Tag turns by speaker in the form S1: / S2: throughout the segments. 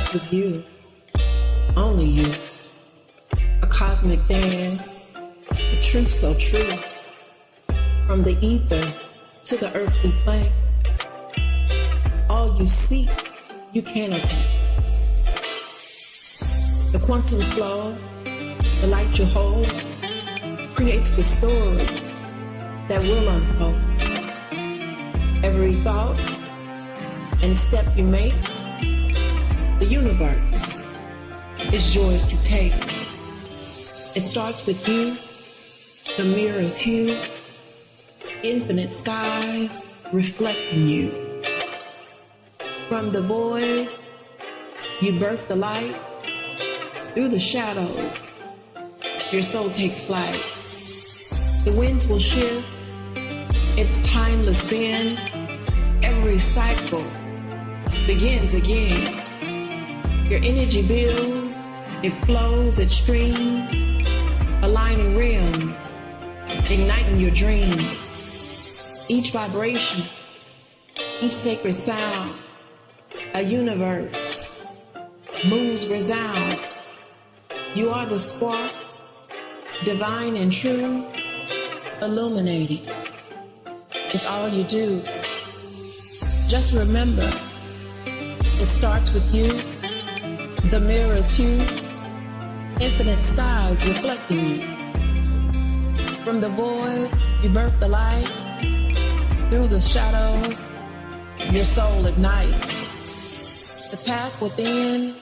S1: starts with you, only you. A cosmic dance, the truth so true. From the ether to the earthly plane, all you seek, you can attain. The quantum flow, the light you hold, creates the story that will unfold. Every thought and step you make, the universe is yours to take. It starts with you, the mirror's hue, infinite skies reflecting you. From the void, you birth the light. Through the shadows, your soul takes flight. The winds will shift, its timeless bend. Every cycle begins again. Your energy builds, it flows, it streams, aligning rims, igniting your dreams. Each vibration, each sacred sound, a universe moves resound. You are the spark, divine and true, illuminating. It's all you do. Just remember, it starts with you, the mirror's hue, infinite skies reflecting you. From the void, you birth the light. Through the shadows, your soul ignites. The path within,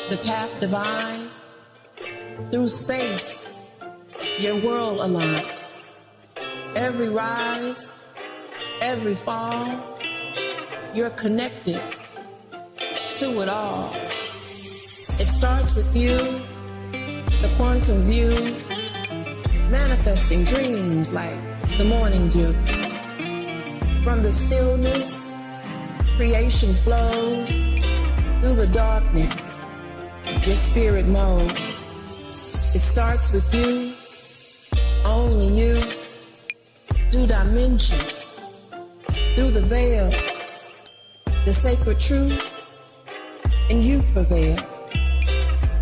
S1: the path divine. Through space, your world aligned. Every rise, every fall, you're connected to it all. It starts with you, the quantum view, manifesting dreams like the morning dew. From the stillness, creation flows. Through the darkness, your spirit knows. It starts with you, only you. Through dimension, through the veil, the sacred truth, and you prevail.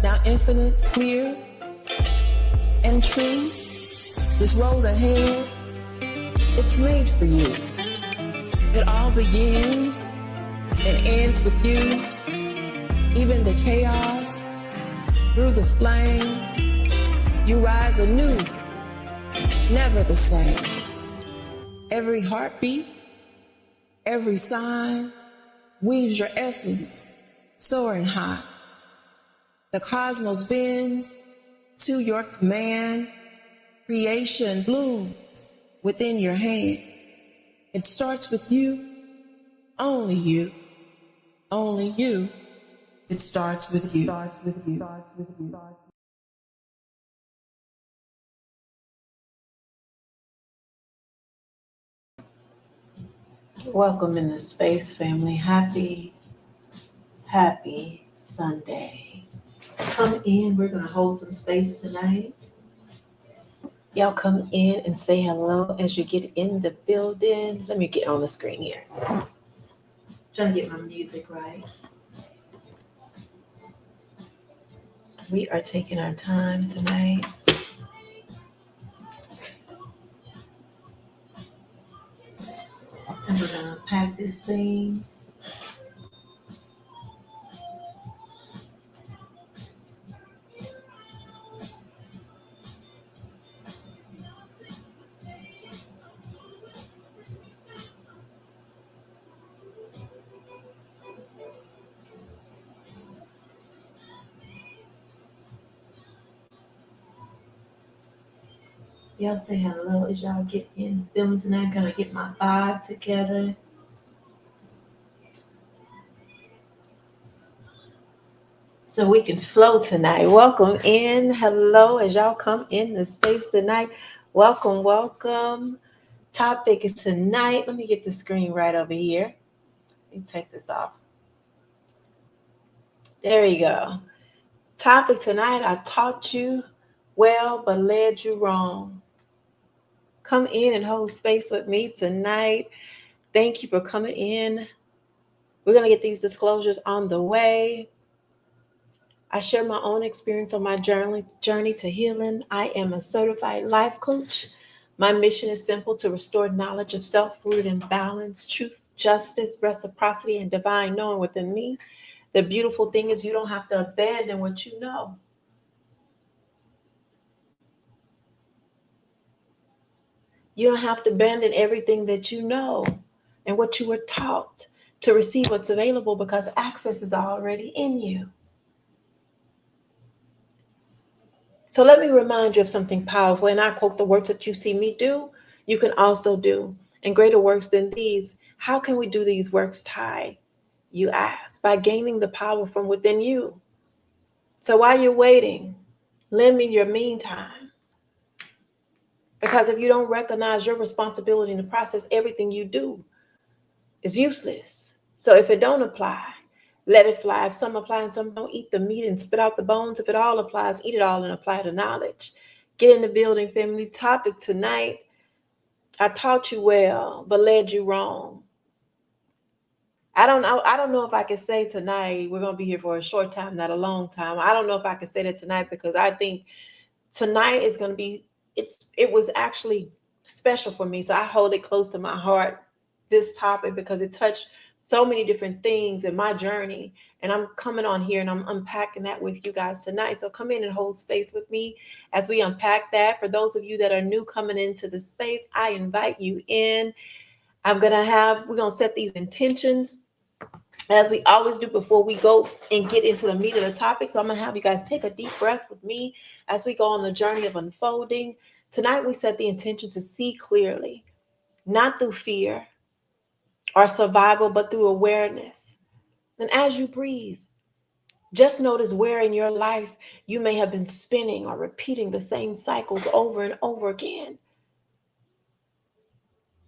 S1: Now infinite, clear, and true. This road ahead, it's made for you. It all begins and ends with you. Even the chaos, through the flame, you rise anew, never the same. Every heartbeat, every sign weaves your essence, soaring high. The cosmos bends to your command. Creation blooms within your hand. It starts with you, only you, only you. It starts with you.
S2: Welcome in the space, family. Happy Sunday. Come in. We're going to hold some space tonight. Y'all come in and say hello as you get in the building. Let me get on the screen here. Trying to get my music right. We are taking our time tonight. And we're going to pack this thing. Y'all say hello as y'all get in the building tonight. I'm going to get my vibe together. So we can flow tonight. Welcome in. Hello as y'all come in the space tonight. Welcome. Topic is tonight. Let me get the screen right over here. Let me take this off. There you go. Topic tonight, I taught you well but led you wrong. Come in and hold space with me tonight. Thank you for coming in. We're going to get these disclosures on the way. I share my own experience on my journey to healing. I am a certified life coach. My mission is simple: to restore knowledge of self, rooted in balance, truth, justice, reciprocity, and divine knowing within me. The beautiful thing is, you don't have to abandon what you know. You don't have to abandon everything that you know and what you were taught to receive what's available, because access is already in you. So let me remind you of something powerful. And I quote, the works that you see me do, you can also do, and greater works than these. How can we do these works, Ty? You ask. By gaining the power from within you. So while you're waiting, lend me your meantime. Because if you don't recognize your responsibility in the process, everything you do is useless. So if it don't apply, let it fly. If some apply and some don't, eat the meat and spit out the bones. If it all applies, eat it all and apply the knowledge. Get in the building, family. Topic tonight: I taught you well, but led you wrong. I don't know if I can say tonight, we're going to be here for a short time, not a long time. I don't know if I can say that tonight, because I think tonight is going to be, it was actually special for me. So I hold it close to my heart, this topic, because it touched so many different things in my journey. And I'm coming on here and I'm unpacking that with you guys tonight. So come in and hold space with me as we unpack that. For those of you that are new coming into the space, I invite you in. we're going to set these intentions as we always do before we go and get into the meat of the topic. So I'm going to have you guys take a deep breath with me as we go on the journey of unfolding. Tonight, we set the intention to see clearly, not through fear or survival, but through awareness. And as you breathe, just notice where in your life you may have been spinning or repeating the same cycles over and over again.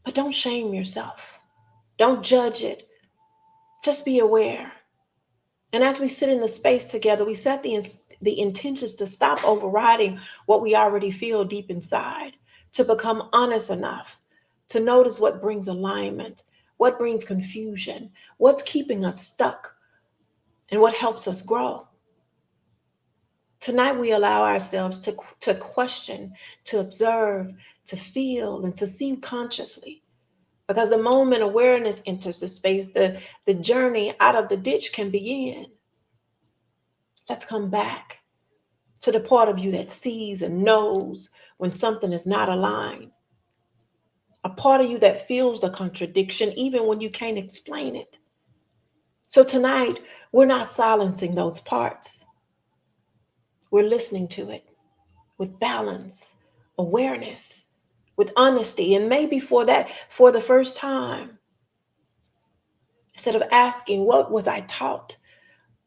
S2: But don't shame yourself. Don't judge it. Just be aware. And as we sit in the space together, we set the intentions to stop overriding what we already feel deep inside, to become honest enough to notice what brings alignment, what brings confusion, what's keeping us stuck, and what helps us grow. Tonight, we allow ourselves to question, to observe, to feel, and to see consciously. Because the moment awareness enters the space, the journey out of the ditch can begin. Let's come back to the part of you that sees and knows when something is not aligned. A part of you that feels the contradiction even when you can't explain it. So tonight, we're not silencing those parts. We're listening to it with balance, awareness, with honesty. And maybe for the first time, instead of asking, what was I taught?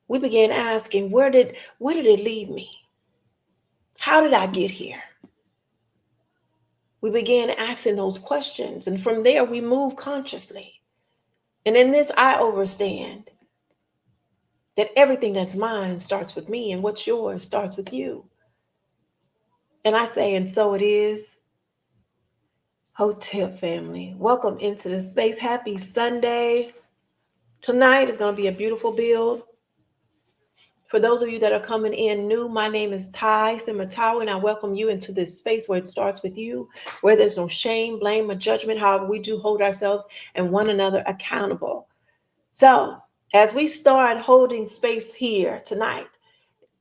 S2: We began asking, where did it lead me? How did I get here? We began asking those questions. And from there, we move consciously. And in this, I understand that everything that's mine starts with me, and what's yours starts with you. And I say, and so it is. Hotel family, welcome into the space. Happy Sunday. Tonight is going to be a beautiful build. For those of you that are coming in new, my name is Ty Simatawa, and I welcome you into this space where it starts with you, where there's no shame, blame, or judgment. However, we do hold ourselves and one another accountable. So as we start holding space here tonight,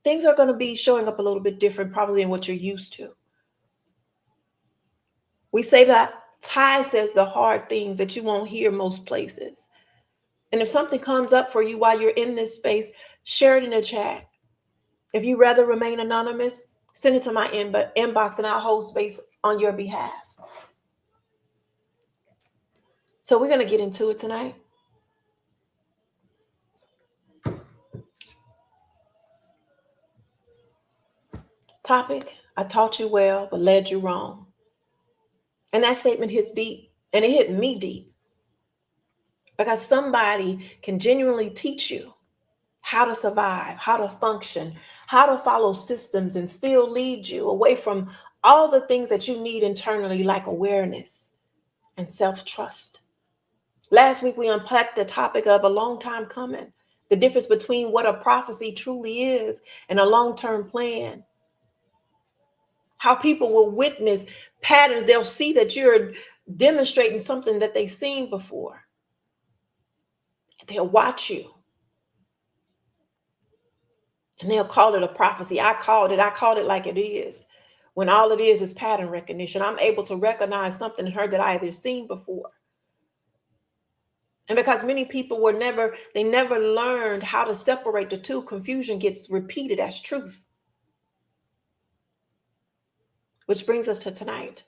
S2: things are going to be showing up a little bit different probably than what you're used to. We say that Ty says the hard things that you won't hear most places. And if something comes up for you while you're in this space, share it in the chat. If you rather remain anonymous, send it to my inbox and I'll hold space on your behalf. So we're going to get into it tonight. Topic: I taught you well, but led you wrong. And that statement hits deep, and it hit me deep. Because somebody can genuinely teach you how to survive, how to function, how to follow systems, and still lead you away from all the things that you need internally, like awareness and self-trust. Last week, we unpacked the topic of a long time coming, The difference between what a prophecy truly is and a long-term plan. How people will witness patterns. They'll see that you're demonstrating something that they've seen before. They'll watch you. And they'll call it a prophecy. I called it like it is. When all it is pattern recognition. I'm able to recognize something in her that I either seen before. And because many people they never learned how to separate the two, confusion gets repeated as truth. Which brings us to tonight.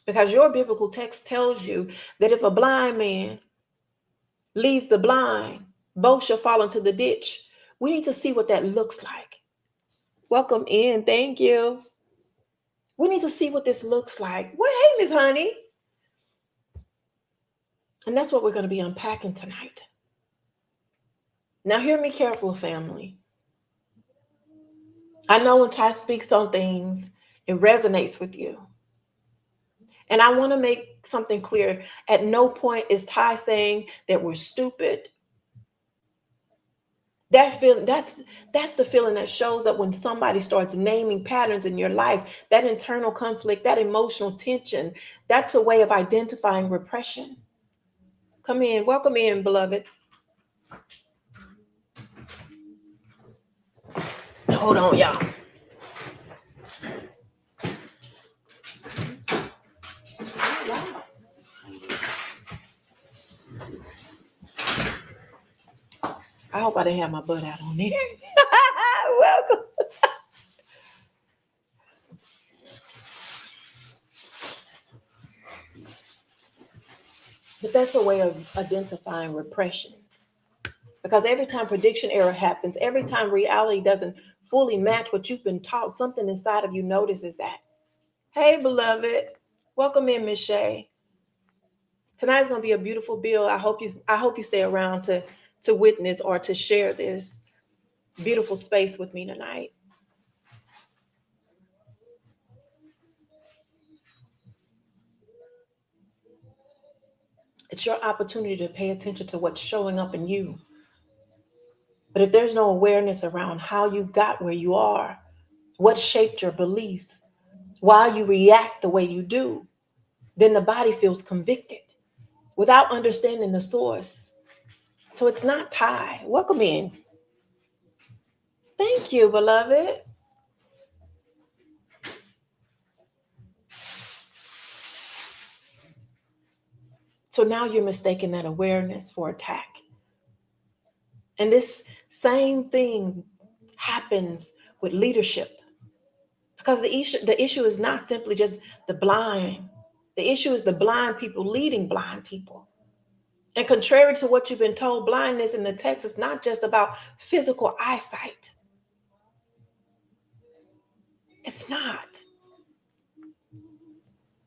S2: Because your biblical text tells you that if a blind man leads the blind, both shall fall into the ditch. We need to see what that looks like. Welcome in. Thank you. We need to see what this looks like. Well, hey, Miss Honey. And that's what we're going to be unpacking tonight. Now, hear me carefully, family. I know when Ty speaks on things, it resonates with you. And I want to make something clear. At no point is Ty saying that we're stupid. That feeling, that's the feeling that shows up when somebody starts naming patterns in your life. That internal conflict, that emotional tension, that's a way of identifying repression. Come in, welcome in, beloved. Hold on, y'all. I hope I didn't have my butt out on there. Welcome. But that's a way of identifying repressions. Because every time prediction error happens, every time reality doesn't fully match what you've been taught, something inside of you notices that. Hey, beloved. Welcome in, Miss Shay. Tonight's going to be a beautiful build. I hope you stay around to witness or to share this beautiful space with me tonight. It's your opportunity to pay attention to what's showing up in you. But if there's no awareness around how you got where you are, what shaped your beliefs, why you react the way you do, then the body feels convicted without understanding the source. So it's not Ty. Welcome in. Thank you, beloved. So now you're mistaking that awareness for attack. And this same thing happens with leadership. Because the issue is not simply just the blind. The issue is the blind people leading blind people. And contrary to what you've been told, blindness in the text is not just about physical eyesight. It's not.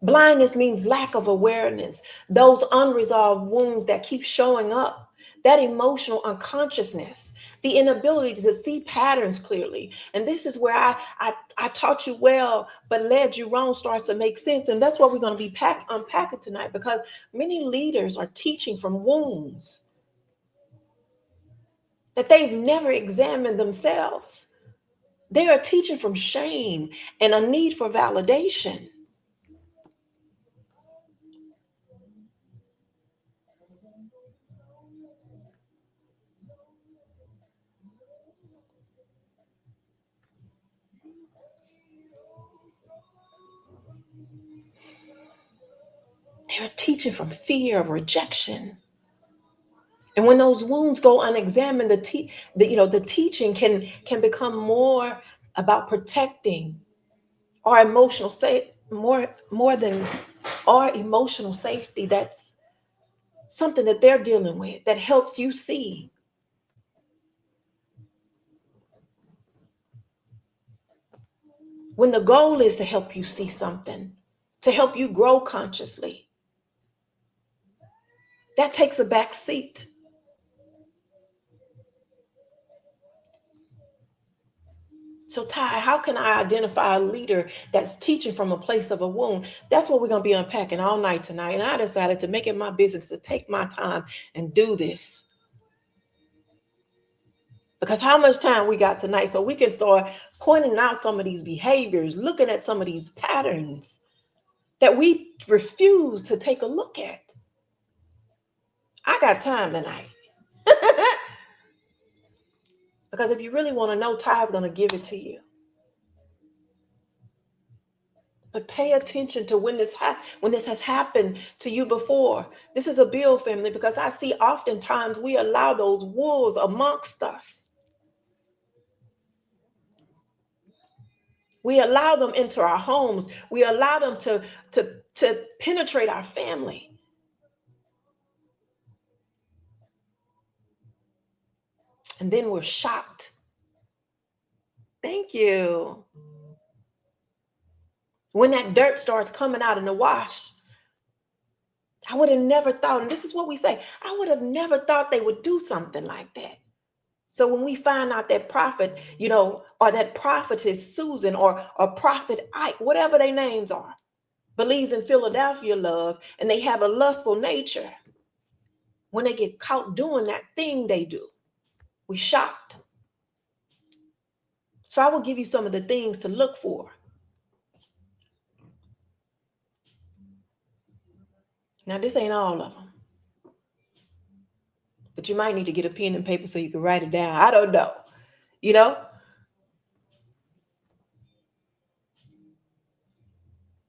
S2: Blindness means lack of awareness, those unresolved wounds that keep showing up, that emotional unconsciousness, the inability to see patterns clearly. And this is where I taught you well, but led you wrong starts to make sense. And that's what we're going to be unpacking tonight, because many leaders are teaching from wounds that they've never examined themselves. They are teaching from shame and a need for validation. They're teaching from fear of rejection. And when those wounds go unexamined, the teaching can become more about protecting our emotional more than our emotional safety. That's something that they're dealing with that helps you see. When the goal is to help you see something, to help you grow consciously, that takes a back seat. So Ty, how can I identify a leader that's teaching from a place of a wound? That's what we're going to be unpacking all night tonight. And I decided to make it my business to take my time and do this. Because how much time we got tonight so we can start pointing out some of these behaviors, looking at some of these patterns that we refuse to take a look at. I got time tonight. Because if you really want to know, Ty's going to give it to you. But pay attention to when this has happened to you before. This is a Bill family, because I see oftentimes we allow those wolves amongst us. We allow them into our homes. We allow them to penetrate our family. And then we're shocked. Thank you. When that dirt starts coming out in the wash, I would have never thought, and this is what we say, I would have never thought they would do something like that. So when we find out that prophet, or that prophetess Susan or prophet Ike, whatever their names are, believes in Philadelphia love, and they have a lustful nature, when they get caught doing that thing they do, we shocked. So I will give you some of the things to look for. Now, this ain't all of them, but you might need to get a pen and paper so you can write it down. I don't know,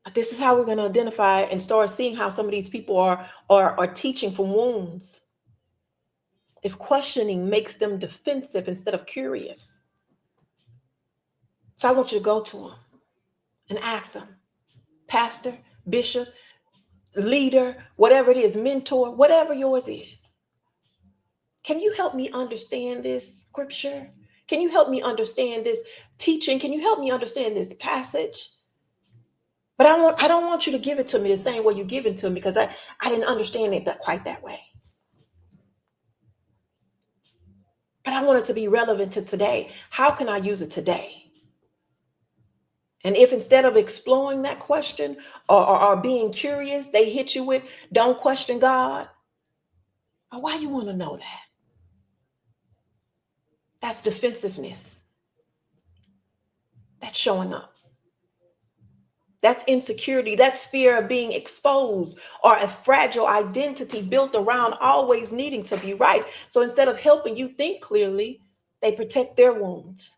S2: But this is how we're going to identify and start seeing how some of these people are teaching from wounds. If questioning makes them defensive instead of curious. So I want you to go to them and ask them, pastor, bishop, leader, whatever it is, mentor, whatever yours is. Can you help me understand this scripture? Can you help me understand this teaching? Can you help me understand this passage? But I don't want you to give it to me the same way you give it to me, because I didn't understand it quite that way. But I want it to be relevant to today. How can I use it today? And if instead of exploring that question or being curious, they hit you with, don't question God, or why you want to know that? That's defensiveness. That's showing up. That's insecurity. That's fear of being exposed, or a fragile identity built around always needing to be right. So instead of helping you think clearly, they protect their wounds.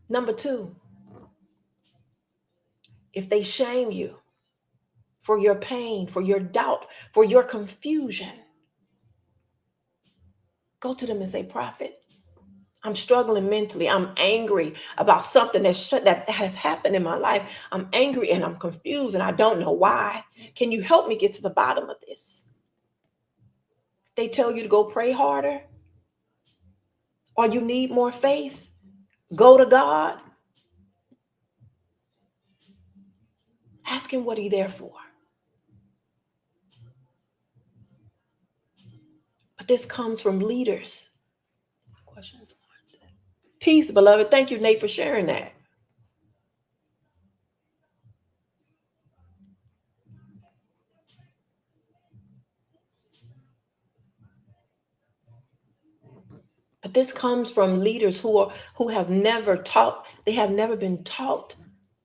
S2: Number 2, if they shame you for your pain, for your doubt, for your confusion, go to them and say, prophet, I'm struggling mentally. I'm angry about something that has happened in my life. I'm angry and I'm confused and I don't know why. Can you help me get to the bottom of this? They tell you to go pray harder, or you need more faith, go to God. Ask him what he's there for. But this comes from leaders. Questions? Peace, beloved. Thank you, Nate, for sharing that. But this comes from leaders who have never been taught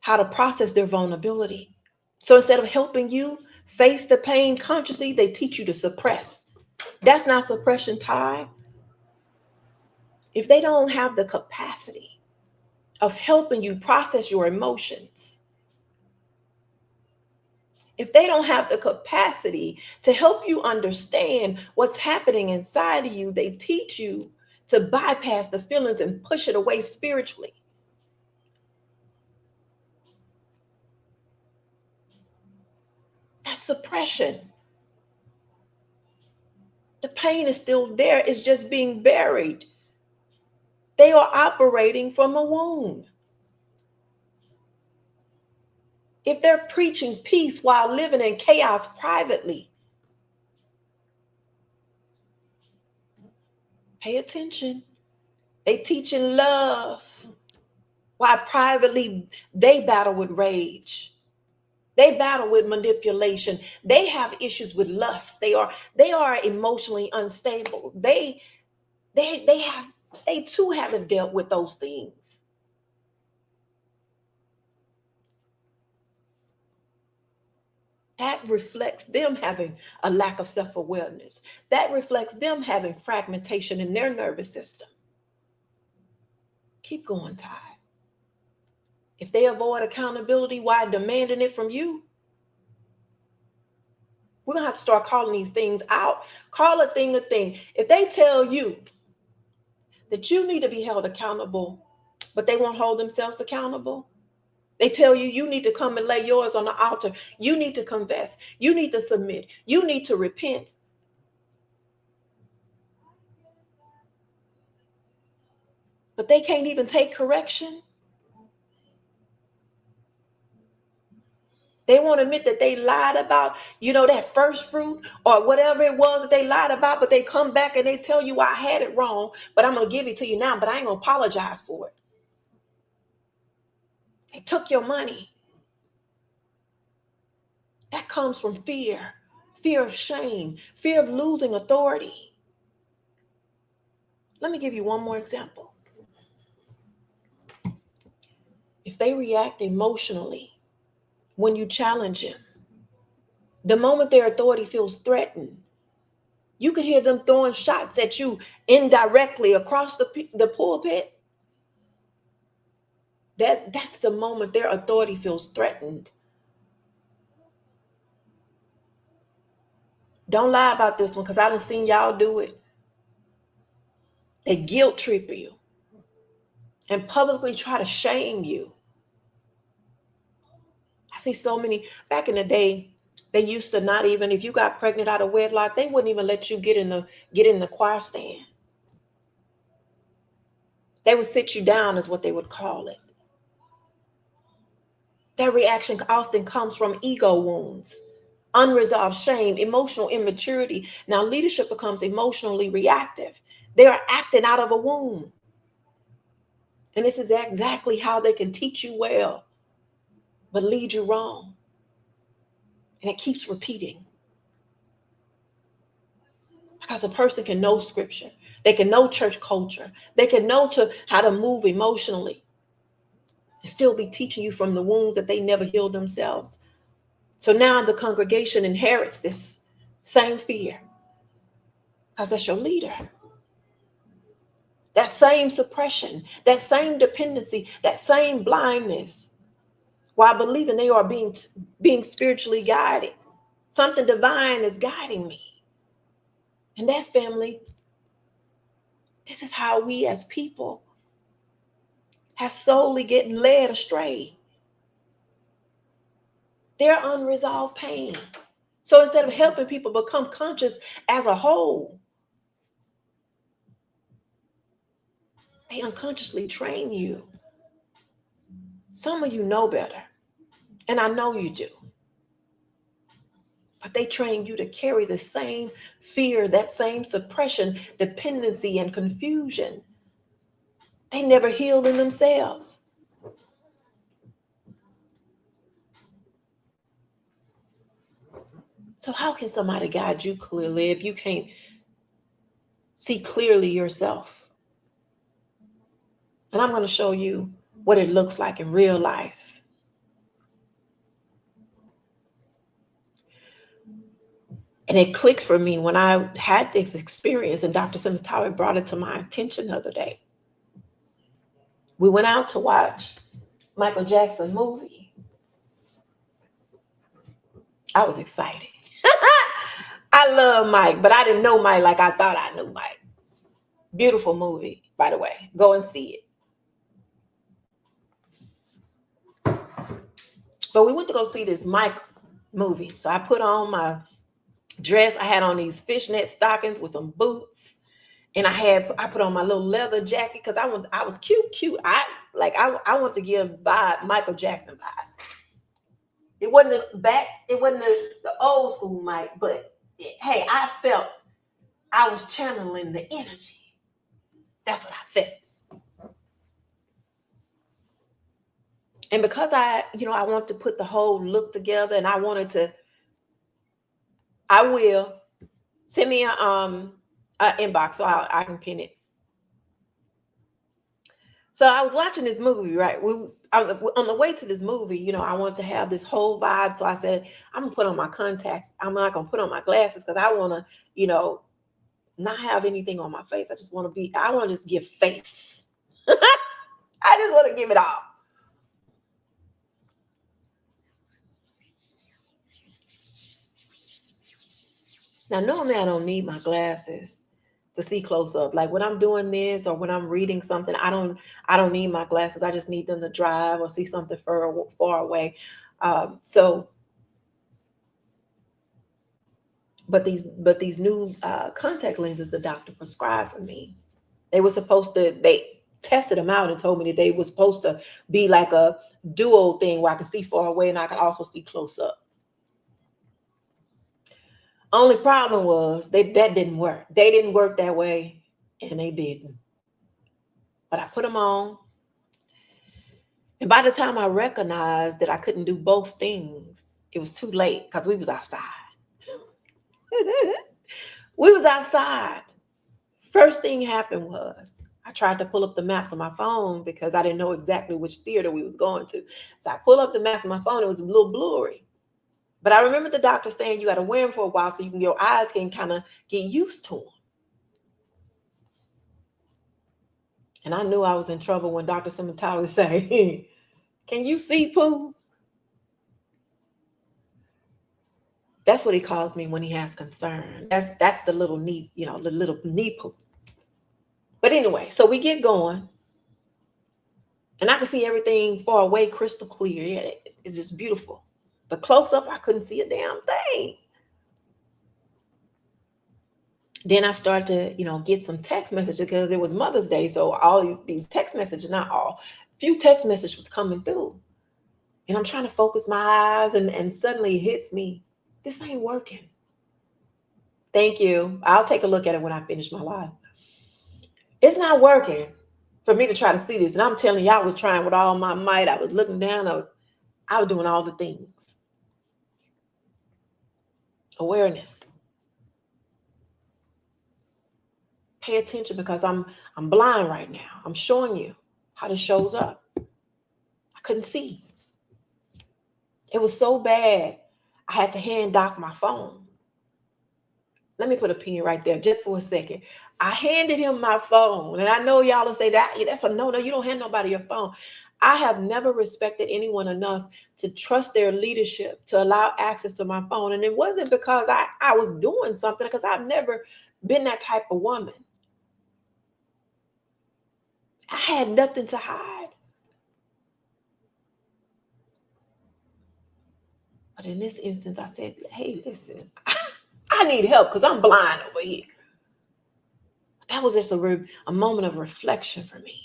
S2: how to process their vulnerability. So instead of helping you face the pain consciously, they teach you to suppress. That's not suppression, Ty. If they don't have the capacity of helping you process your emotions, if they don't have the capacity to help you understand what's happening inside of you, they teach you to bypass the feelings and push it away spiritually. That's suppression. The pain is still there. It's just being buried. They are operating from a wound. If they're preaching peace while living in chaos privately, pay attention. They teaching love while privately they battle with rage. They battle with manipulation. They have issues with lust. They are emotionally unstable. They They too haven't dealt with those things. That reflects them having a lack of self-awareness. That reflects them having fragmentation in their nervous system. Keep going, Ty. If they avoid accountability while demanding it from you, we're going to have to start calling these things out. Call a thing a thing. If they tell you that you need to be held accountable, but they won't hold themselves accountable, they tell you you need to come and lay yours on the altar. You need to confess. You need to submit. You need to repent. But they can't even take correction. They won't admit that they lied about, that first fruit or whatever it was that they lied about, but they come back and they tell you, I had it wrong, but I'm going to give it to you now, but I ain't going to apologize for it. They took your money. That comes from fear of shame, fear of losing authority. Let me give you one more example. If they react emotionally when you challenge them, the moment their authority feels threatened, you could hear them throwing shots at you indirectly across the pulpit. That's the moment their authority feels threatened. Don't lie about this one, because I done seen y'all do it. They guilt trip you and publicly try to shame you. I see so many. Back in the day, they used to not even, if you got pregnant out of wedlock, they wouldn't even let you get in the choir stand. They would sit you down, is what they would call it. Their reaction often comes from ego wounds, unresolved shame, emotional immaturity. Now leadership becomes emotionally reactive. They are acting out of a wound. And this is exactly how they can teach you well, but lead you wrong. And it keeps repeating. Because a person can know scripture. They can know church culture. They can know how to move emotionally and still be teaching you from the wounds that they never healed themselves. So now the congregation inherits this same fear, because that's your leader. That same suppression, that same dependency, that same blindness, while believing they are being spiritually guided. Something divine is guiding me. And that, family, this is how we as people have solely getting led astray. Their unresolved pain. So instead of helping people become conscious as a whole, they unconsciously train you. Some of you know better, and I know you do. But they train you to carry the same fear, that same suppression, dependency, and confusion. They never healed in themselves. So how can somebody guide you clearly if you can't see clearly yourself? And I'm going to show you what it looks like in real life. And it clicked for me when I had this experience, and Dr. Simatawi brought it to my attention the other day. We went out to watch Michael Jackson movie. I was excited. I love Mike, but I didn't know Mike like I thought I knew Mike. Beautiful movie, by the way. Go and see it. But we went to go see this Mike movie. So I put on my dress. I had on these fishnet stockings with some boots. And I put on my little leather jacket because I was cute. I want to give vibe, Michael Jackson vibe. It wasn't the old school Mike, but hey, I felt I was channeling the energy. That's what I felt. And because I want to put the whole look together, and I will send me a inbox so I can pin it So I was watching this movie, right? On the way to this movie, I wanted to have this whole vibe. So I said, I'm gonna put on my contacts. I'm not gonna put on my glasses because I want to, not have anything on my face. I want to just give face. I just want to give it all. Now, normally I don't need my glasses to see close up. Like when I'm doing this or when I'm reading something, I don't need my glasses. I just need them to drive or see something far away. So, but these new contact lenses the doctor prescribed for me, they tested them out and told me that they were supposed to be like a dual thing where I can see far away and I can also see close up. Only problem was that didn't work. They didn't work that way, and they didn't. But I put them on. And by the time I recognized that I couldn't do both things, it was too late because we was outside. We was outside. First thing happened was I tried to pull up the maps on my phone because I didn't know exactly which theater we was going to. So I pulled up the maps on my phone. It was a little blurry. But I remember the doctor saying you got to wear them for a while so your eyes can kind of get used to them. And I knew I was in trouble when Dr. Simatali said, can you see, Pooh? That's what he calls me when he has concern. That's the little knee, the little knee Pooh. But anyway, so we get going. And I could see everything far away, crystal clear. Yeah, it's just beautiful. But close up, I couldn't see a damn thing. Then I started to, get some text messages because it was Mother's Day. So all these text messages, not all, few text messages was coming through. And I'm trying to focus my eyes and suddenly it hits me. This ain't working. Thank you. I'll take a look at it when I finish my live. It's not working for me to try to see this. And I'm telling you, I was trying with all my might. I was looking down. I was doing all the things. Awareness. Pay attention because I'm blind right now. I'm showing you how this shows up. I couldn't see. It was so bad. I had to hand dock my phone. Let me put a pin right there just for a second. I handed him my phone. And I know y'all will say that's a no, you don't hand nobody your phone. I have never respected anyone enough to trust their leadership to allow access to my phone. And it wasn't because I was doing something, because I've never been that type of woman. I had nothing to hide. But in this instance, I said, hey, listen, I need help because I'm blind over here. That was just a moment of reflection for me.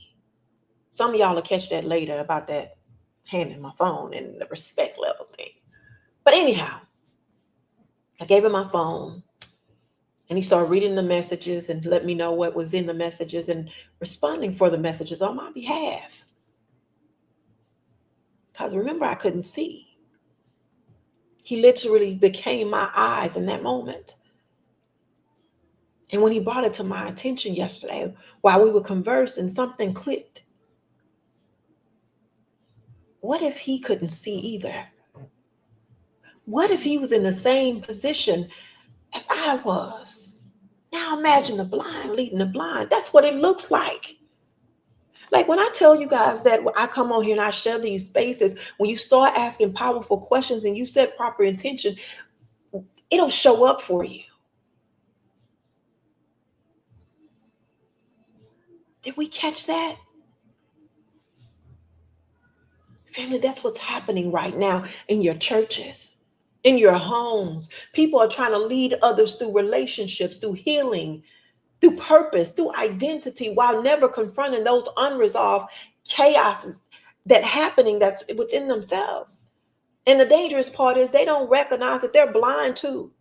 S2: Some of y'all will catch that later about that handing my phone and the respect level thing. But anyhow, I gave him my phone and he started reading the messages and let me know what was in the messages and responding for the messages on my behalf. Because remember, I couldn't see. He literally became my eyes in that moment. And when he brought it to my attention yesterday, while we were conversing, something clicked. What if he couldn't see either? What if he was in the same position as I was? Now imagine the blind leading the blind. That's what it looks like. Like when I tell you guys that I come on here and I share these spaces, when you start asking powerful questions and you set proper intention, it'll show up for you. Did we catch that? Family, that's what's happening right now in your churches, in your homes. People are trying to lead others through relationships, through healing, through purpose, through identity, while never confronting those unresolved chaoses that's within themselves. And the dangerous part is they don't recognize that they're blind too.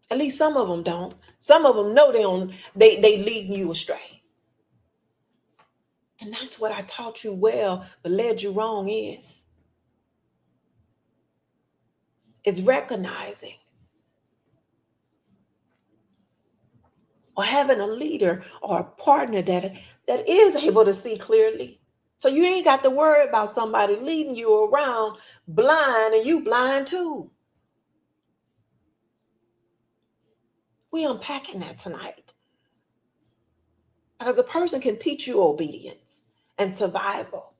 S2: At least some of them don't. Some of them know they leading you astray. And that's what I taught you well, but led you wrong is recognizing or having a leader or a partner that is able to see clearly. So you ain't got to worry about somebody leading you around blind and you blind too. We unpacking that tonight. Because a person can teach you obedience and survival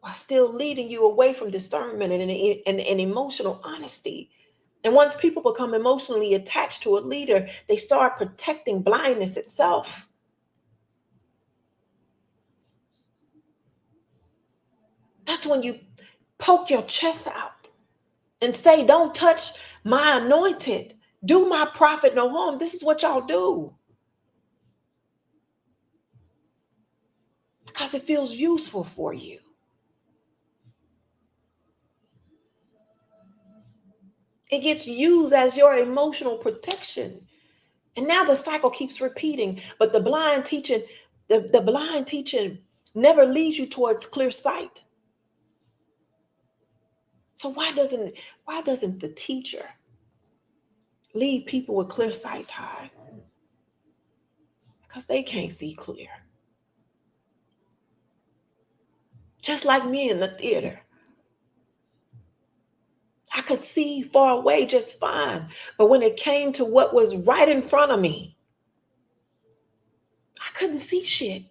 S2: while still leading you away from discernment and emotional honesty. And once people become emotionally attached to a leader, they start protecting blindness itself. That's when you poke your chest out and say, don't touch my anointed. Do my prophet no harm. This is what y'all do. Because it feels useful for you. It gets used as your emotional protection. And now the cycle keeps repeating. But the blind teaching never leads you towards clear sight. So why doesn't the teacher lead people with clear sight, Ty? Because they can't see clear. Just like me in the theater. I could see far away just fine. But when it came to what was right in front of me, I couldn't see shit.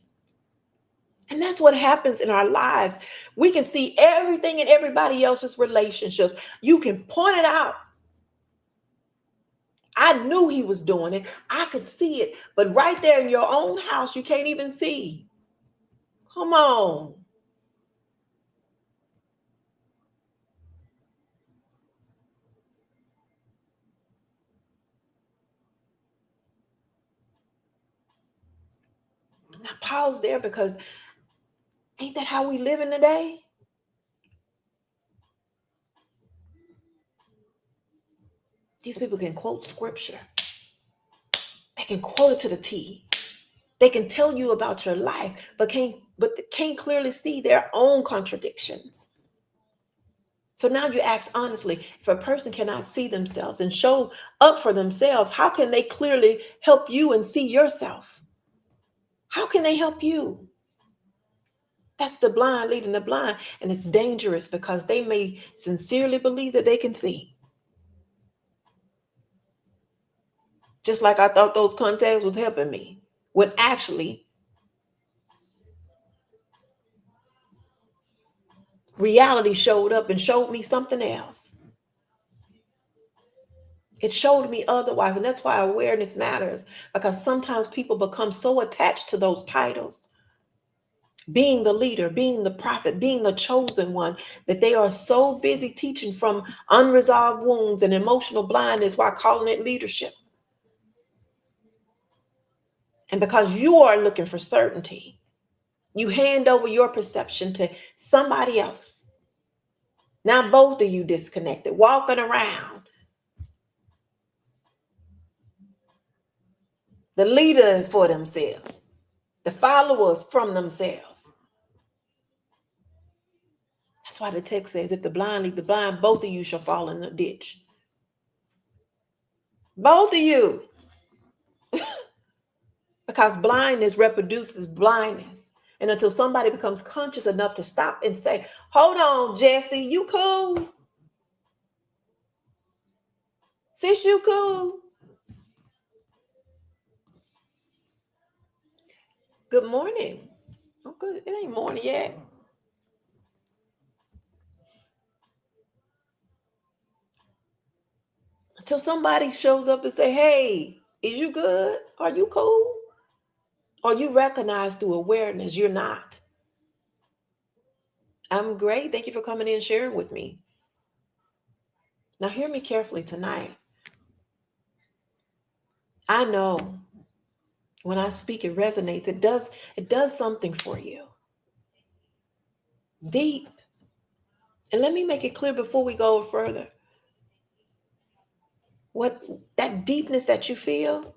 S2: And that's what happens in our lives. We can see everything in everybody else's relationships. You can point it out. I knew he was doing it. I could see it. But right there in your own house, you can't even see. Come on. Now pause there, because ain't that how we live in today? These people can quote scripture. They can quote it to the T. They can tell you about your life, but can't clearly see their own contradictions. So now you ask honestly, if a person cannot see themselves and show up for themselves, how can they clearly help you and see yourself? How can they help you? That's the blind leading the blind. And it's dangerous because they may sincerely believe that they can see. Just like I thought those contacts was helping me, when actually reality showed up and showed me something else. It showed me otherwise. And that's why awareness matters, because sometimes people become so attached to those titles, being the leader, being the prophet, being the chosen one, that they are so busy teaching from unresolved wounds and emotional blindness while calling it leadership. And because you are looking for certainty, you hand over your perception to somebody else. Now both of you disconnected, walking around. The leader is for themselves. The followers from themselves. That's why the text says, if the blind lead the blind, both of you shall fall in the ditch. Both of you. Because blindness reproduces blindness. And until somebody becomes conscious enough to stop and say, hold on, Jesse, you cool? Sis, you cool? Good morning. Oh, good. It ain't morning yet. Until somebody shows up and say, hey, is you good? Are you cool? Or you recognize through awareness you're not. I'm great. Thank you for coming in and sharing with me. Now hear me carefully tonight. I know when I speak, it resonates. It does something for you. Deep. And let me make it clear before we go further. What that deepness that you feel,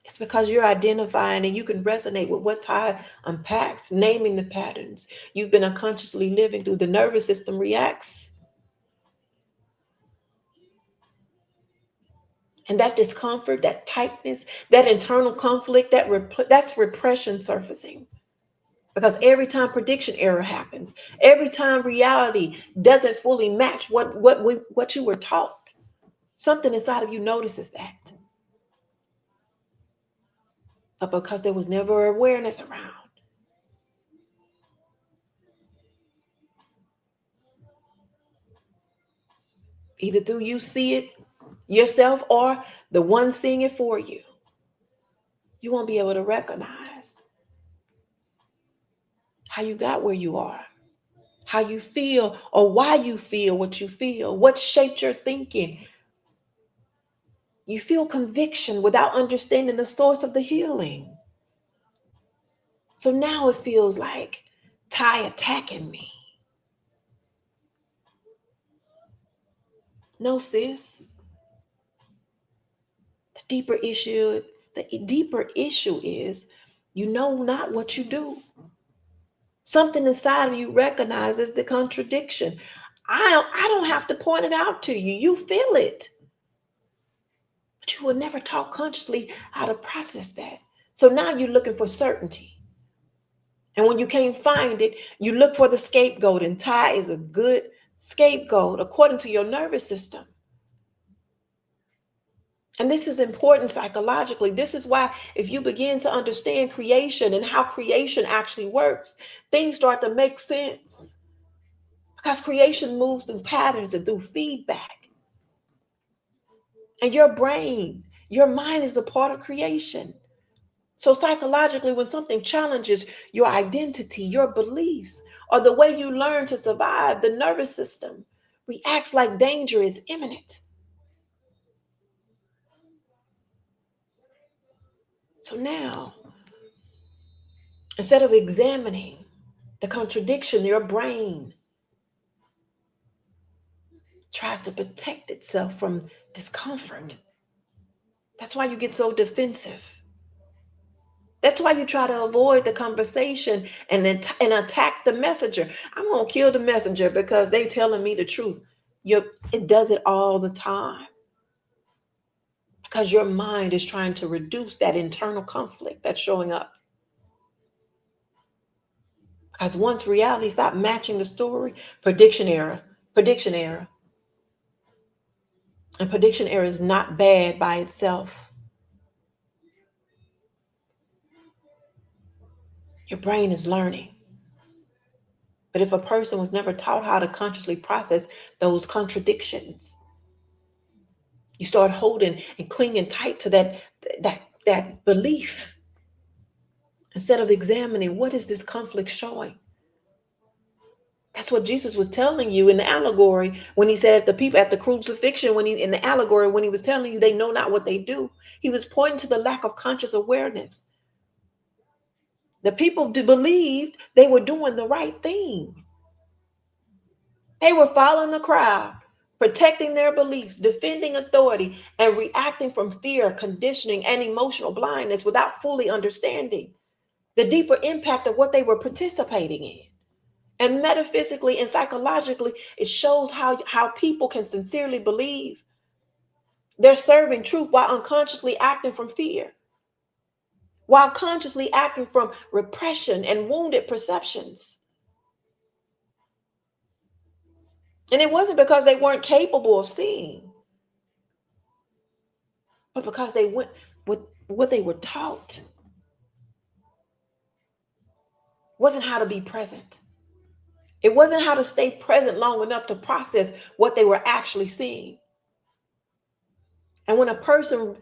S2: it's because you're identifying and you can resonate with what Ty unpacks, naming the patterns you've been unconsciously living through. The nervous system reacts. And that discomfort, that tightness, that internal conflict, that's repression surfacing. Because every time prediction error happens, every time reality doesn't fully match what you were taught, something inside of you notices that. But because there was never awareness around, either through you see it yourself or the one seeing it for you, you won't be able to recognize how you got where you are, how you feel, or why you feel what you feel, what shaped your thinking. You feel conviction without understanding the source of the healing. So now it feels like Ty attacking me. No, sis. The deeper issue is you know not what you do. Something inside of you recognizes the contradiction. I don't have to point it out to you. You feel it. But you were never taught consciously how to process that. So now you're looking for certainty. And when you can't find it, you look for the scapegoat. And Ty is a good scapegoat according to your nervous system. And this is important psychologically. This is why if you begin to understand creation and how creation actually works, things start to make sense. Because creation moves through patterns and through feedback. And your brain, your mind is a part of creation. So psychologically, when something challenges your identity, your beliefs, or the way you learn to survive, the nervous system reacts like danger is imminent. So now, instead of examining the contradiction, your brain tries to protect itself from discomfort. That's why you get so defensive. That's why you try to avoid the conversation and attack the messenger. I'm going to kill the messenger because they're telling me the truth. It does it all the time. Because your mind is trying to reduce that internal conflict that's showing up. Because once reality stops matching the story, prediction error. And prediction error is not bad by itself. Your brain is learning. But if a person was never taught how to consciously process those contradictions, you start holding and clinging tight to that belief instead of examining what is this conflict showing. That's what Jesus was telling you in the allegory when he said the people at the crucifixion, in the allegory, when he was telling you they know not what they do. He was pointing to the lack of conscious awareness. The people believed they were doing the right thing. They were following the crowd, protecting their beliefs, defending authority, and reacting from fear, conditioning, and emotional blindness without fully understanding the deeper impact of what they were participating in. And metaphysically and psychologically, it shows how people can sincerely believe they're serving truth while unconsciously acting from fear, while consciously acting from repression and wounded perceptions. And it wasn't because they weren't capable of seeing, but because they went with what they were taught. Wasn't how to be present. It wasn't how to stay present long enough to process what they were actually seeing. And when a person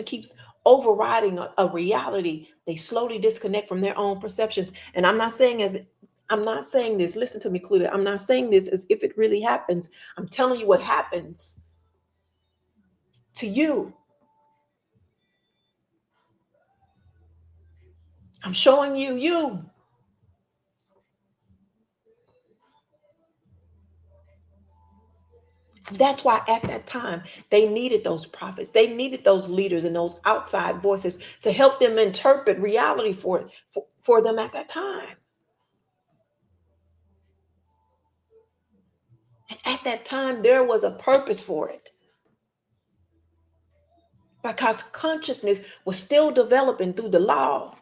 S2: keeps overriding a reality, they slowly disconnect from their own perceptions. And I'm not saying this, listen to me clearly. I'm not saying this as if it really happens. I'm telling you what happens to you. I'm showing you. That's why at that time, they needed those prophets. They needed those leaders and those outside voices to help them interpret reality for them at that time. And at that time, there was a purpose for it. because consciousness was still developing through the law,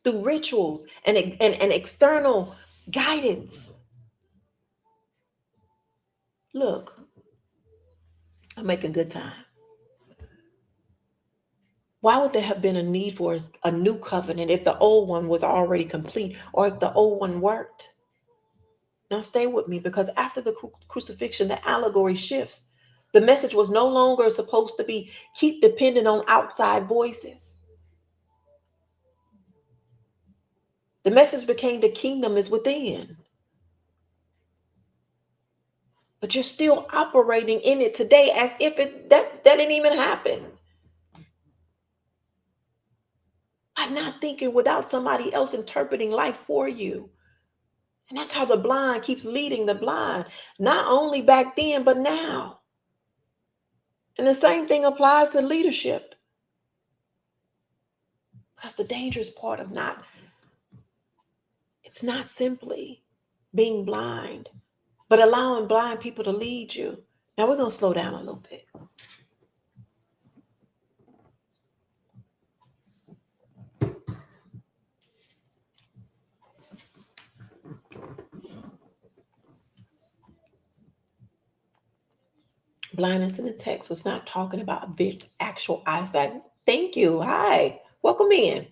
S2: through rituals and external guidance. Look, I'm making good time. Why would there have been a need for a new covenant if the old one was already complete, or if the old one worked? Now stay with me, because after the crucifixion, the allegory shifts. The message was no longer supposed to be keep depending on outside voices. The message became the kingdom is within. But you're still operating in it today as if that didn't even happen. By not thinking without somebody else interpreting life for you. And that's how the blind keeps leading the blind, not only back then, but now. And the same thing applies to leadership. Because the dangerous part of it's not simply being blind, but allowing blind people to lead you. Now we're going to slow down a little bit. Blindness in the text was not talking about actual eyesight. Thank you. Hi. Welcome in.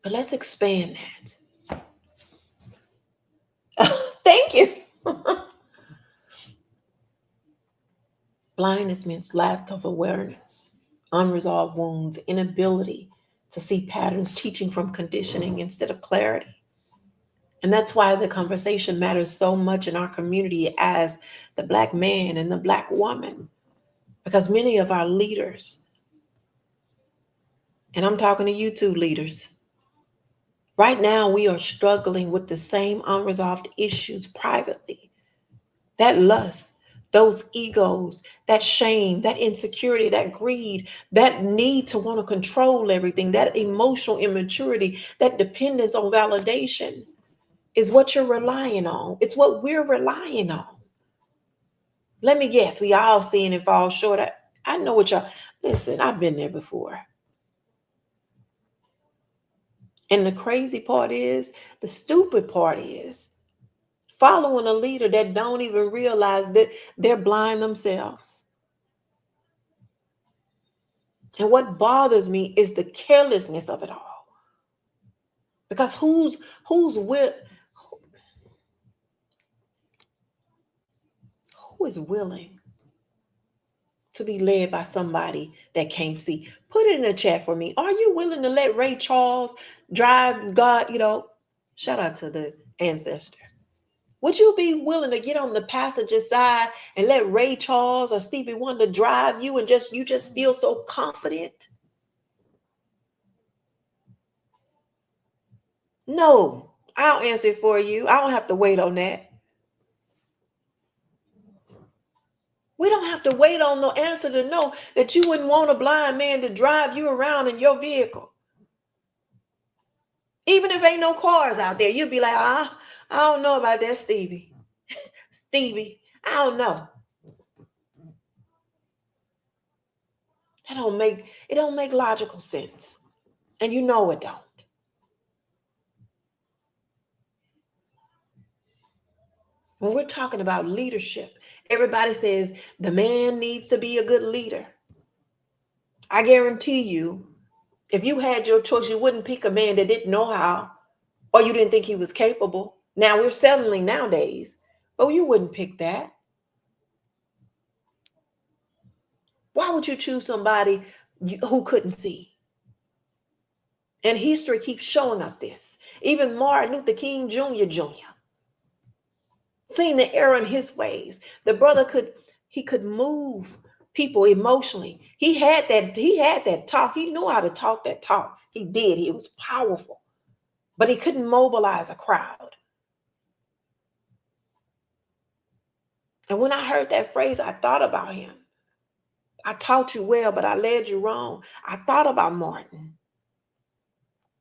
S2: But let's expand that. Thank you. Blindness means lack of awareness, unresolved wounds, inability to see patterns, teaching from conditioning instead of clarity. And that's why the conversation matters so much in our community as the Black man and the Black woman. Because many of our leaders, and I'm talking to you too, leaders, right now we are struggling with the same unresolved issues privately. That lust, those egos, that shame, that insecurity, that greed, that need to want to control everything, that emotional immaturity, that dependence on validation is what you're relying on. It's what we're relying on. Let me guess, we all seeing it fall short. I know what y'all, listen, I've been there before. And the crazy part is, the stupid part is, following a leader that don't even realize that they're blind themselves. And what bothers me is the carelessness of it all. Because who is willing to be led by somebody that can't see? Put it in the chat for me. Are you willing to let Ray Charles drive God? Shout out to the ancestor. Would you be willing to get on the passenger side and let Ray Charles or Stevie Wonder drive you and you just feel so confident? No, I'll answer it for you. I don't have to wait on that. We don't have to wait on no answer to know that you wouldn't want a blind man to drive you around in your vehicle. Even if ain't no cars out there, you'd be like, I don't know about that, Stevie. Stevie, I don't know. It don't make logical sense. And you know it don't. When we're talking about leadership, everybody says the man needs to be a good leader. I guarantee you, if you had your choice, you wouldn't pick a man that didn't know how, or you didn't think he was capable. Now we're settling nowadays, but you wouldn't pick that. Why would you choose somebody who couldn't see? And history keeps showing us this. Even Martin Luther King Jr. Seeing the error in his ways. The brother could move people emotionally. He had that talk. He knew how to talk that talk. He did. He was powerful. But he couldn't mobilize a crowd. And when I heard that phrase, I thought about him. I taught you well, but I led you wrong. I thought about Martin.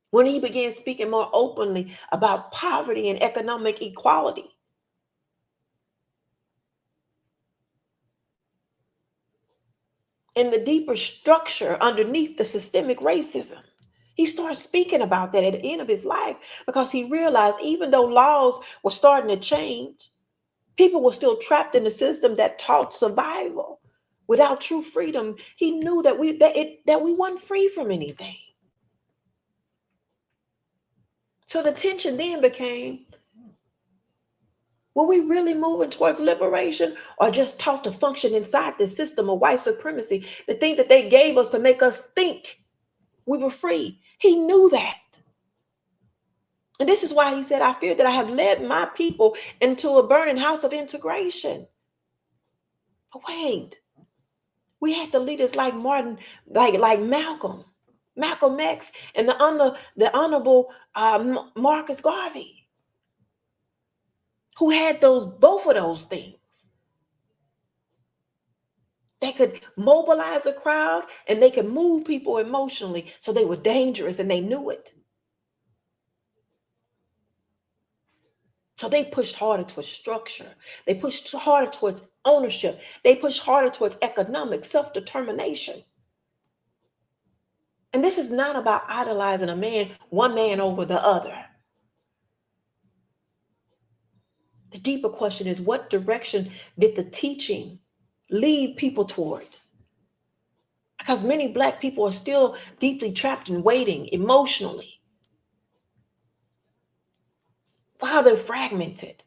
S2: When he began speaking more openly about poverty and economic equality. in the deeper structure underneath the systemic racism. He started speaking about that at the end of his life because he realized even though laws were starting to change, people were still trapped in the system that taught survival without true freedom. He knew that we weren't free from anything. So the tension then became, were we really moving towards liberation or just taught to function inside this system of white supremacy, the thing that they gave us to make us think we were free? He knew that. And this is why he said, I fear that I have led my people into a burning house of integration. But wait, we had the leaders like Malcolm X, and the honorable Marcus Garvey, who had both of those things. They could mobilize a crowd and they could move people emotionally, so they were dangerous and they knew it. So they pushed harder towards structure. They pushed harder towards ownership. They pushed harder towards economic self-determination. And this is not about idolizing one man over the other. The deeper question is, what direction did the teaching lead people towards? Because many Black people are still deeply trapped in waiting emotionally while they're fragmented.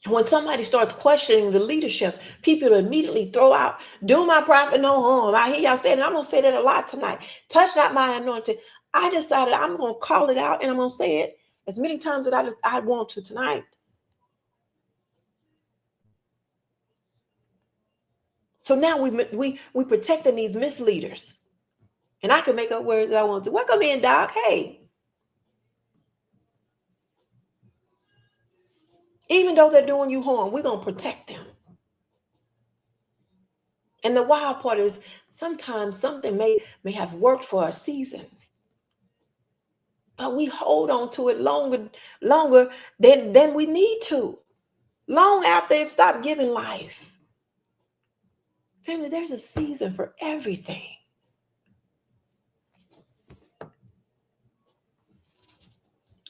S2: When somebody starts questioning the leadership, people immediately throw out, do my prophet no harm. I hear y'all saying, I'm going to say that a lot tonight. Touch not my anointing. I decided I'm going to call it out and I'm going to say it as many times as I want to tonight. So now we protecting these misleaders. And I can make up words I want to. Welcome in, Doc. Hey. Even though they're doing you harm, we're going to protect them. And the wild part is sometimes something may have worked for a season, but we hold on to it longer than we need to, long after it stopped giving life. Family, there's a season for everything.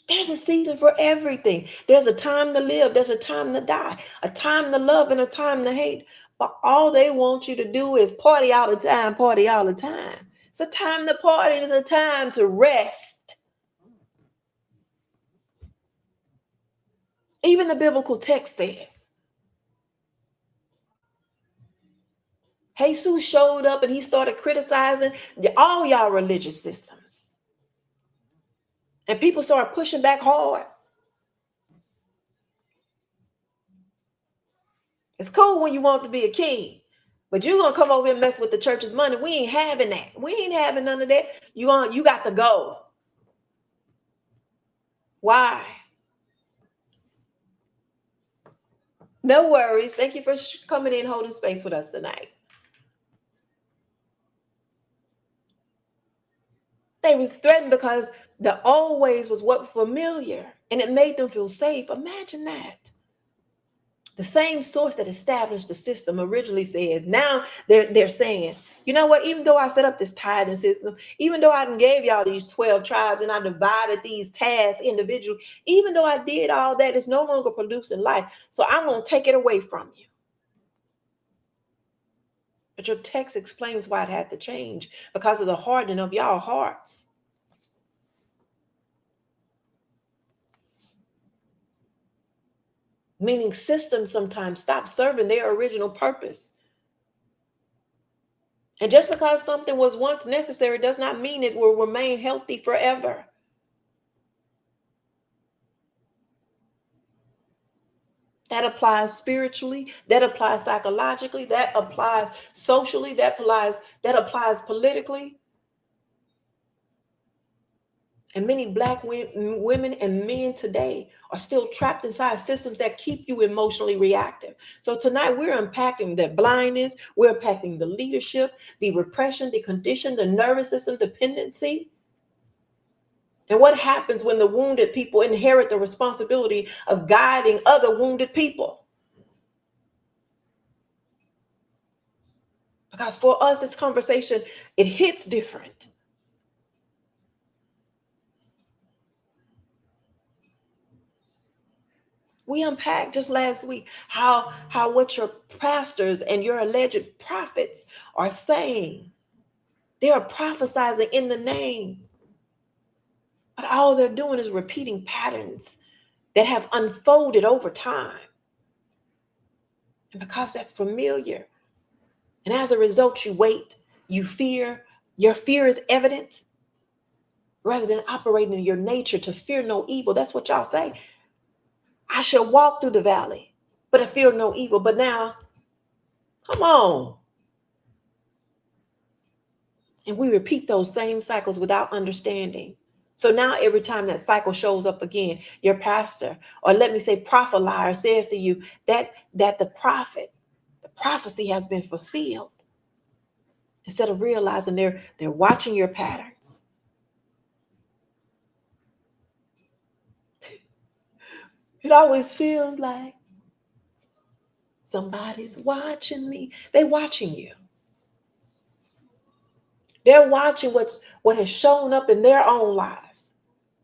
S2: There's a season for everything. There's a time to live. There's a time to die, a time to love and a time to hate. But all they want you to do is party all the time, party all the time. It's a time to party. It's a time to rest. Even the biblical text says, Jesus showed up and he started criticizing all y'all religious systems. And people started pushing back hard. It's cool when you want to be a king, but you're going to come over here and mess with the church's money. We ain't having that. We ain't having none of that. You got to go. Why? No worries. Thank you for coming in, holding space with us tonight. They was threatened because the old ways was what was familiar and it made them feel safe. Imagine that. The same source that established the system originally said, now they're saying, you know what, even though I set up this tithing system, even though I gave y'all these 12 tribes and I divided these tasks individually, even though I did all that, it's no longer producing life. So I'm going to take it away from you. But your text explains why it had to change, because of the hardening of y'all hearts. Meaning systems sometimes stop serving their original purpose. And just because something was once necessary does not mean it will remain healthy forever. That applies spiritually, that applies psychologically, that applies socially, that applies politically. And many Black women and men today are still trapped inside systems that keep you emotionally reactive. So tonight we're unpacking the blindness, we're unpacking the leadership, the repression, the condition, the nervous system dependency. And what happens when the wounded people inherit the responsibility of guiding other wounded people? Because for us, this conversation, it hits different. We unpacked just last week how what your pastors and your alleged prophets are saying. They are prophesizing in the name. But all they're doing is repeating patterns that have unfolded over time. And because that's familiar, and as a result, you wait, you fear, your fear is evident, rather than operating in your nature to fear no evil. That's what y'all say. I shall walk through the valley, but I fear no evil. But now, come on. And we repeat those same cycles without understanding. So now every time that cycle shows up again, your pastor, or let me say prophet liar, says to you that the prophecy has been fulfilled. Instead of realizing they're watching your patterns. It always feels like somebody's watching me. They're watching you. They're watching what has shown up in their own lives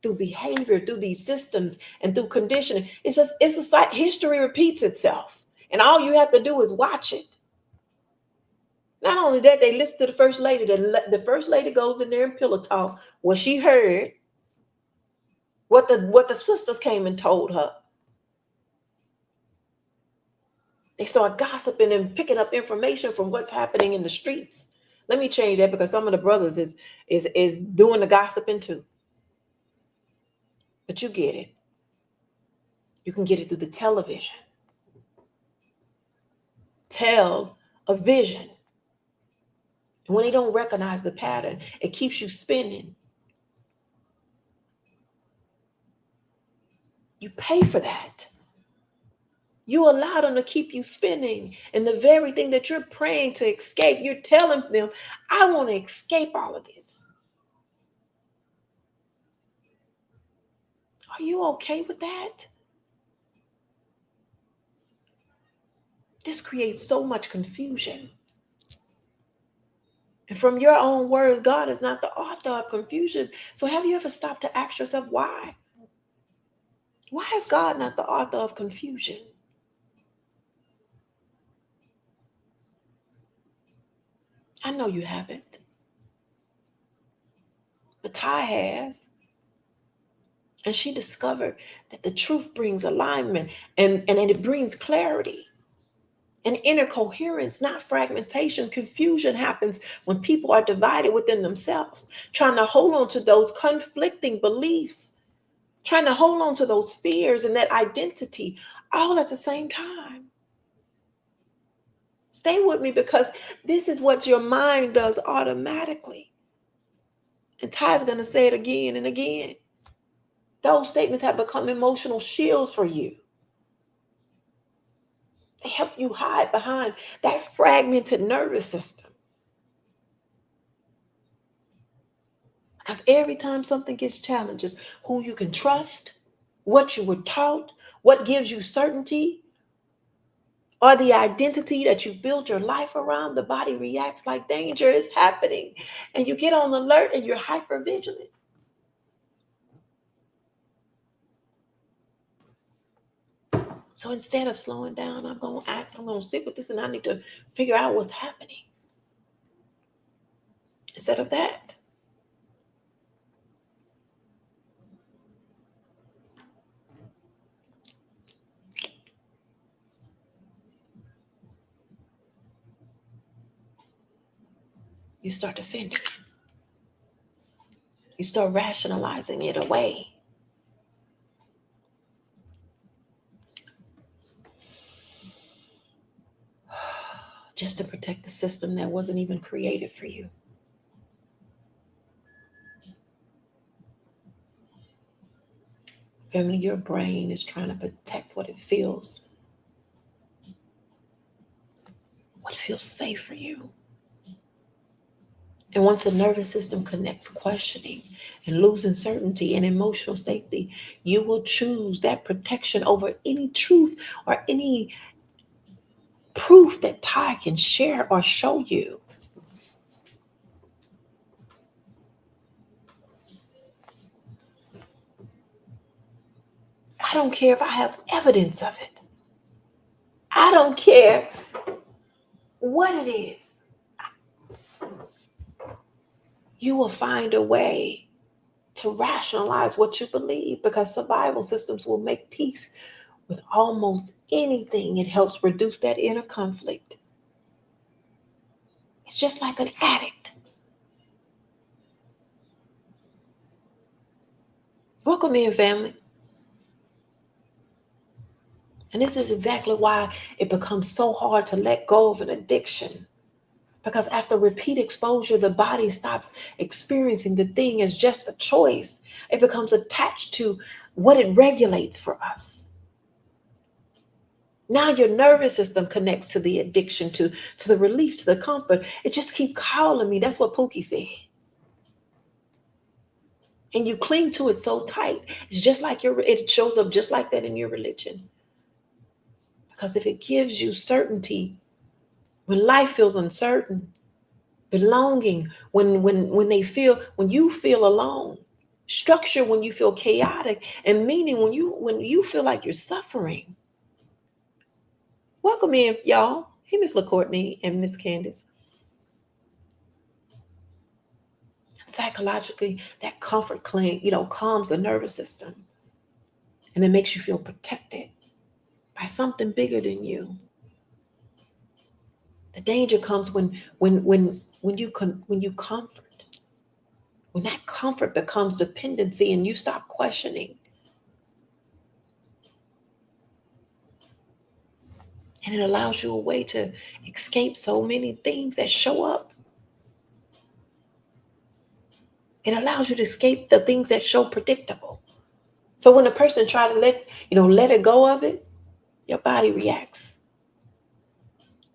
S2: through behavior, through these systems, and through conditioning. It's like history repeats itself. And all you have to do is watch it. Not only that, they listen to the first lady. The first lady goes in there and pillow talk what she heard, what the sisters came and told her. They start gossiping and picking up information from what's happening in the streets. Let me change that, because some of the brothers is doing the gossiping too. But you get it. You can get it through the television. Tell a vision. And when they don't recognize the pattern, it keeps you spinning. You pay for that. You allow them to keep you spinning. And the very thing that you're praying to escape, you're telling them, I want to escape all of this. Are you okay with that? This creates so much confusion. And from your own words, God is not the author of confusion. So have you ever stopped to ask yourself why? Why is God not the author of confusion? I know you haven't. But Ty has. And she discovered that the truth brings alignment and it brings clarity and inner coherence, not fragmentation. Confusion happens when people are divided within themselves, trying to hold on to those conflicting beliefs, trying to hold on to those fears and that identity all at the same time. Stay with me, because this is what your mind does automatically. And Ty's going to say it again and again. Those statements have become emotional shields for you. They help you hide behind that fragmented nervous system. Because every time something gets challenged, who you can trust, what you were taught, what gives you certainty, or the identity that you build your life around, the body reacts like danger is happening. And you get on alert and you're hyper vigilant. So instead of slowing down, I'm going to sit with this, and I need to figure out what's happening. Instead of that, you start defending it. You start rationalizing it away. Just to protect the system that wasn't even created for you. Family, your brain is trying to protect what it feels. What feels safe for you. And once the nervous system connects questioning and losing certainty and emotional safety, you will choose that protection over any truth or any proof that Ty can share or show you. I don't care if I have evidence of it. I don't care what it is. You will find a way to rationalize what you believe, because survival systems will make peace with almost anything. It helps reduce that inner conflict. It's just like an addict. Welcome in, family. And this is exactly why it becomes so hard to let go of an addiction. Because after repeat exposure, the body stops experiencing the thing as just a choice. It becomes attached to what it regulates for us. Now your nervous system connects to the addiction, to the relief, to the comfort. It just keeps calling me. That's what Pookie said. And you cling to it so tight. It's just like it shows up just like that in your religion. Because if it gives you certainty, when life feels uncertain, belonging, when you feel alone, structure when you feel chaotic, and meaning when you feel like you're suffering. Welcome in, y'all. Hey, Miss LaCourtney and Miss Candace. Psychologically, that comfort calms the nervous system, and it makes you feel protected by something bigger than you. The danger comes when you comfort, when that comfort becomes dependency and you stop questioning. And it allows you a way to escape so many things that show up. It allows you to escape the things that show predictable. So when a person tries to let it go of it, your body reacts.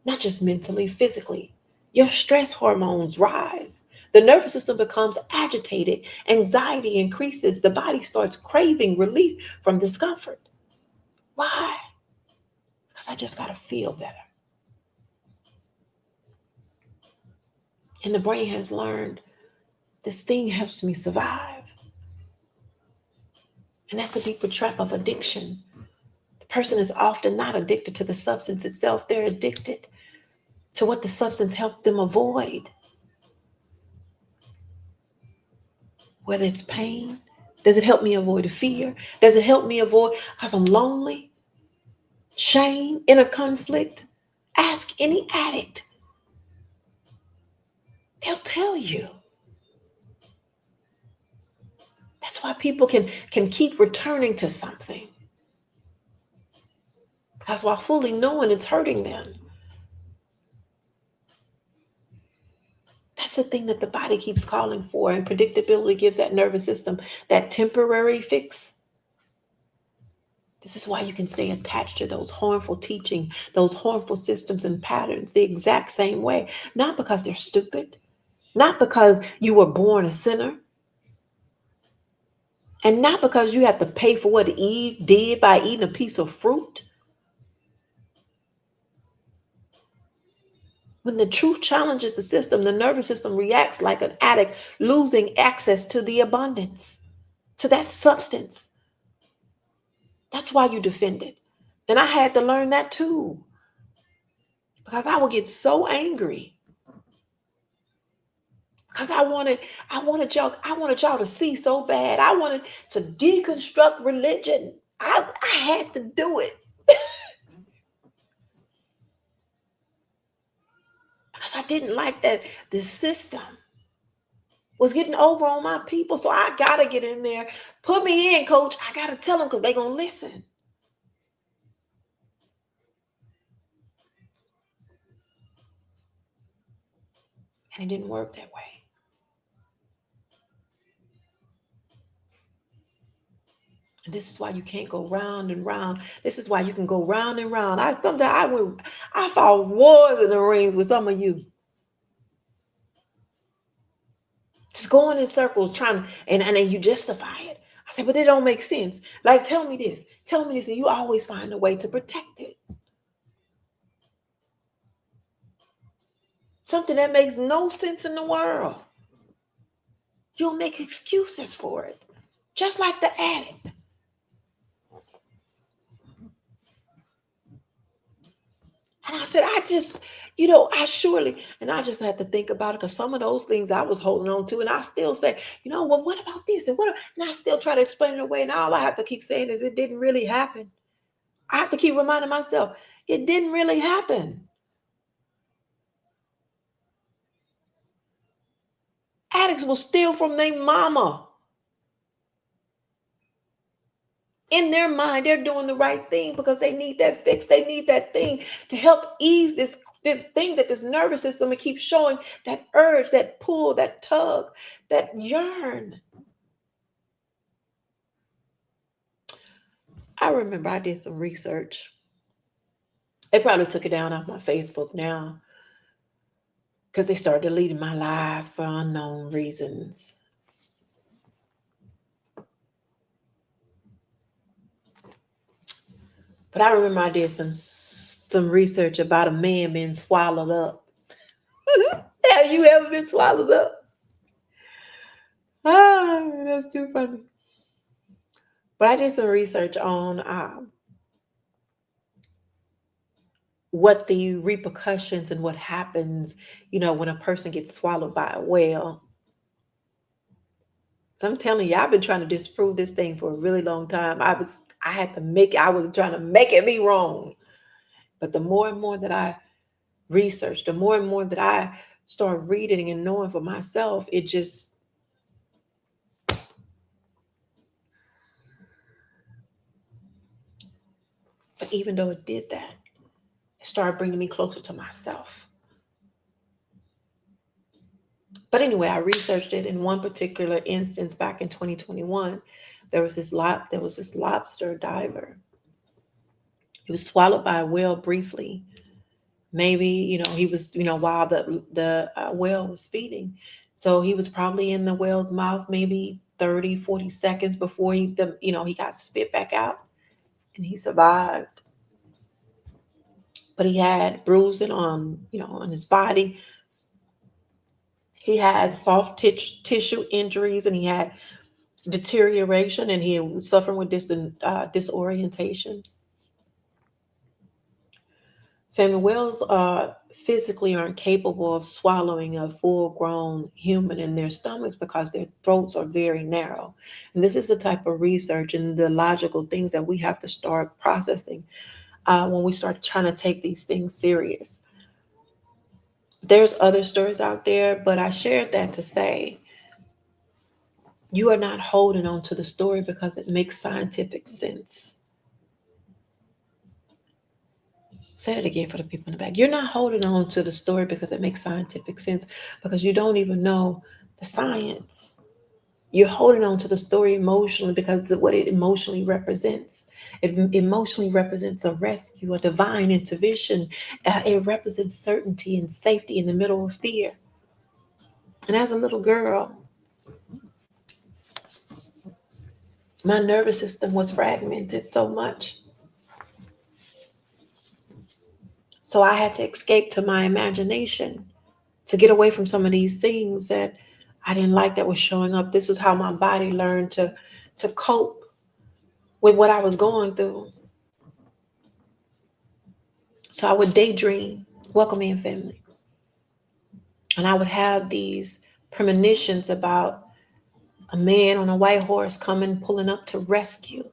S2: Not just mentally, physically. Your stress hormones rise. The nervous system becomes agitated. Anxiety increases. The body starts craving relief from discomfort. Why? Because I just got to feel better. And the brain has learned this thing helps me survive. And that's a deeper trap of addiction. The person is often not addicted to the substance itself. They're addicted to what the substance helped them avoid. Whether it's pain, does it help me avoid a fear? Does it help me avoid because I'm lonely? Shame, inner conflict? Ask any addict. They'll tell you. That's why people can keep returning to something. Because while fully knowing it's hurting them. That's the thing that the body keeps calling for, and predictability gives that nervous system that temporary fix. This is why you can stay attached to those harmful teaching, those harmful systems and patterns the exact same way. Not because they're stupid, not because you were born a sinner, and not because you have to pay for what Eve did by eating a piece of fruit. When the truth challenges the system, the nervous system reacts like an addict losing access to the abundance, to that substance. That's why you defend it. And I had to learn that too. Because I would get so angry. Because I wanted y'all to see so bad. I wanted to deconstruct religion. I had to do it. Because I didn't like that this system was getting over on my people. So I got to get in there. Put me in, coach. I got to tell them because they're going to listen. And it didn't work that way. And this is why you can't go round and round. This is why you can go round and round. I fought wars in the rings with some of you. Just going in circles trying to, and then you justify it. I said, but it don't make sense. Like, tell me this, and you always find a way to protect it. Something that makes no sense in the world. You'll make excuses for it, just like the addict. And I said, I just had to think about it, because some of those things I was holding on to, and I still say, well, what about this? And I still try to explain it away. And all I have to keep saying is it didn't really happen. I have to keep reminding myself, it didn't really happen. Addicts will steal from their mama. In their mind, they're doing the right thing because they need that fix. They need that thing to help ease this thing that this nervous system and keep showing that urge, that pull, that tug, that yearn. I remember I did some research. They probably took it down off my Facebook now because they started deleting my lives for unknown reasons. But I remember I did some research about a man being swallowed up. Have you ever been swallowed up? That's too funny. But I did some research on what the repercussions and what happens, when a person gets swallowed by a whale. So I'm telling you, I've been trying to disprove this thing for a really long time. I was trying to make it be wrong. But the more and more that I research, the more and more that I start reading and knowing for myself, it just, but even though it did that, it started bringing me closer to myself. But anyway, I researched it. In one particular instance back in 2021, there was this lobster diver. He was swallowed by a whale briefly. Maybe, he was, while the whale was feeding. So he was probably in the whale's mouth maybe 30, 40 seconds before he got spit back out, and he survived. But he had bruising on his body. He had soft tissue injuries, and he had deterioration, and he was suffering with disorientation. Family, whales physically aren't capable of swallowing a full-grown human in their stomachs because their throats are very narrow. And this is the type of research and the logical things that we have to start processing when we start trying to take these things serious. There's other stories out there, but I shared that to say you are not holding on to the story because it makes scientific sense. Say it again for the people in the back. You're not holding on to the story because it makes scientific sense, because you don't even know the science. You're holding on to the story emotionally because of what it emotionally represents. It emotionally represents a rescue, a divine intervention. It represents certainty and safety in the middle of fear. And as a little girl, my nervous system was fragmented so much. So I had to escape to my imagination to get away from some of these things that I didn't like that was showing up. This is how my body learned to cope with what I was going through. So I would daydream. Welcome in, family. And I would have these premonitions about a man on a white horse pulling up to rescue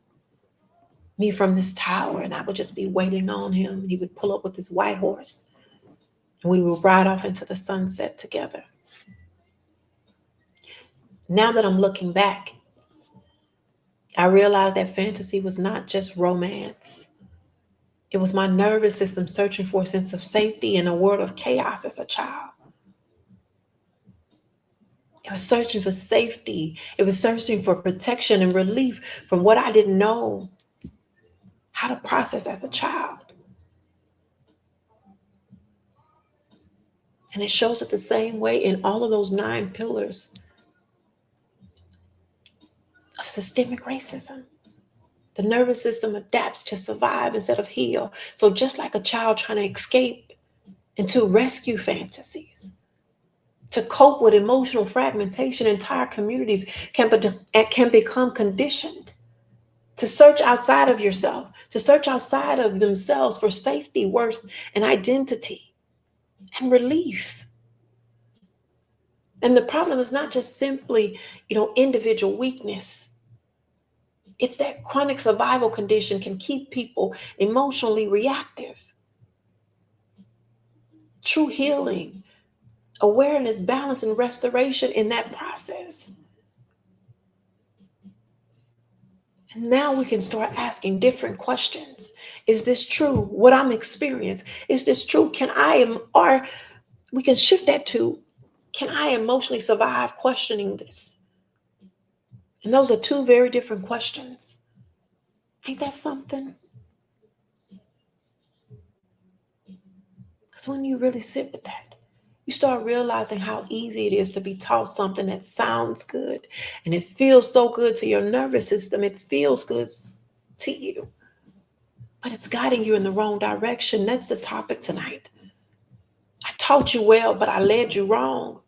S2: me from this tower. And I would just be waiting on him. And he would pull up with his white horse, and we would ride off into the sunset together. Now that I'm looking back, I realized that fantasy was not just romance. It was my nervous system searching for a sense of safety in a world of chaos as a child. It was searching for safety. It was searching for protection and relief from what I didn't know how to process as a child. And it shows up the same way in all of those 9 pillars of systemic racism. The nervous system adapts to survive instead of heal. So just like a child trying to escape and to rescue fantasies, to cope with emotional fragmentation. Entire communities can become conditioned to search outside of yourself, to search outside of themselves for safety, worth, and identity and relief. And the problem is not just simply, individual weakness. It's that chronic survival condition can keep people emotionally reactive. True healing, awareness, balance, and restoration in that process. And now we can start asking different questions. Is this true? What I'm experiencing? Is this true? Or we can shift that to, can I emotionally survive questioning this? And those are two very different questions. Ain't that something? Because when you really sit with that, you start realizing how easy it is to be taught something that sounds good and it feels so good to your nervous system. It feels good to you, but it's guiding you in the wrong direction. That's the topic tonight. I taught you well, but I led you wrong.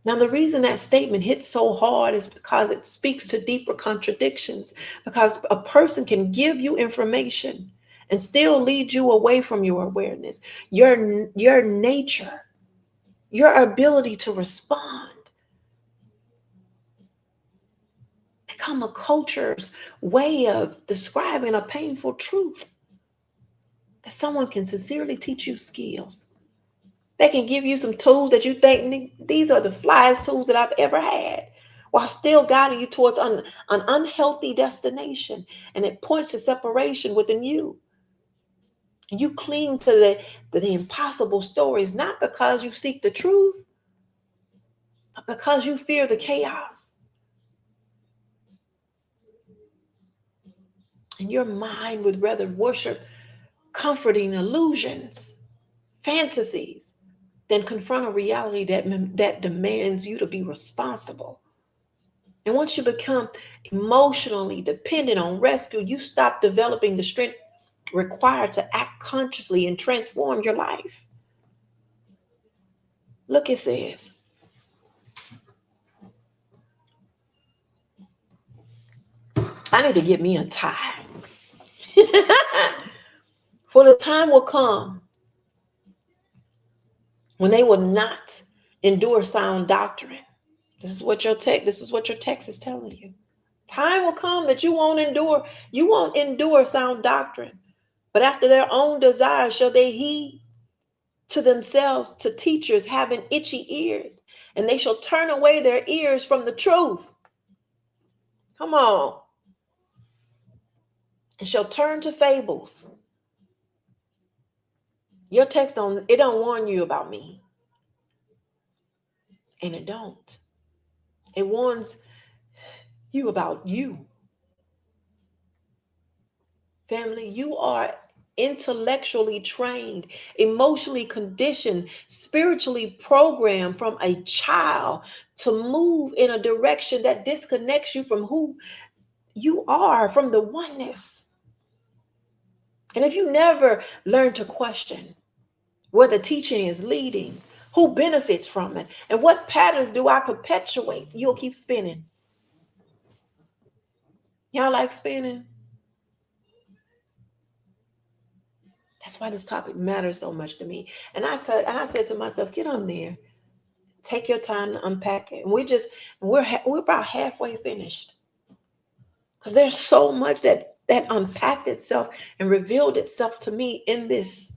S2: Now, the reason that statement hits so hard is because it speaks to deeper contradictions, because a person can give you information and still lead you away from your awareness, your nature, your ability to respond. Become a culture's way of describing a painful truth. That someone can sincerely teach you skills. They can give you some tools that you think these are the flyest tools that I've ever had, while still guiding you towards an unhealthy destination. And it points to separation within you. And you cling to the impossible stories, not because you seek the truth, but because you fear the chaos. And your mind would rather worship comforting illusions, fantasies, than confront a reality that demands you to be responsible. And once you become emotionally dependent on rescue, you stop developing the strength required to act consciously and transform your life. Look, it says, I need to get me a tie. For the time will come when they will not endure sound doctrine. This is what your text is telling you. Time will come that you won't endure sound doctrine, but after their own desires shall they heed to themselves to teachers having itchy ears, and they shall turn away their ears from the truth. Come on. And shall turn to fables. Your text don't warn you about me. And it don't. It warns you about you. Family, you are intellectually trained, emotionally conditioned, spiritually programmed from a child to move in a direction that disconnects you from who you are, from the oneness. And if you never learn to question where the teaching is leading, who benefits from it, and what patterns do I perpetuate, you'll keep spinning. Y'all like spinning? That's why this topic matters so much to me. And I said to myself, get on there, take your time to unpack it. And we're about halfway finished, because there's so much that unpacked itself and revealed itself to me in this.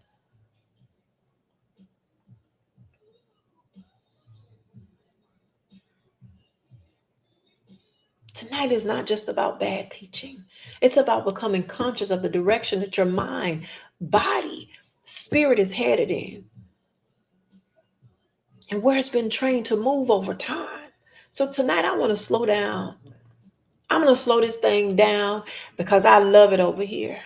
S2: Tonight is not just about bad teaching. It's about becoming conscious of the direction that your mind, body, spirit is headed in, and where it's been trained to move over time. So tonight I want to slow down. I'm going to slow this thing down because I love it over here.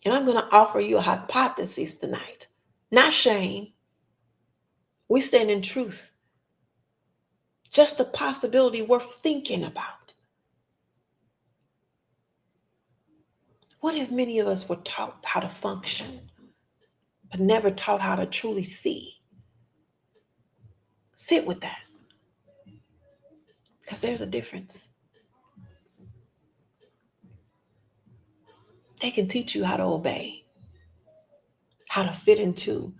S2: And I'm going to offer you a hypothesis tonight. Not shame. We stand in truth. Just a possibility worth thinking about. What if many of us were taught how to function, but never taught how to truly see? Sit with that. Because there's a difference. They can teach you how to obey, how to fit into,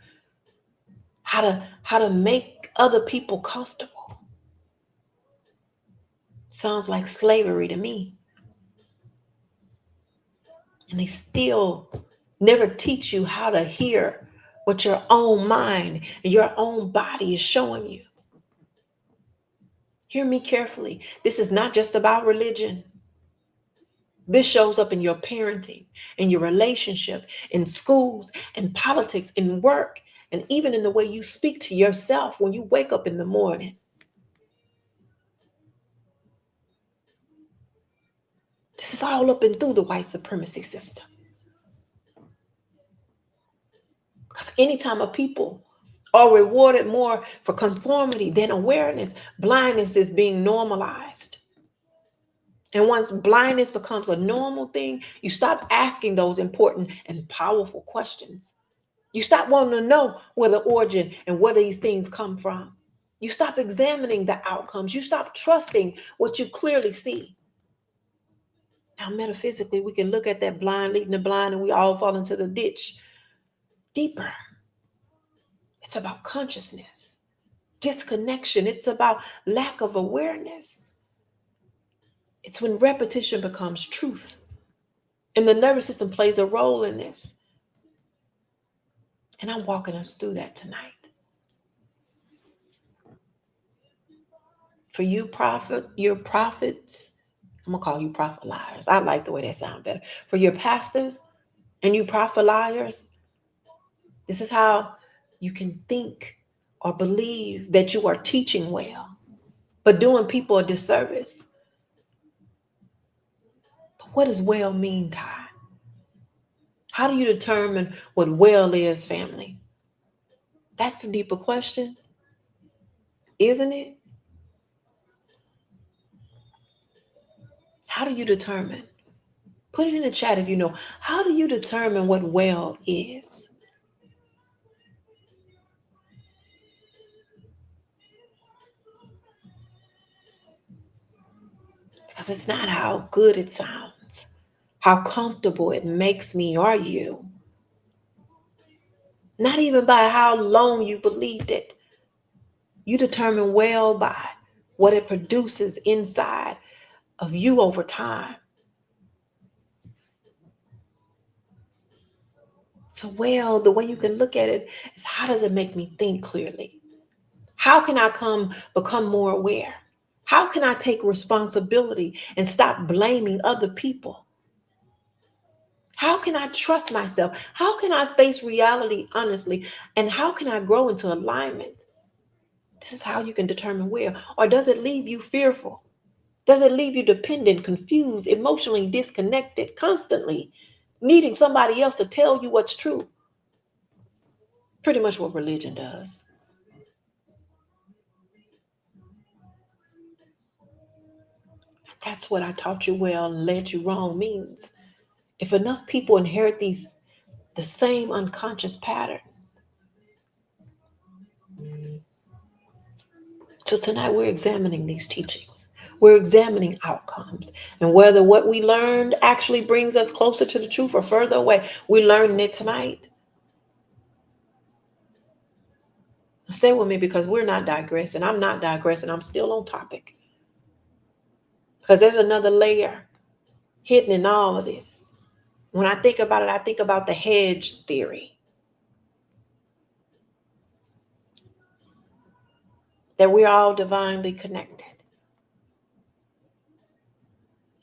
S2: how to make other people comfortable. Sounds like slavery to me. And they still never teach you how to hear what your own mind and your own body is showing you. Hear me carefully. This is not just about religion. This shows up in your parenting, in your relationship, in schools, in politics, in work, and even in the way you speak to yourself when you wake up in the morning. This is all up and through the white supremacy system. Because anytime a people are rewarded more for conformity than awareness, blindness is being normalized. And once blindness becomes a normal thing, you stop asking those important and powerful questions. You stop wanting to know where the origin and where these things come from. You stop examining the outcomes. You stop trusting what you clearly see. Now, metaphysically, we can look at that blind leading the blind and we all fall into the ditch. Deeper. It's about consciousness, disconnection. It's about lack of awareness. It's when repetition becomes truth. And the nervous system plays a role in this. And I'm walking us through that tonight. For you your prophets, I'm gonna call you prophet liars. I like the way that sounds better. For your pastors and you prophet liars, this is how you can think or believe that you are teaching well, but doing people a disservice. But what does well mean, Ty? How do you determine what well is, family? That's a deeper question, isn't it? How do you determine? Put it in the chat if you know. How do you determine what well is? Because it's not how good it sounds, how comfortable it makes me or you. Not even by how long you believed it. You determine well by what it produces inside of you over time. So, well, the way you can look at it is, how does it make me think clearly? How can I become more aware? How can I take responsibility and stop blaming other people? How can I trust myself? How can I face reality honestly? And how can I grow into alignment? This is how you can determine where. Or does it leave you fearful? Does it leave you dependent, confused, emotionally disconnected, constantly needing somebody else to tell you what's true? Pretty much what religion does. That's what I taught you well and led you wrong means. If enough people inherit the same unconscious pattern. So tonight we're examining these teachings. We're examining outcomes and whether what we learned actually brings us closer to the truth or further away. We're learning it tonight. Stay with me because we're not digressing. I'm not digressing. I'm still on topic. Because there's another layer hidden in all of this. When I think about it, I think about the hedge theory. That we're all divinely connected.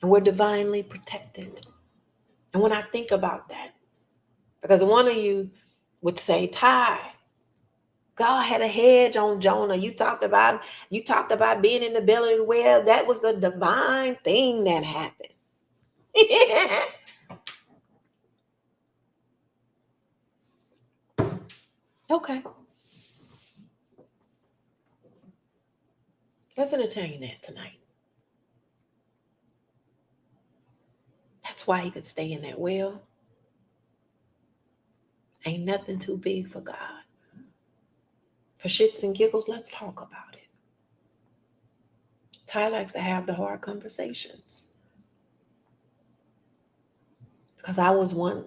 S2: And we're divinely protected. And when I think about that, because one of you would say, Ty, God had a hedge on Jonah. You talked about being in the belly of the whale. That was the divine thing that happened. Okay. Let's entertain that tonight. That's why he could stay in that well. Ain't nothing too big for God. For shits and giggles, let's talk about it. Ty likes to have the hard conversations. Because at one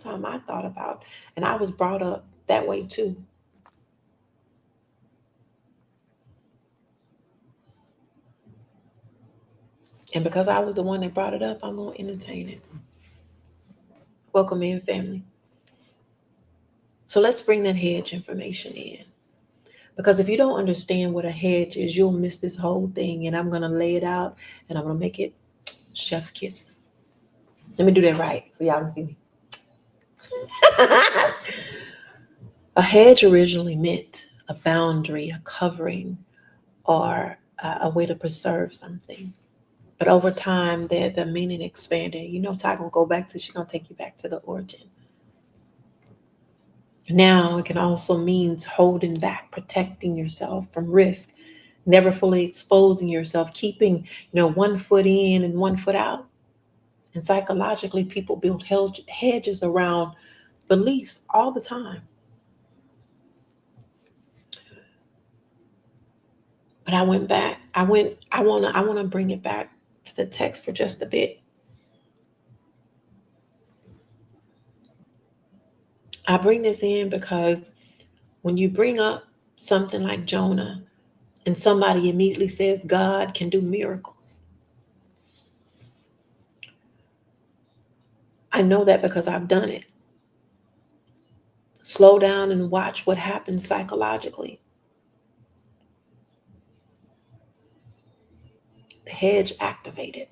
S2: time I thought about, and I was brought up that way too. And because I was the one that brought it up, I'm going to entertain it. Welcome in, family. So let's bring that hedge information in. Because if you don't understand what a hedge is, you'll miss this whole thing. And I'm going to lay it out and I'm going to make it chef's kiss. Let me do that right so y'all can see me. A hedge originally meant a boundary, a covering, or a way to preserve something. But over time, the meaning expanded. Ty gonna go back to, she's gonna take you back to the origin. Now it can also mean holding back, protecting yourself from risk, never fully exposing yourself, keeping, one foot in and one foot out. And psychologically, people build hedges around beliefs all the time. But I went back. I want to bring it back to the text for just a bit. I bring this in because when you bring up something like Jonah and somebody immediately says God can do miracles, I know that because I've done it. Slow down and watch what happens psychologically. The hedge activated.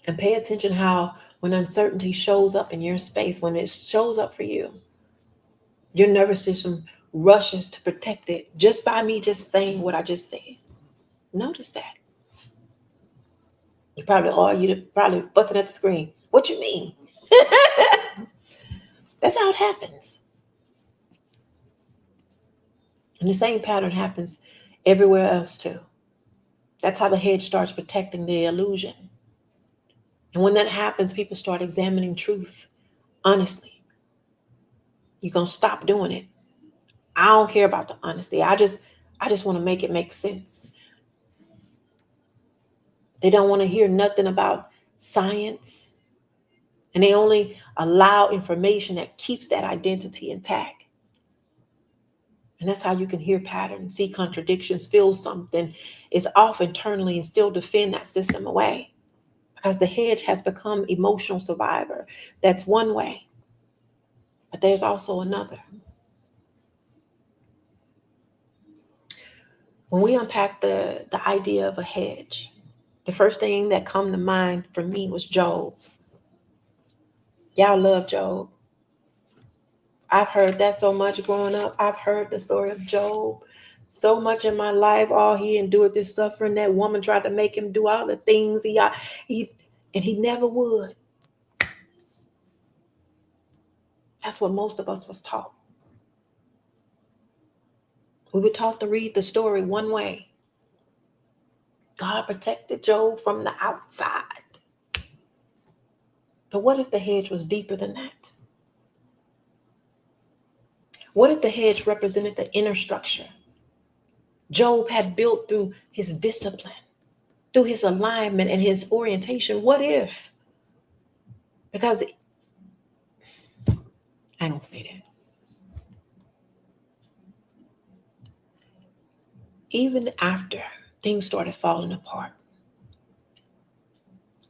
S2: And pay attention how when uncertainty shows up in your space, when it shows up for you, your nervous system rushes to protect it just by me just saying what I just said. Notice that. You're probably busting at the screen. What you mean? That's how it happens. And the same pattern happens everywhere else too. That's how the hedge starts protecting the illusion. And when that happens, people start examining truth honestly. You're going to stop doing it. I don't care about the honesty. I just want to make it make sense. They don't want to hear nothing about science. And they only allow information that keeps that identity intact. And that's how you can hear patterns, see contradictions, feel something is off internally and still defend that system away. Because the hedge has become emotional survivor. That's one way. But there's also another. When we unpack the idea of a hedge, the first thing that come to mind for me was Job. Y'all love Job. I've heard that so much growing up. I've heard the story of Job so much in my life. All he endured this suffering. That woman tried to make him do all the things he never would. That's what most of us was taught. We were taught to read the story one way. God protected Job from the outside. But what if the hedge was deeper than that? What if the hedge represented the inner structure Job had built through his discipline, through his alignment and his orientation? What if? Because I ain't gonna say that. Even after things started falling apart,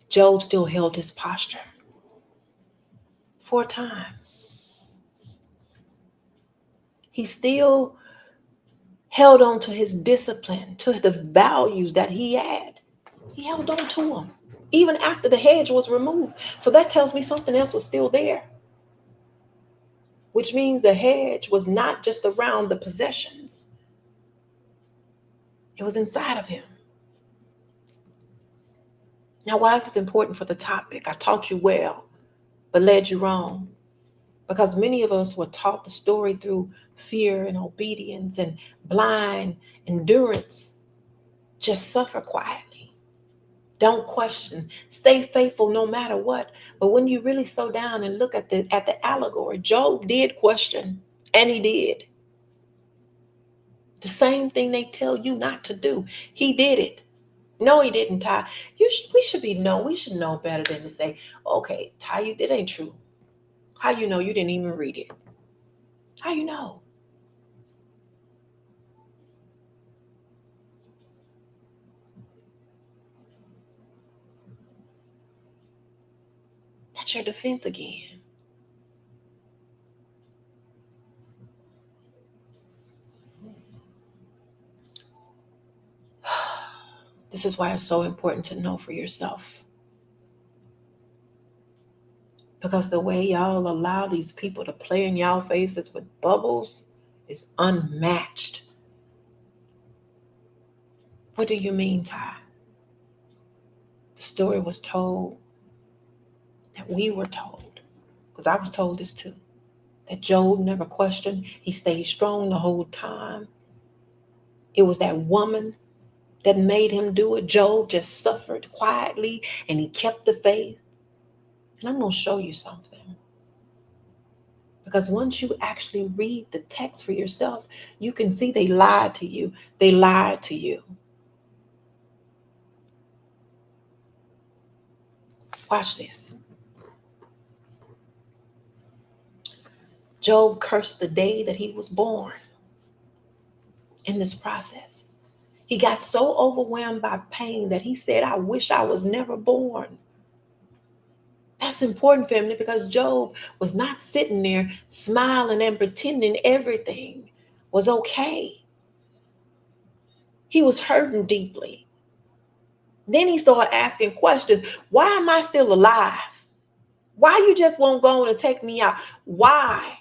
S2: Job still held his posture for a time. He still held on to his discipline, to the values that he had. He held on to them, even after the hedge was removed. So that tells me something else was still there, which means the hedge was not just around the possessions. It was inside of him. Now, why is this important for the topic? I taught you well, but led you wrong. Because many of us were taught the story through fear and obedience and blind endurance. Just suffer quietly. Don't question. Stay faithful no matter what. But when you really slow down and look at the allegory, Job did question, and he did. The same thing they tell you not to do. He did it. No, he didn't, Ty. We should know better than to say, okay, Ty, it ain't true. How you know? You didn't even read it. How you know? That's your defense again. This is why it's so important to know for yourself. Because the way y'all allow these people to play in y'all faces with bubbles is unmatched. What do you mean, Ty? The story was told that we were told, because I was told this too, that Job never questioned. He stayed strong the whole time. It was that woman that made him do it. Job just suffered quietly and he kept the faith. And I'm going to show you something. Because once you actually read the text for yourself, you can see they lied to you. They lied to you. Watch this. Job cursed the day that he was born in this process. He got so overwhelmed by pain that he said, I wish I was never born. That's important, family, because Job was not sitting there smiling and pretending everything was okay. He was hurting deeply. Then he started asking questions. Why am I still alive? Why you just won't go on and take me out? Why?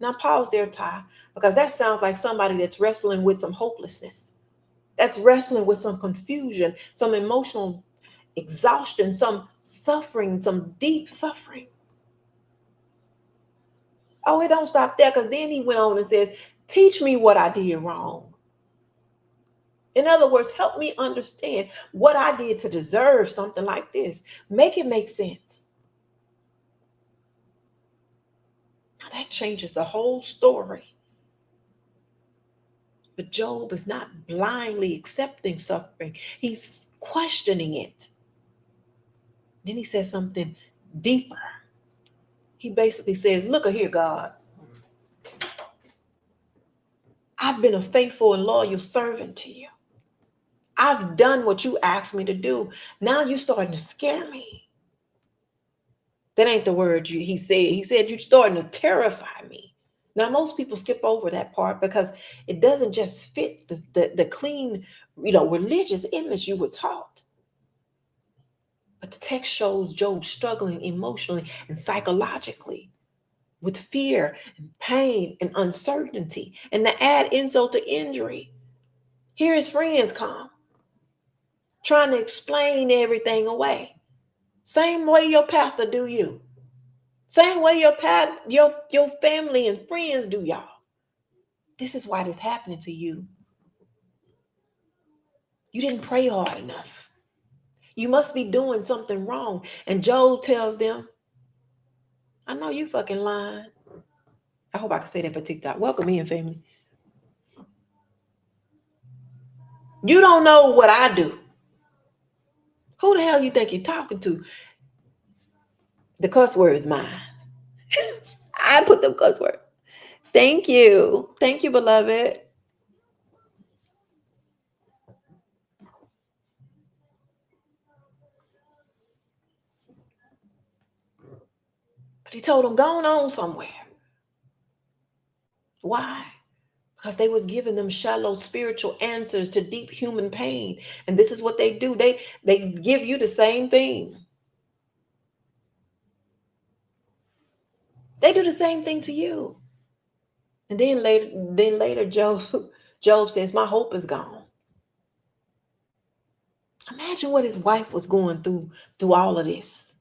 S2: Now pause there, Ty, because that sounds like somebody that's wrestling with some hopelessness. That's wrestling with some confusion, some emotional exhaustion, some suffering, some deep suffering. Oh, it don't stop there, because then he went on and says, teach me what I did wrong. In other words, help me understand what I did to deserve something like this. Make it make sense. Now that changes the whole story. But Job is not blindly accepting suffering. He's questioning it. Then he says something deeper. He basically says, look here, God. I've been a faithful and loyal servant to you. I've done what you asked me to do. Now you're starting to scare me. That ain't the word he said. He said you're starting to terrify me. Now, most people skip over that part because it doesn't just fit the clean, religious image you were taught. But the text shows Job struggling emotionally and psychologically with fear and pain and uncertainty. And to add insult to injury, here his friends come, trying to explain everything away. Same way your pastor do you. Same way your family and friends do y'all. This is why this happening to you. You didn't pray hard enough. You must be doing something wrong. And Job tells them, I know you fucking lying. I hope I can say that for TikTok. Welcome in, family. You don't know what I do. Who the hell you think you're talking to? The cuss word is mine. I put them cuss words. Thank you. Thank you, beloved. But he told them, going on somewhere. Why? Because they was giving them shallow spiritual answers to deep human pain. And this is what they do. They give you the same thing. They do the same thing to you. And then later Job says, my hope is gone. Imagine what his wife was going through all of this.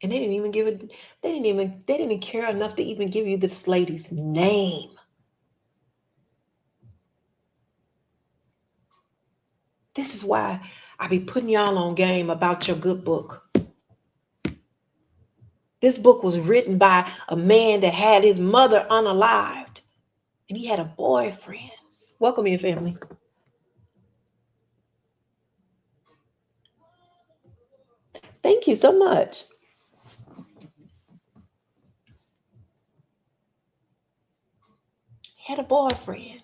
S2: And they didn't even give it, they didn't care enough to even give you this lady's name. This is why I be putting y'all on game about your good book. This book was written by a man that had his mother unalived, and he had a boyfriend. Welcome in, family. Thank you so much. He had a boyfriend.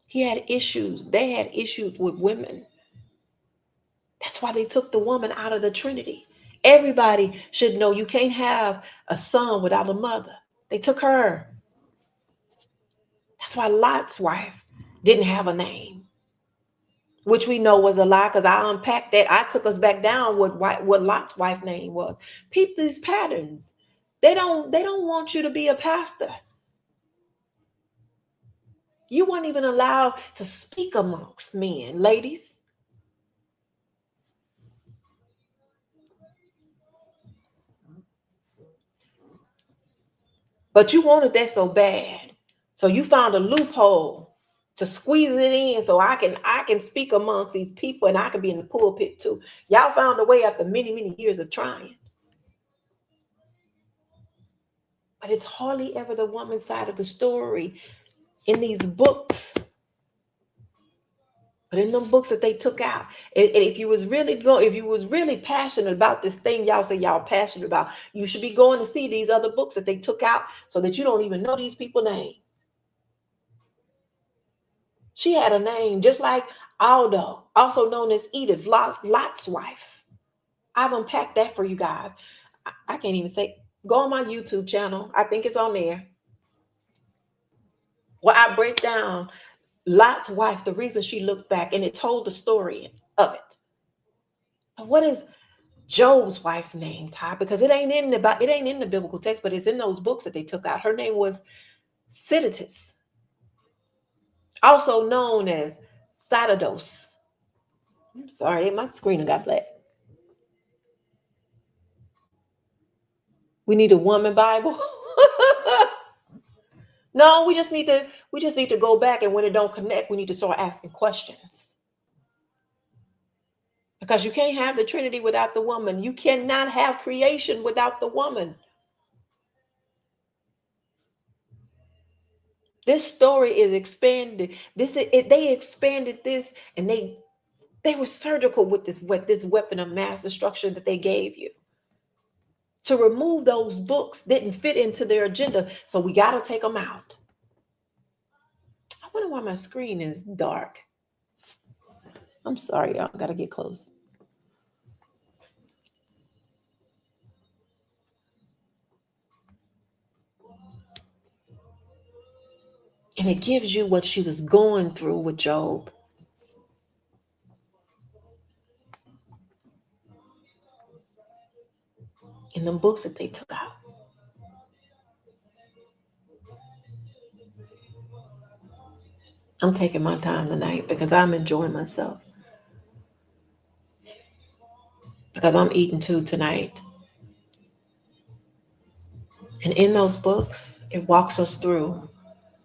S2: He had issues. They had issues with women. That's why they took the woman out of the Trinity. Everybody should know you can't have a son without a mother. They took her. That's why Lot's wife didn't have a name, which we know was a lie, because I unpacked that. I took us back down what Lot's wife's name was. Peep these patterns. They don't want you to be a pastor. You weren't even allowed to speak amongst men, ladies. But you wanted that so bad. So you found a loophole to squeeze it in so I can speak amongst these people and I can be in the pulpit too. Y'all found a way after many, many years of trying. But it's hardly ever the woman's side of the story in these books. But in them books that they took out, and if you was really passionate about this thing y'all say y'all passionate about, you should be going to see these other books that they took out so that you don't even know these people's names. She had a name just like Aldo, also known as Edith, Lot's wife. I've unpacked that for you guys. I can't even say, go on my YouTube channel. I think it's on there, where I break down Lot's wife, the reason she looked back, and it told the story of it. But what is Job's wife's name, Ty? Because it ain't in the biblical text, but it's in those books that they took out. Her name was Siditis, also known as Sididos. I'm sorry, my screen got black. We need a woman Bible. No, we just need to go back, and when it don't connect, we need to start asking questions. Because you can't have the Trinity without the woman. You cannot have creation without the woman. This story is expanded. They expanded this, and they were surgical with this weapon of mass destruction that they gave you. To remove those books didn't fit into their agenda, so we got to take them out. I wonder why my screen is dark. I'm sorry, y'all. Got to get close. And it gives you what she was going through with Job. In the books that they took out. I'm taking my time tonight because I'm enjoying myself. Because I'm eating too tonight. And in those books, it walks us through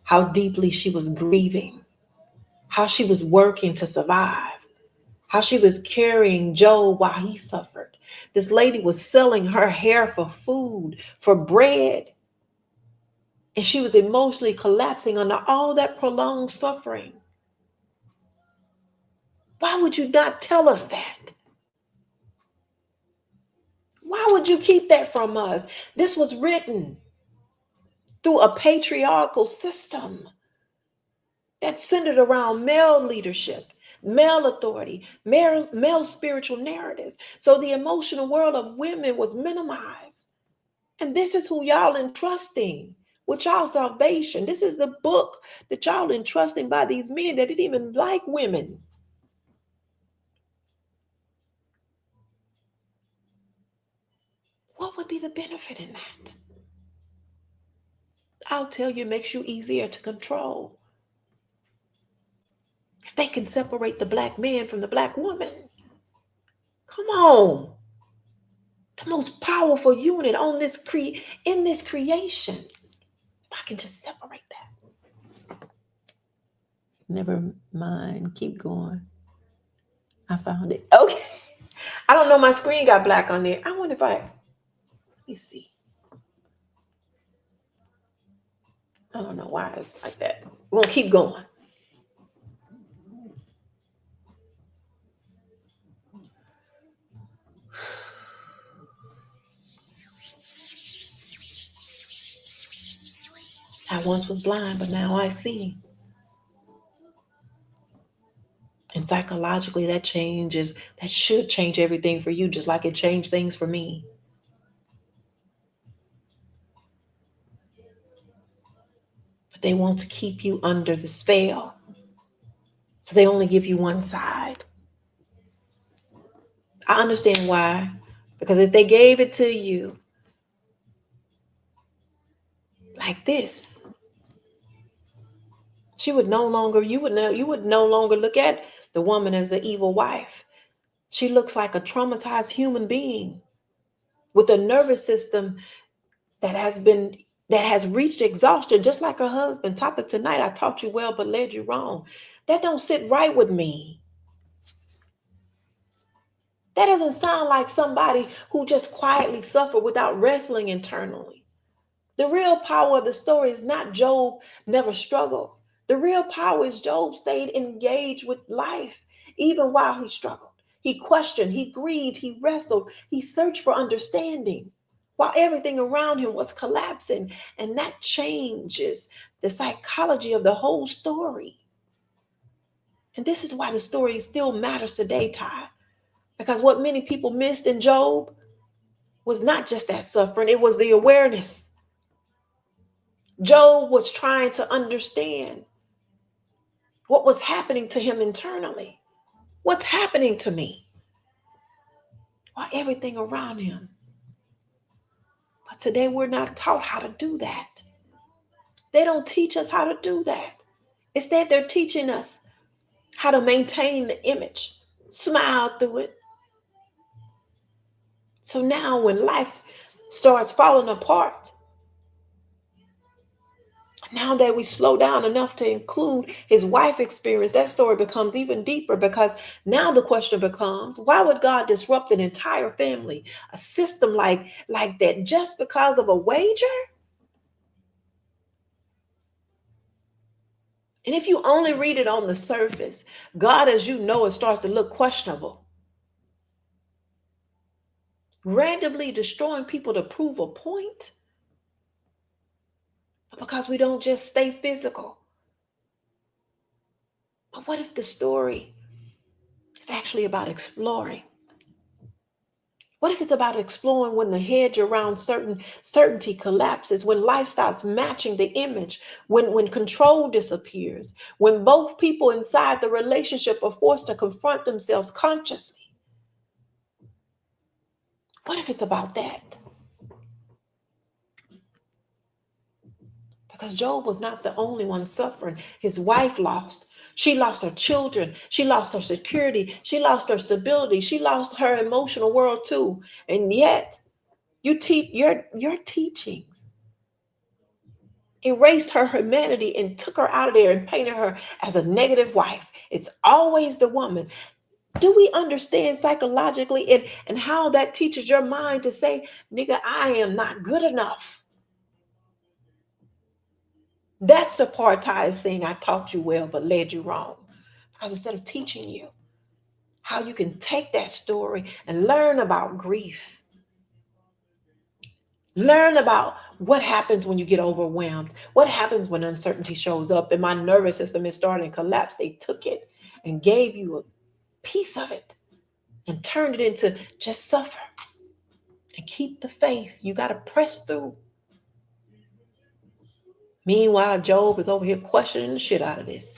S2: how deeply she was grieving, how she was working to survive, how she was carrying Job while he suffered. This lady was selling her hair for food, for bread. And she was emotionally collapsing under all that prolonged suffering. Why would you not tell us that? Why would you keep that from us? This was written through a patriarchal system that centered around male leadership, male authority, male spiritual narratives. So the emotional world of women was minimized. And this is who y'all entrusting with y'all salvation. This is the book that y'all entrusting by these men that didn't even like women. What would be the benefit in that? I'll tell you, it makes you easier to control. If they can separate the black man from the black woman, come on. The most powerful unit on this in this creation. If I can just separate that. Never mind. Keep going. I found it. Okay. I don't know. My screen got black on there. I wonder if let me see. I don't know why it's like that. We're going to keep going. I once was blind, but now I see. And psychologically, that should change everything for you, just like it changed things for me. But they want to keep you under the spell. So they only give you one side. I understand why. Because if they gave it to you like this, you would no longer look at the woman as the evil wife. She looks like a traumatized human being with a nervous system that has reached exhaustion, just like her husband. Topic tonight, I taught you well, but led you wrong. That don't sit right with me. That doesn't sound like somebody who just quietly suffered without wrestling internally. The real power of the story is not Job never struggled. The real power is Job stayed engaged with life, even while he struggled. He questioned, he grieved, he wrestled, he searched for understanding while everything around him was collapsing. And that changes the psychology of the whole story. And this is why the story still matters today, Ty. Because what many people missed in Job was not just that suffering, it was the awareness. Job was trying to understand what was happening to him internally. What's happening to me? While everything around him. But today we're not taught how to do that. They don't teach us how to do that. Instead, they're teaching us how to maintain the image, smile through it. So now when life starts falling apart, now that we slow down enough to include his wife experience, that story becomes even deeper, because now the question becomes, why would God disrupt an entire family, a system like that, just because of a wager? And if you only read it on the surface, God, as you know, it starts to look questionable. Randomly destroying people to prove a point? Because we don't just stay physical. But what if the story is actually about exploring? What if it's about exploring when the hedge around certainty collapses, when life stops matching the image, when control disappears, when both people inside the relationship are forced to confront themselves consciously? What if it's about that? Because Job was not the only one suffering. His wife lost. She lost her children. She lost her security. She lost her stability. She lost her emotional world too. And yet, your teachings erased her humanity and took her out of there and painted her as a negative wife. It's always the woman. Do we understand psychologically and how that teaches your mind to say, nigga, I am not good enough? That's the partized thing. I taught you well, but led you wrong. Because instead of teaching you how you can take that story and learn about grief, learn about what happens when you get overwhelmed, what happens when uncertainty shows up and my nervous system is starting to collapse. They took it and gave you a piece of it and turned it into just suffer and keep the faith. You got to press through. Meanwhile, Job is over here questioning the shit out of this.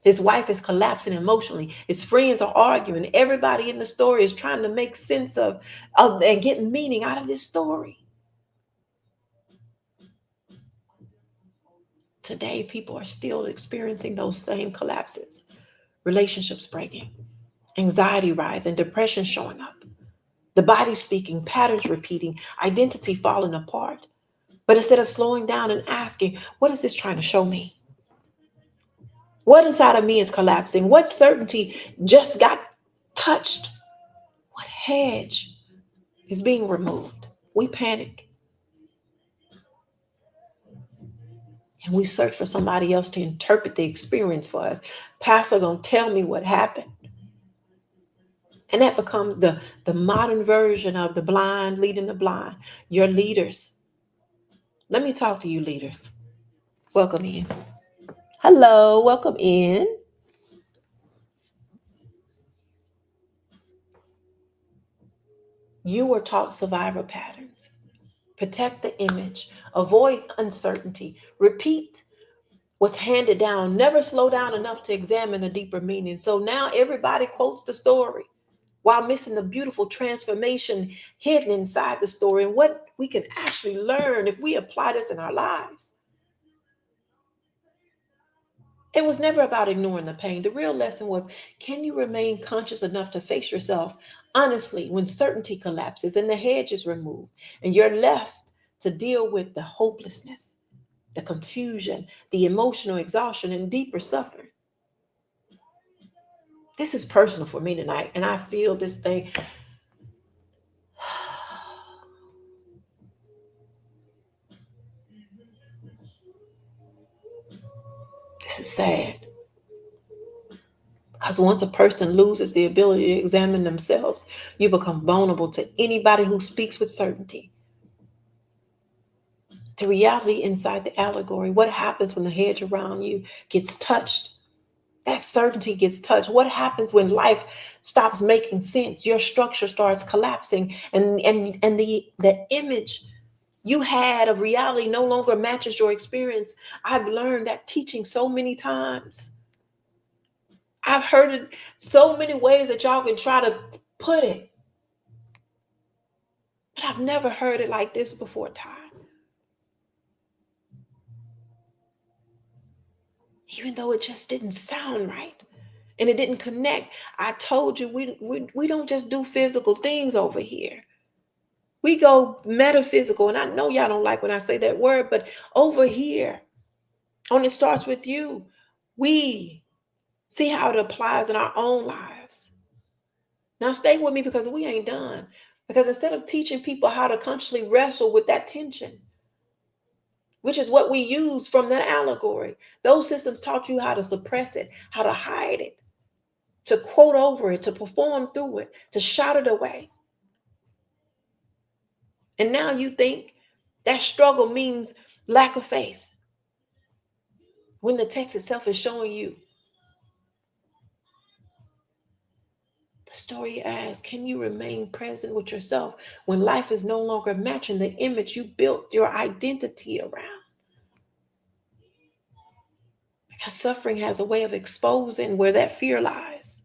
S2: His wife is collapsing emotionally. His friends are arguing. Everybody in the story is trying to make sense of and get meaning out of this story. Today, people are still experiencing those same collapses. Relationships breaking, anxiety rising, depression showing up. The body speaking, patterns repeating, identity falling apart. But instead of slowing down and asking, what is this trying to show me? What inside of me is collapsing? What certainty just got touched? What hedge is being removed? We panic and we search for somebody else to interpret the experience for us. Pastor gonna tell me what happened. And that becomes the modern version of the blind leading the blind. Your leaders. Let me talk to you, leaders. Welcome in. Hello, welcome in. You were taught survival patterns. Protect the image, avoid uncertainty, repeat what's handed down, never slow down enough to examine the deeper meaning. So now everybody quotes the story while missing the beautiful transformation hidden inside the story and what we can actually learn if we apply this in our lives. It was never about ignoring the pain. The real lesson was, can you remain conscious enough to face yourself honestly when certainty collapses and the hedge is removed and you're left to deal with the hopelessness, the confusion, the emotional exhaustion, and deeper suffering? This is personal for me tonight, and I feel this thing. This is sad. Because once a person loses the ability to examine themselves, you become vulnerable to anybody who speaks with certainty. The reality inside the allegory, what happens when the hedge around you gets touched? That certainty gets touched. What happens when life stops making sense? Your structure starts collapsing, and the image you had of reality no longer matches your experience. I've learned that teaching so many times. I've heard it so many ways that y'all can try to put it, but I've never heard it like this before, Ty. Even though it just didn't sound right and it didn't connect. I told you we don't just do physical things over here. We go metaphysical, and I know y'all don't like when I say that word, but over here, on It Starts With You, we see how it applies in our own lives. Now stay with me because we ain't done. Because instead of teaching people how to consciously wrestle with that tension, which is what we use from that allegory, those systems taught you how to suppress it, how to hide it, to quote over it, to perform through it, to shout it away. And now you think that struggle means lack of faith, when the text itself is showing you. The story asks, can you remain present with yourself when life is no longer matching the image you built your identity around? Because suffering has a way of exposing where that fear lies,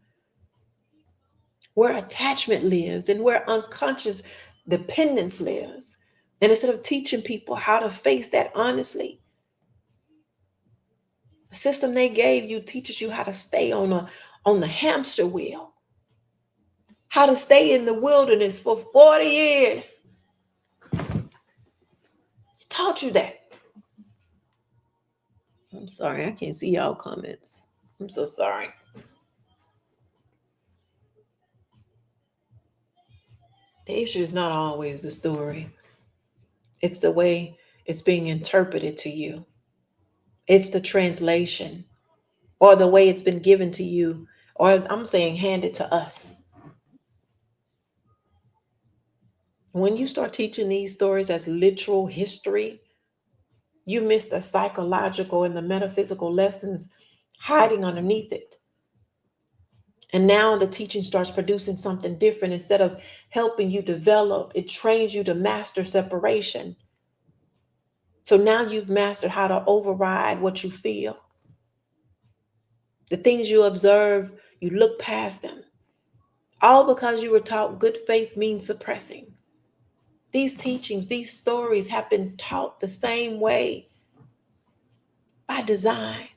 S2: where attachment lives, and where unconscious dependence lives. And instead of teaching people how to face that honestly, the system they gave you teaches you how to stay on the hamster wheel, how to stay in the wilderness for 40 years. It taught you that. I'm sorry, I can't see y'all comments. I'm so sorry. The issue is not always the story. It's the way it's being interpreted to you. It's the translation or the way it's been given to you, or I'm saying handed to us. When you start teaching these stories as literal history, you miss the psychological and the metaphysical lessons hiding underneath it. And now the teaching starts producing something different. Instead of helping you develop, it trains you to master separation. So now you've mastered how to override what you feel. The things you observe, you look past them. All because you were taught good faith means suppressing. These teachings, these stories have been taught the same way by design.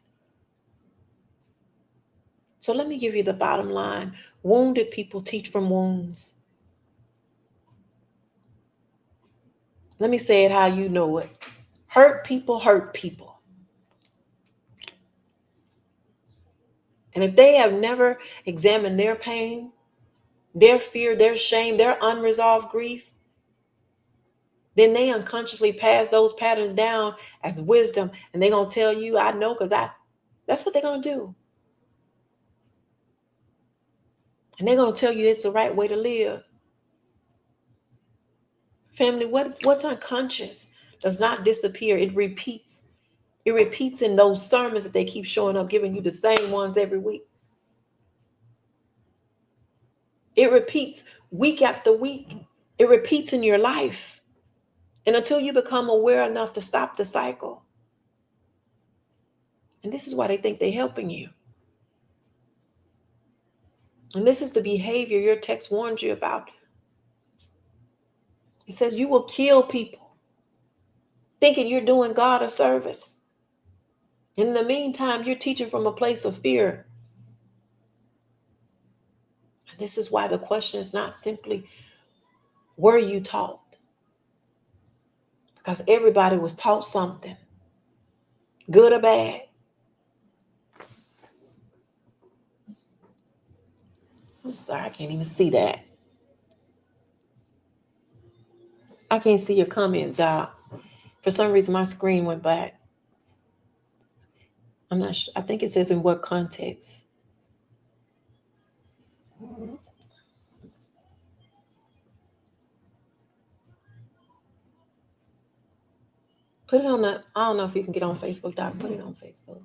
S2: So let me give you the bottom line. Wounded people teach from wounds. Let me say it how you know it. Hurt people hurt people. And if they have never examined their pain, their fear, their shame, their unresolved grief, then they unconsciously pass those patterns down as wisdom. And they're going to tell you, I know, because that's what they're going to do. And they're going to tell you it's the right way to live. Family, what's unconscious does not disappear. It repeats. It repeats in those sermons that they keep showing up, giving you the same ones every week. It repeats week after week. It repeats in your life. And until you become aware enough to stop the cycle. And this is why they think they're helping you. And this is the behavior your text warns you about. It says you will kill people, thinking you're doing God a service. And in the meantime, you're teaching from a place of fear. And this is why the question is not simply, were you taught? Because everybody was taught something, good or bad. I'm sorry, I can't even see that. I can't see your comment, Doc. For some reason, my screen went black. I'm not sure. I think it says in what context. Put it on I don't know if you can get on Facebook, Doc. Put it on Facebook.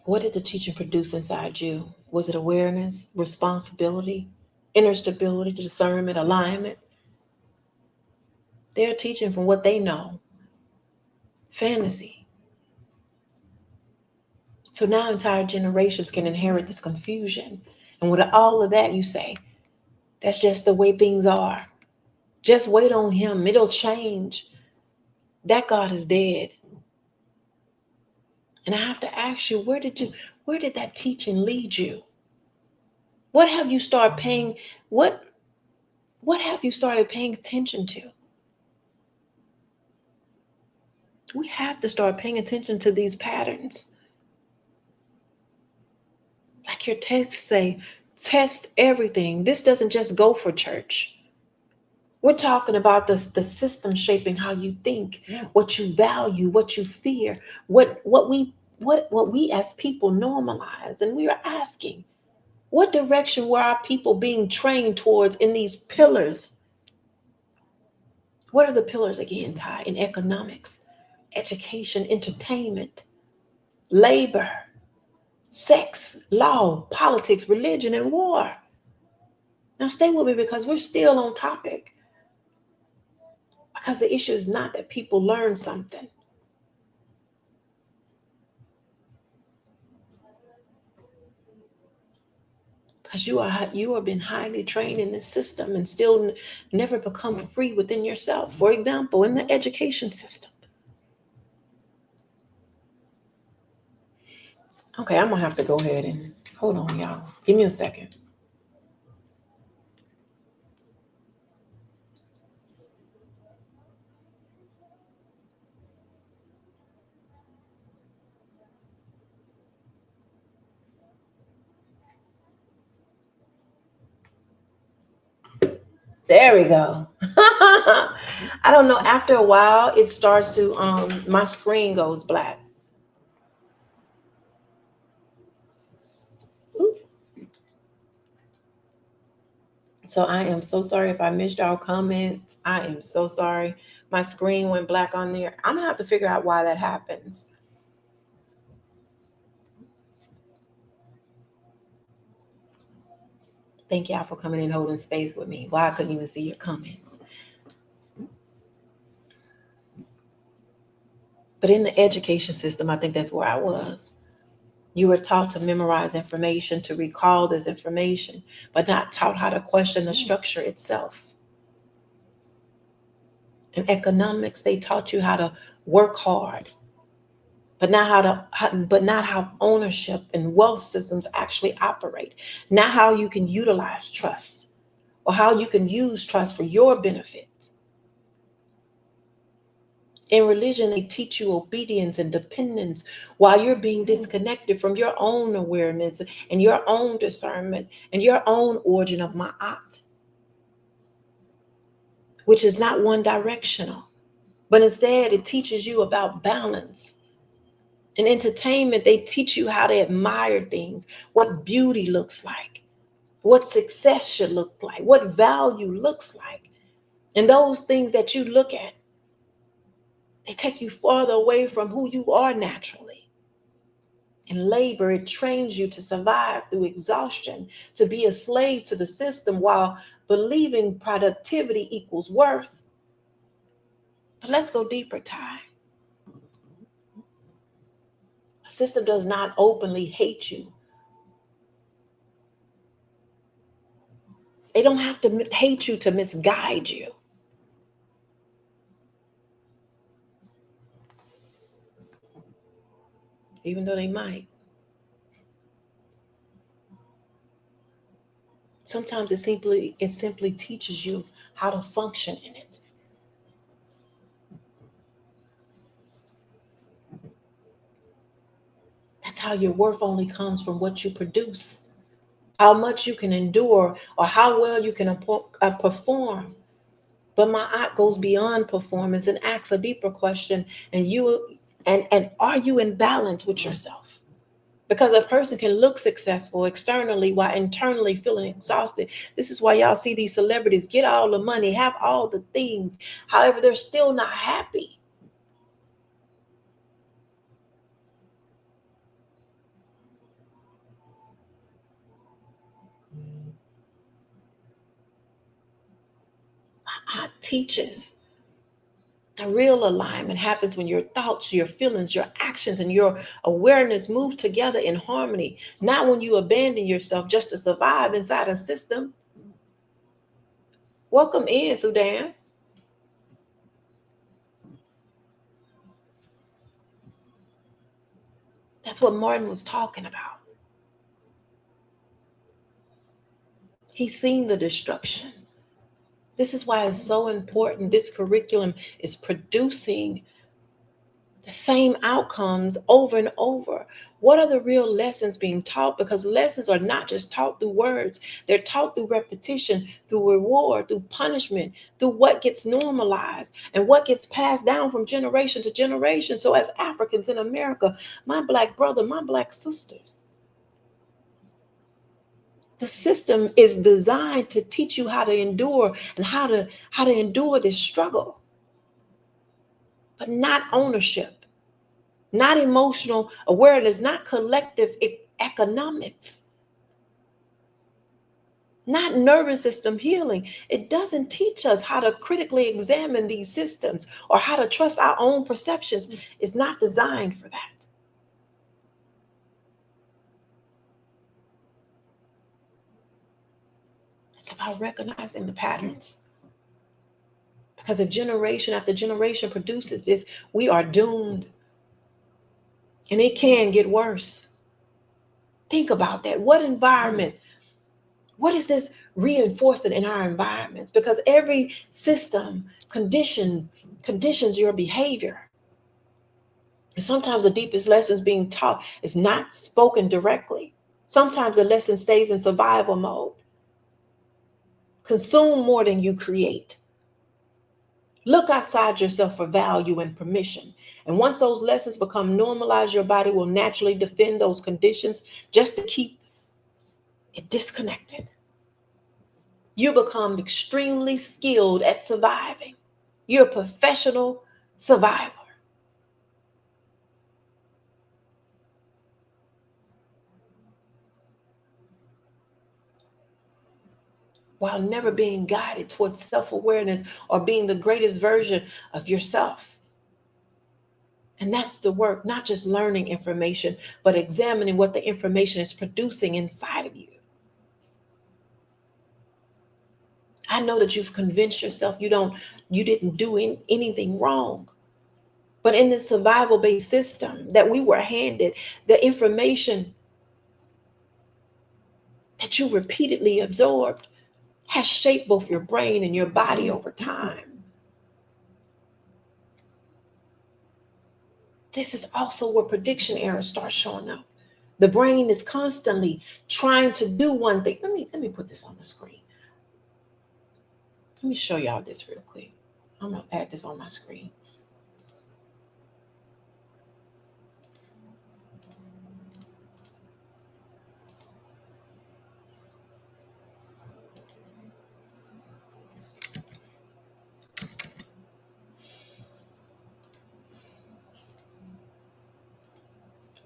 S2: What did the teaching produce inside you? Was it awareness, responsibility, inner stability, discernment, alignment? They're teaching from what they know. Fantasy. So now entire generations can inherit this confusion. And with all of that, you say, that's just the way things are. Just wait on him. It'll change. That God is dead. And I have to ask you, where did that teaching lead you? What have you started paying? What have you started paying attention to? We have to start paying attention to these patterns. Like your texts say, test everything. This doesn't just go for church. We're talking about the system shaping how you think, what you value, what you fear, what we as people normalize. And we are asking, what direction were our people being trained towards in these pillars? What are the pillars again, Ty? In economics, education, entertainment, labor, sex, law, politics, religion, and war. Now stay with me because we're still on topic. Because the issue is not that people learn something. Because you have been highly trained in this system and still never become free within yourself. For example, in the education system. Okay, I'm going to have to go ahead and hold on, y'all. Give me a second. There we go. I don't know. After a while, it starts to, my screen goes black. Ooh. So I am so sorry if I missed y'all comments. I am so sorry. My screen went black on there. I'm gonna have to figure out why that happens. Thank y'all for coming and holding space with me. Why I couldn't even see your comments. But in the education system, I think that's where I was. You were taught to memorize information, to recall this information, but not taught how to question the structure itself. In economics, they taught you how to work hard, but not how ownership and wealth systems actually operate. Not how you can utilize trust or how you can use trust for your benefit. In religion, they teach you obedience and dependence while you're being disconnected from your own awareness and your own discernment and your own origin of ma'at, which is not one directional, but instead it teaches you about balance. In entertainment, they teach you how to admire things, what beauty looks like, what success should look like, what value looks like. And those things that you look at, they take you farther away from who you are naturally. In labor, it trains you to survive through exhaustion, to be a slave to the system while believing productivity equals worth. But let's go deeper, Ty. A system does not openly hate you. They don't have to hate you to misguide you. Even though they might. Sometimes it simply teaches you how to function in it. That's how your worth only comes from what you produce, how much you can endure, or how well you can perform. But ma'at goes beyond performance and asks a deeper question. And are you in balance with yourself? Because a person can look successful externally while internally feeling exhausted. This is why y'all see these celebrities get all the money, have all the things. However, they're still not happy. Ma'at teaches the real alignment happens when your thoughts, your feelings, your actions, and your awareness move together in harmony, not when you abandon yourself just to survive inside a system. Welcome in, Sudan. That's what Martin was talking about. He's seen the destruction. This is why it's so important. This curriculum is producing the same outcomes over and over. What are the real lessons being taught? Because lessons are not just taught through words, they're taught through repetition, through reward, through punishment, through what gets normalized and what gets passed down from generation to generation. So, as Africans in America, my Black brother, my Black sisters, the system is designed to teach you how to endure and how to endure this struggle, but not ownership, not emotional awareness, not collective economics, not nervous system healing. It doesn't teach us how to critically examine these systems or how to trust our own perceptions. It's not designed for that. It's about recognizing the patterns. Because if generation after generation produces this, we are doomed. And it can get worse. Think about that. What environment? What is this reinforcing in our environments? Because every system conditions your behavior. And sometimes the deepest lessons being taught is not spoken directly. Sometimes the lesson stays in survival mode. Consume more than you create. Look outside yourself for value and permission. And once those lessons become normalized, your body will naturally defend those conditions just to keep it disconnected. You become extremely skilled at surviving. You're a professional survivor. While never being guided towards self-awareness or being the greatest version of yourself. And that's the work, not just learning information, but examining what the information is producing inside of you. I know that you've convinced yourself you didn't do anything wrong. But in this survival-based system that we were handed, the information that you repeatedly absorbed has shaped both your brain and your body over time. This is also where prediction errors start showing up. The brain is constantly trying to do one thing. Let me put this on the screen. Let me show y'all this real quick. I'm gonna add this on my screen.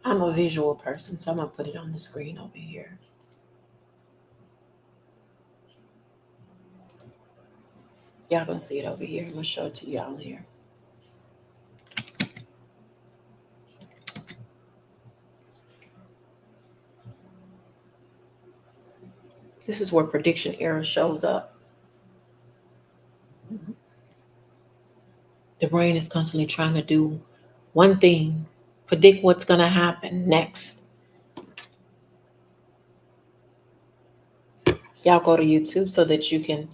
S2: I'm a visual person, so I'm gonna put it on the screen over here. Y'all gonna see it over here. I'm gonna show it to y'all here. This is where prediction error shows up. The brain is constantly trying to do one thing, predict what's going to happen next. Y'all go to YouTube so that you can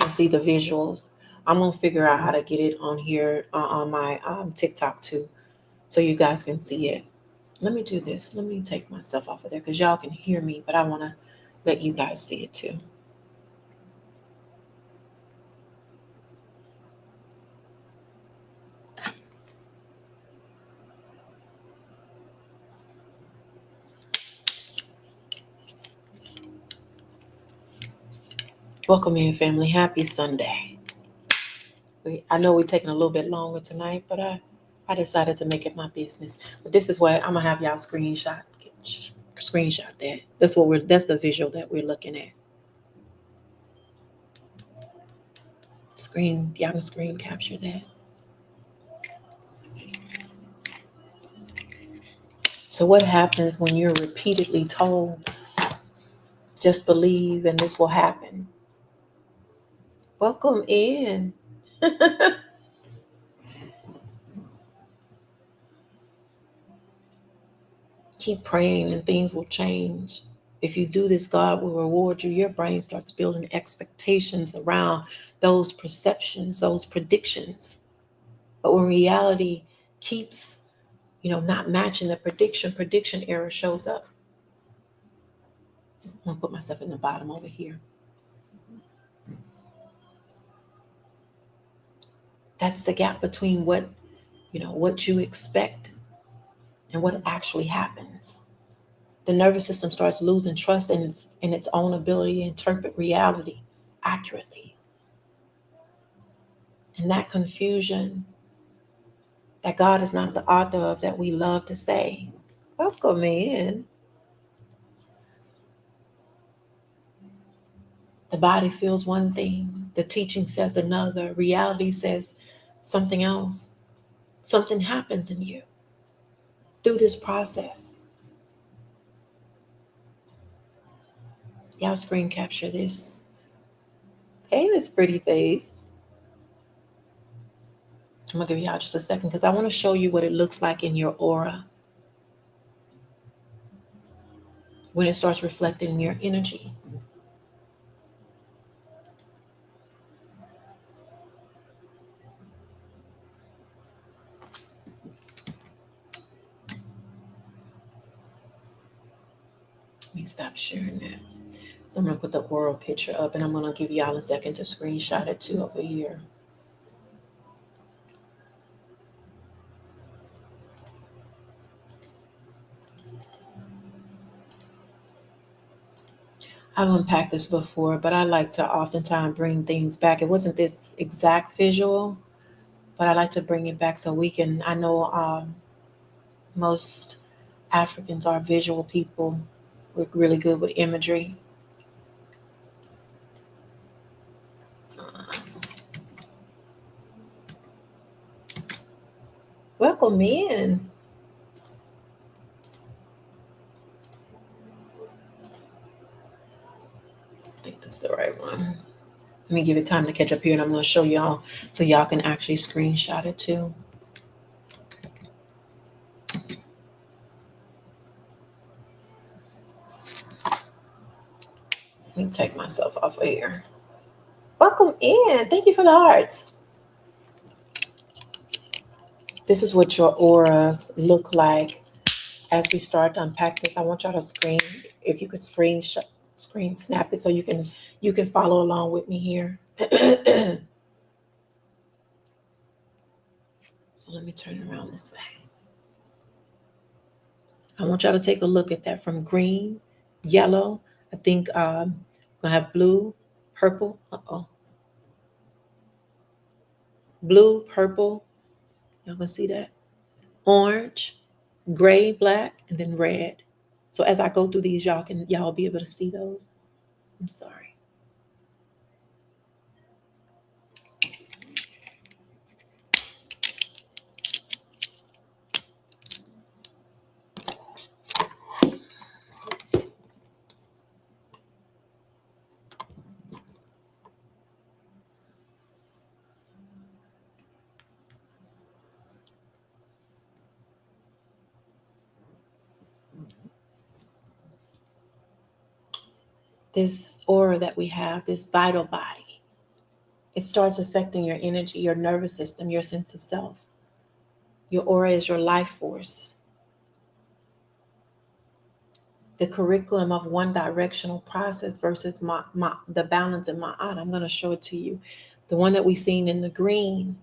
S2: see the visuals. I'm going to figure out how to get it on here on my TikTok too, so you guys can see it. Let me do this. Let me take myself off of there because y'all can hear me, but I want to let you guys see it too. Welcome in, family. Happy Sunday. I know we're taking a little bit longer tonight, but I decided to make it my business. But this is what I'm gonna have y'all screenshot that. That's the visual that we're looking at. Y'all can screen capture that. So what happens when you're repeatedly told, just believe and this will happen? Welcome in. Keep praying and things will change. If you do this, God will reward you. Your brain starts building expectations around those perceptions, those predictions. But when reality keeps, not matching the prediction error shows up. I'm going to put myself in the bottom over here. That's the gap between what you expect and what actually happens. The nervous system starts losing trust in its own ability to interpret reality accurately. And that confusion that God is not the author of that we love to say. Welcome in. The body feels one thing, the teaching says another, reality says something else. Something happens in you through this process. Y'all screen capture this. Hey, Miss Pretty Face. I'm going to give y'all just a second because I want to show you what it looks like in your aura when it starts reflecting in your energy. Let me stop sharing that. So I'm going to put the aura picture up and I'm going to give y'all a second to screenshot it too over here. I've unpacked this before, but I like to oftentimes bring things back. It wasn't this exact visual, but I like to bring it back so we can, I know most Africans are visual people. We're really good with imagery. Welcome in. I think that's the right one. Let me give it time to catch up here and I'm going to show y'all so y'all can actually screenshot it too. Let me take myself off of here. Welcome in. Thank you for the hearts. This is what your auras look like as we start to unpack this. I want y'all to screen, if you could screen snap it so you can follow along with me here. So let me turn around this way. I want y'all to take a look at that from green, yellow. I think I'm gonna have blue, purple. Blue, purple. Y'all gonna see that? Orange, gray, black, and then red. So as I go through these, y'all be able to see those. I'm sorry. This aura that we have, this vital body, it starts affecting your energy, your nervous system, your sense of self. Your aura is your life force. The curriculum of one directional process versus the balance in Ma'at. I'm going to show it to you. The one that we've seen in the green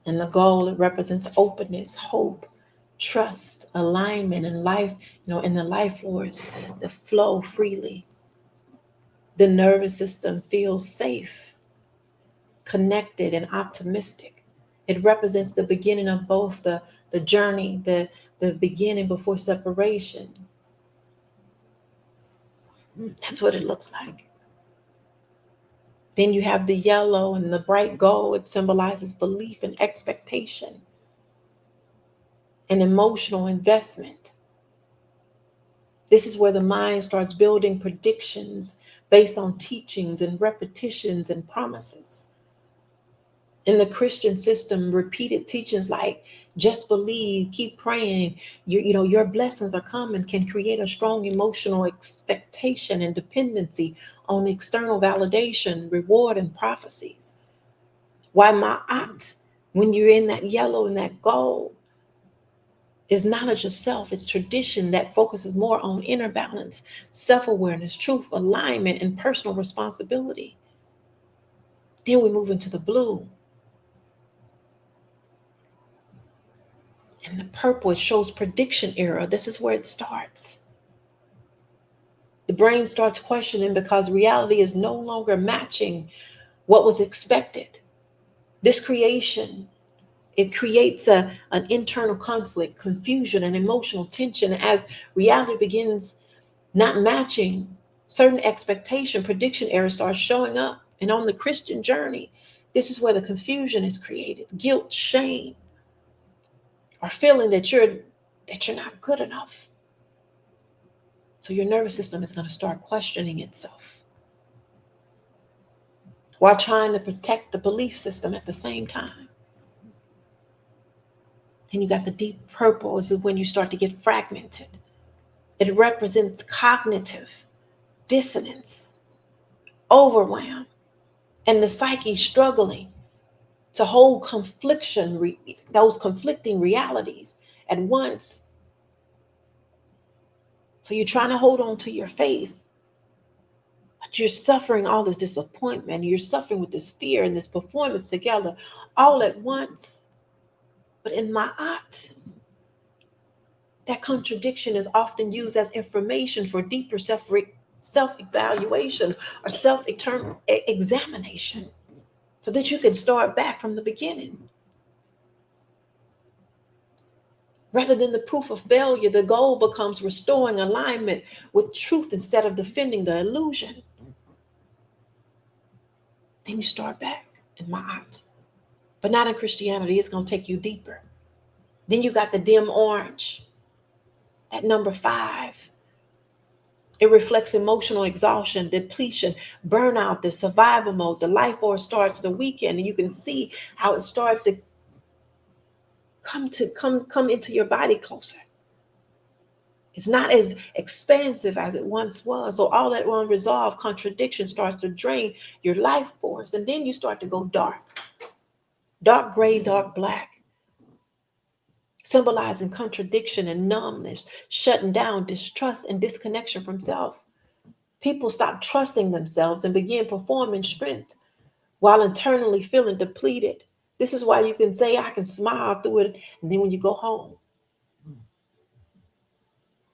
S2: and the gold, it represents openness, hope, trust, alignment, and life, in the life force, the flow freely. The nervous system feels safe, connected, and optimistic. It represents the beginning of both the journey, the beginning before separation. That's what it looks like. Then you have the yellow and the bright gold. It symbolizes belief and expectation and emotional investment. This is where the mind starts building predictions based on teachings and repetitions and promises. In the Christian system, repeated teachings like just believe, keep praying, your blessings are coming, can create a strong emotional expectation and dependency on external validation, reward, and prophecies. Why Ma'at, when you're in that yellow and that gold, is knowledge of self. It's tradition that focuses more on inner balance, self-awareness, truth, alignment, and personal responsibility. Then we move into the blue. And the purple, it shows prediction era. This is where it starts. The brain starts questioning because reality is no longer matching what was expected. This creation, it creates an internal conflict, confusion, and emotional tension as reality begins not matching certain expectation. Prediction error starts showing up. And on the Christian journey, this is where the confusion is created. Guilt, shame, or feeling that you're not good enough. So your nervous system is going to start questioning itself while trying to protect the belief system at the same time. Then you got the deep purple. This is when you start to get fragmented. It represents cognitive dissonance, overwhelm, and the psyche struggling to hold those conflicting realities at once. So you're trying to hold on to your faith, but you're suffering all this disappointment. You're suffering with this fear and this performance together all at once. But in Ma'at, that contradiction is often used as information for deeper self-evaluation or self-examination so that you can start back from the beginning. Rather than the proof of failure, the goal becomes restoring alignment with truth instead of defending the illusion. Then you start back in Ma'at. But not in Christianity. It's going to take you deeper. Then you got the dim orange, that number 5. It reflects emotional exhaustion, depletion, burnout, the survival mode. The life force starts the weekend, and you can see how it starts to come into your body closer. It's not as expansive as it once was. So all that unresolved contradiction starts to drain your life force. And then you start to go dark. Dark gray, dark black. Symbolizing contradiction and numbness, shutting down, distrust, and disconnection from self. People stop trusting themselves and begin performing strength while internally feeling depleted. This is why you can say, I can smile through it. And then when you go home,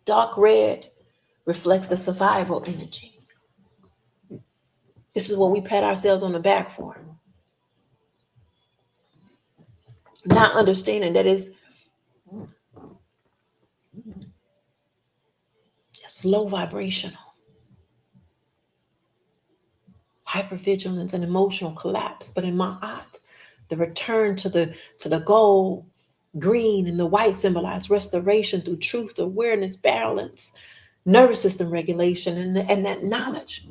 S2: dark red reflects the survival energy. This is what we pat ourselves on the back for. Not understanding that it's low vibrational. Hypervigilance and emotional collapse. But in Ma'at, the return to the gold, green, and the white symbolize restoration through truth, awareness, balance, nervous system regulation, and that knowledge.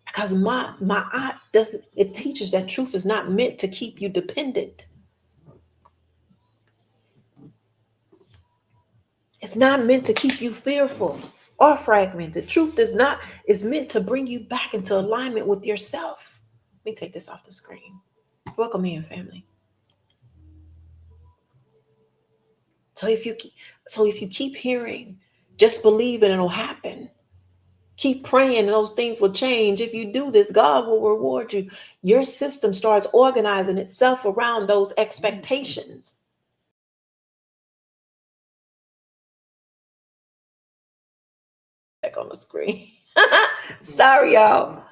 S2: Because Ma'at it teaches that truth is not meant to keep you dependent. It's not meant to keep you fearful or fragmented. Truth is meant to bring you back into alignment with yourself. Let me take this off the screen. Welcome in, family. So if you keep hearing, just believe and it'll happen. Keep praying and those things will change. If you do this, God will reward you. Your system starts organizing itself around those expectations. Back on the screen. Sorry, y'all.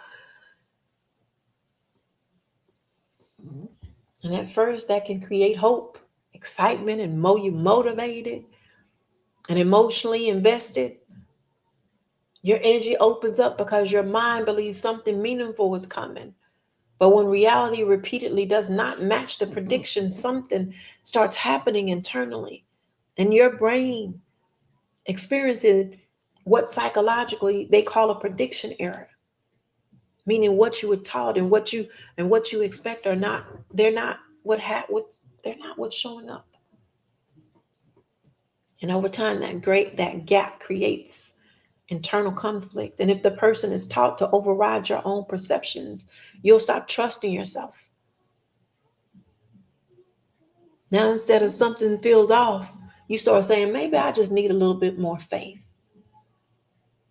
S2: And at first, that can create hope, excitement, and you motivated and emotionally invested. Your energy opens up because your mind believes something meaningful is coming. But when reality repeatedly does not match the prediction, something starts happening internally. And your brain experiences what psychologically they call a prediction error. Meaning what you were taught and what you expect are not, they're not what's showing up. And over time, that gap creates internal conflict. And if the person is taught to override your own perceptions, you'll stop trusting yourself. Now, instead of something feels off, you start saying, maybe I just need a little bit more faith.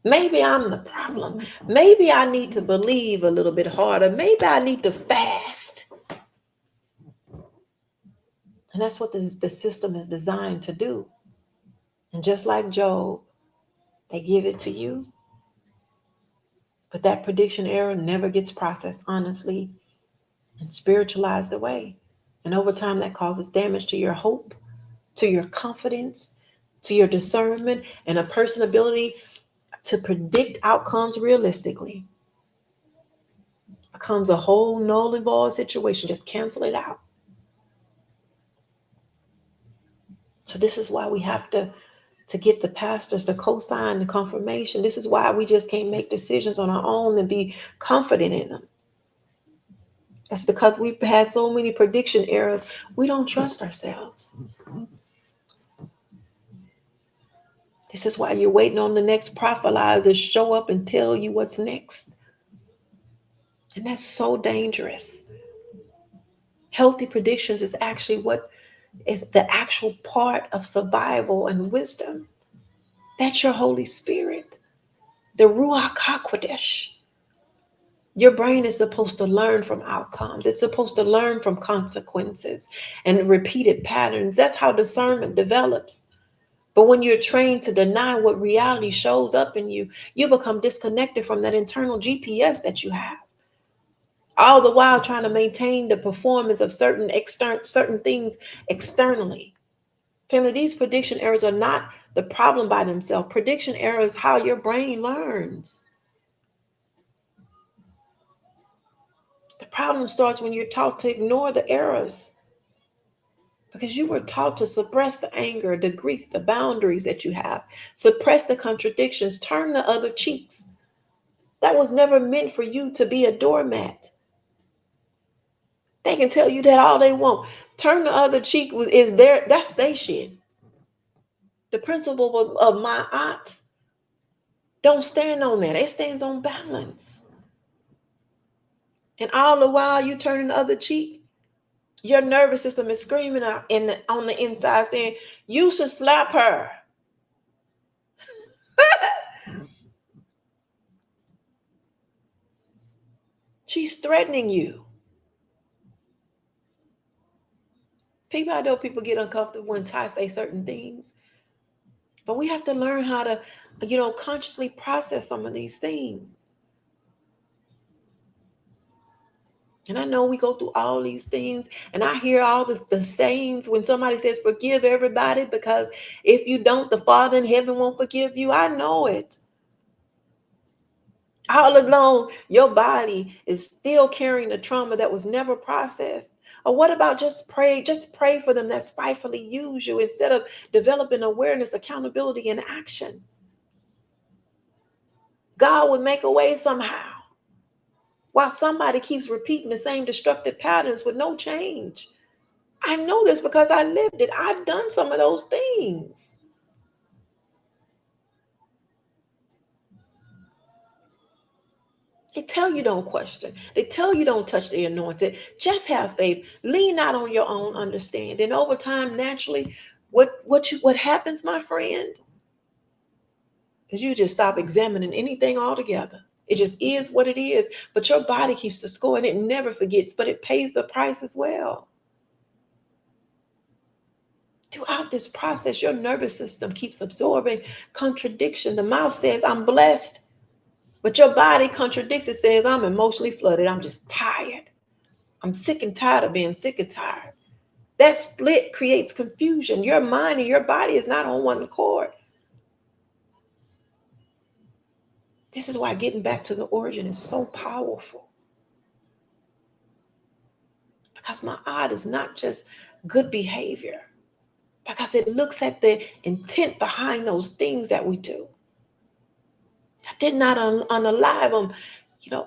S2: Maybe I'm the problem. Maybe I need to believe a little bit harder. Maybe I need to fast. And that's what the system is designed to do. And just like Job, they give it to you. But that prediction error never gets processed honestly and spiritualized away. And over time, that causes damage to your hope, to your confidence, to your discernment, and a person's ability to predict outcomes realistically. It becomes a whole null and void situation. Just cancel it out. So this is why we have to get the pastors to co-sign the confirmation. This is why we just can't make decisions on our own and be confident in them. That's because we've had so many prediction errors. We don't trust ourselves. This is why you're waiting on the next prophet to show up and tell you what's next. And that's so dangerous. Healthy predictions is actually what is the actual part of survival and wisdom. That's your Holy Spirit, the Ruach HaKodesh. Your brain is supposed to learn from outcomes. It's supposed to learn from consequences and repeated patterns. That's how discernment develops. But when you're trained to deny what reality shows up in you, you become disconnected from that internal GPS that you have. All the while trying to maintain the performance of certain things externally. Family, these prediction errors are not the problem by themselves. Prediction errors is how your brain learns. The problem starts when you're taught to ignore the errors. Because you were taught to suppress the anger, the grief, the boundaries that you have. Suppress the contradictions, turn the other cheeks. That was never meant for you to be a doormat. They can tell you that all they want. Turn the other cheek that's their shit. The principle of ma'at don't stand on that. It stands on balance. And all the while you turning the other cheek, your nervous system is screaming out on the inside saying, you should slap her. She's threatening you. I know people get uncomfortable when Ty say certain things. But we have to learn how to, consciously process some of these things. And I know we go through all these things, and I hear all the sayings when somebody says, forgive everybody, because if you don't, the Father in heaven won't forgive you. I know it. All along, your body is still carrying the trauma that was never processed. Or what about just pray for them that spitefully use you instead of developing awareness, accountability, and action. God would make a way somehow. While somebody keeps repeating the same destructive patterns with no change. I know this because I lived it. I've done some of those things. They tell you don't question. They tell you don't touch the anointed. Just have faith. Lean not on your own understanding. Over time, naturally, what happens, my friend, is you just stop examining anything altogether. It just is what it is. But your body keeps the score and it never forgets, but it pays the price as well. Throughout this process, your nervous system keeps absorbing contradiction. The mouth says, I'm blessed. But your body contradicts. It says, I'm emotionally flooded. I'm just tired. I'm sick and tired of being sick and tired. That split creates confusion. Your mind and your body is not on one accord. This is why getting back to the origin is so powerful. Because ma'at is not just good behavior. Because it looks at the intent behind those things that we do. I did not unalive them,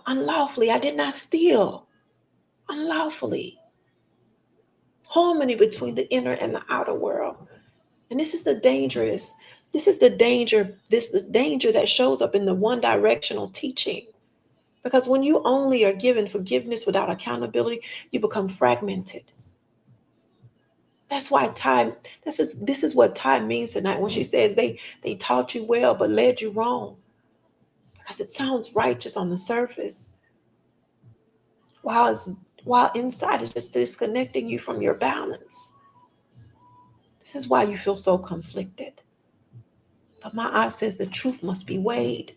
S2: unlawfully. I did not steal unlawfully. Harmony between the inner and the outer world. And this is the danger that shows up in the one-directional teaching. Because when you only are given forgiveness without accountability, you become fragmented. That's why this is what Ty means tonight when she says they taught you well but led you wrong. Because it sounds righteous on the surface. While inside it's just disconnecting you from your balance. This is why you feel so conflicted. But ma'at says the truth must be weighed.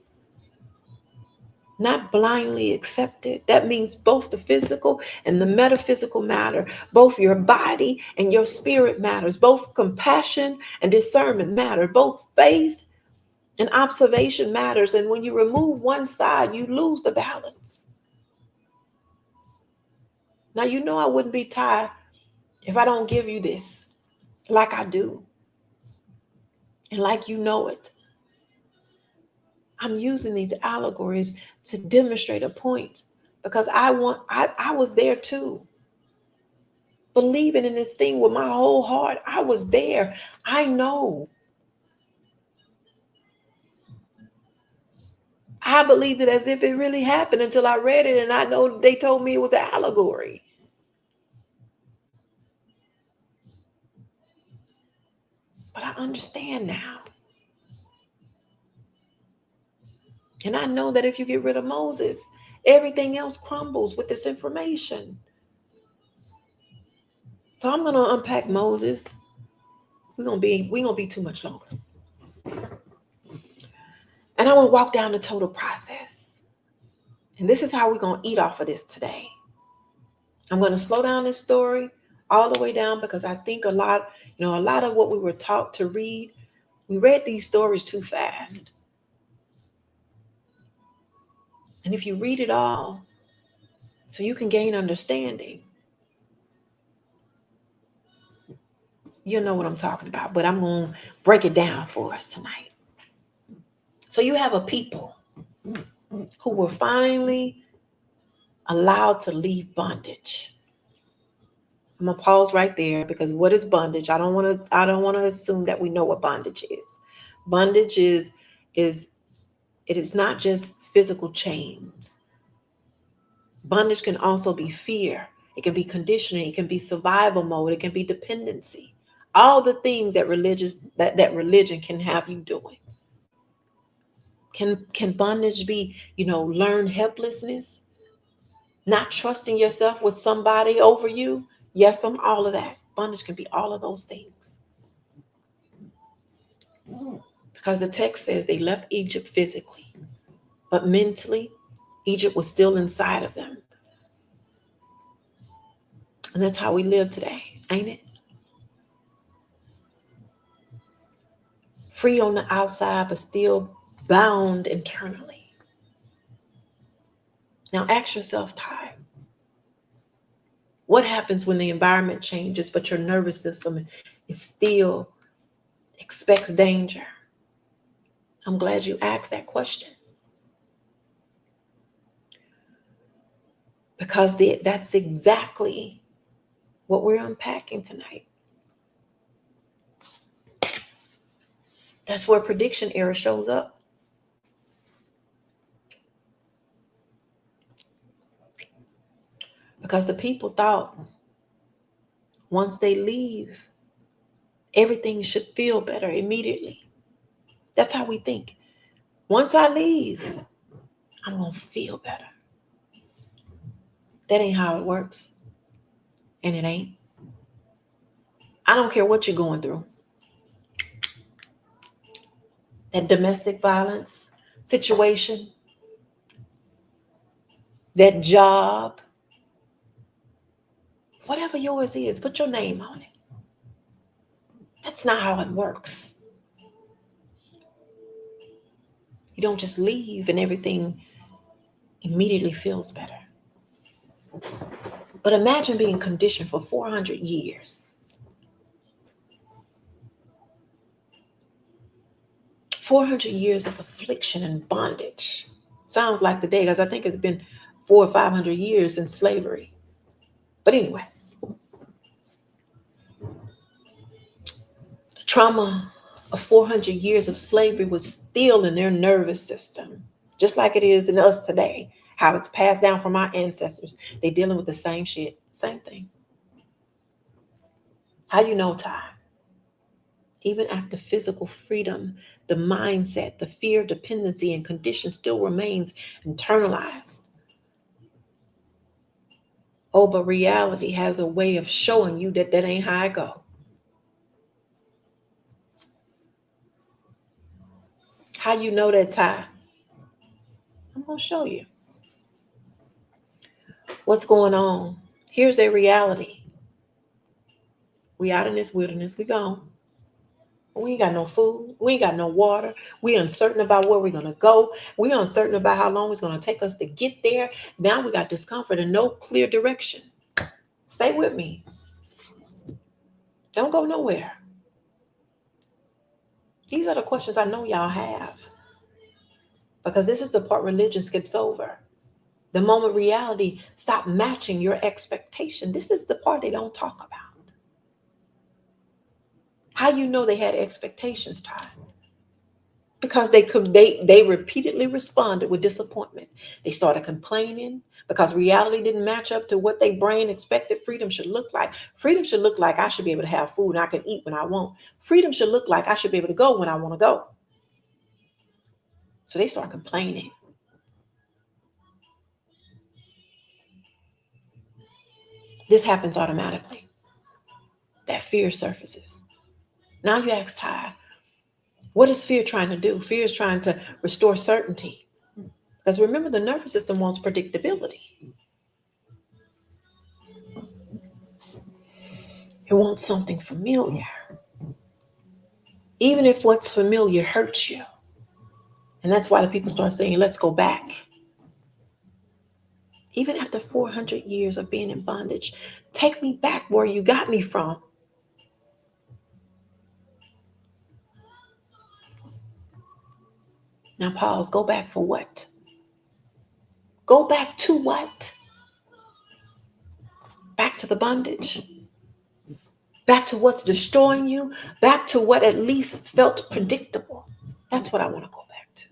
S2: Not blindly accepted. That means both the physical and the metaphysical matter. Both your body and your spirit matters. Both compassion and discernment matter. Both faith and observation matters. And when you remove one side, you lose the balance. Now, I wouldn't be tired if I don't give you this like I do. And like it. I'm using these allegories to demonstrate a point because I was there too. Believing in this thing with my whole heart. I was there. I know. I believed it as if it really happened until I read it and I know they told me it was an allegory. But I understand now. And I know that if you get rid of Moses, everything else crumbles with this information. So I'm going to unpack Moses. We're going to be too much longer. And I want to walk down the total process. And this is how we're going to eat off of this today. I'm going to slow down this story all the way down because I think a lot of what we were taught to read, we read these stories too fast. And if you read it all, so you can gain understanding, you'll know what I'm talking about. But I'm going to break it down for us tonight. So you have a people who were finally allowed to leave bondage. I'm gonna pause right there because what is bondage? I don't want to assume that we know what bondage is. Bondage is it is not just physical chains. Bondage can also be fear. It can be conditioning. It can be survival mode. It can be dependency. All the things that religion can have you doing. Can bondage be, learned helplessness? Not trusting yourself with somebody over you? Yes, on all of that. Bondage can be all of those things. Because the text says they left Egypt physically, but mentally, Egypt was still inside of them. And that's how we live today, ain't it? Free on the outside, but still bound internally. Now ask yourself, Ty, what happens when the environment changes, but your nervous system is still expects danger? I'm glad you asked that question. Because that's exactly what we're unpacking tonight. That's where prediction error shows up. Because the people thought once they leave, everything should feel better immediately. That's how we think. Once I leave, I'm going to feel better. That ain't how it works. And it ain't. I don't care what you're going through. That domestic violence situation, that job, whatever yours is, put your name on it. That's not how it works. You don't just leave and everything immediately feels better. But imagine being conditioned for 400 years. 400 years of affliction and bondage. Sounds like today, because I think it's been 400 or 500 years in slavery. But anyway, the trauma of 400 years of slavery was still in their nervous system, just like it is in us today, how it's passed down from our ancestors. They're dealing with the same shit, same thing. How do you know, Ty? Even after physical freedom, the mindset, the fear, dependency, and condition still remains internalized. Oh, but reality has a way of showing you that ain't how I go. How you know that, Ty? I'm going to show you. What's going on? Here's their reality. We out in this wilderness. We gone. We ain't got no food. We ain't got no water. We uncertain about where we're going to go. We uncertain about how long it's going to take us to get there. Now we got discomfort and no clear direction. Stay with me. Don't go nowhere. These are the questions I know y'all have. Because this is the part religion skips over. The moment reality stop matching your expectation. This is the part they don't talk about. How you know they had expectations, Ty? Because they repeatedly responded with disappointment. They started complaining because reality didn't match up to what their brain expected freedom should look like. Freedom should look like I should be able to have food and I can eat when I want. Freedom should look like I should be able to go when I want to go. So they start complaining. This happens automatically. That fear surfaces. Now you ask Ty, what is fear trying to do? Fear is trying to restore certainty. Because remember, the nervous system wants predictability. It wants something familiar. Even if what's familiar hurts you. And that's why the people start saying, let's go back. Even after 400 years of being in bondage, take me back where you got me from. Now pause. Go back for what? Go back to what? Back to the bondage. back to what's destroying you, back to what at least felt predictable. That's what I want to go back to.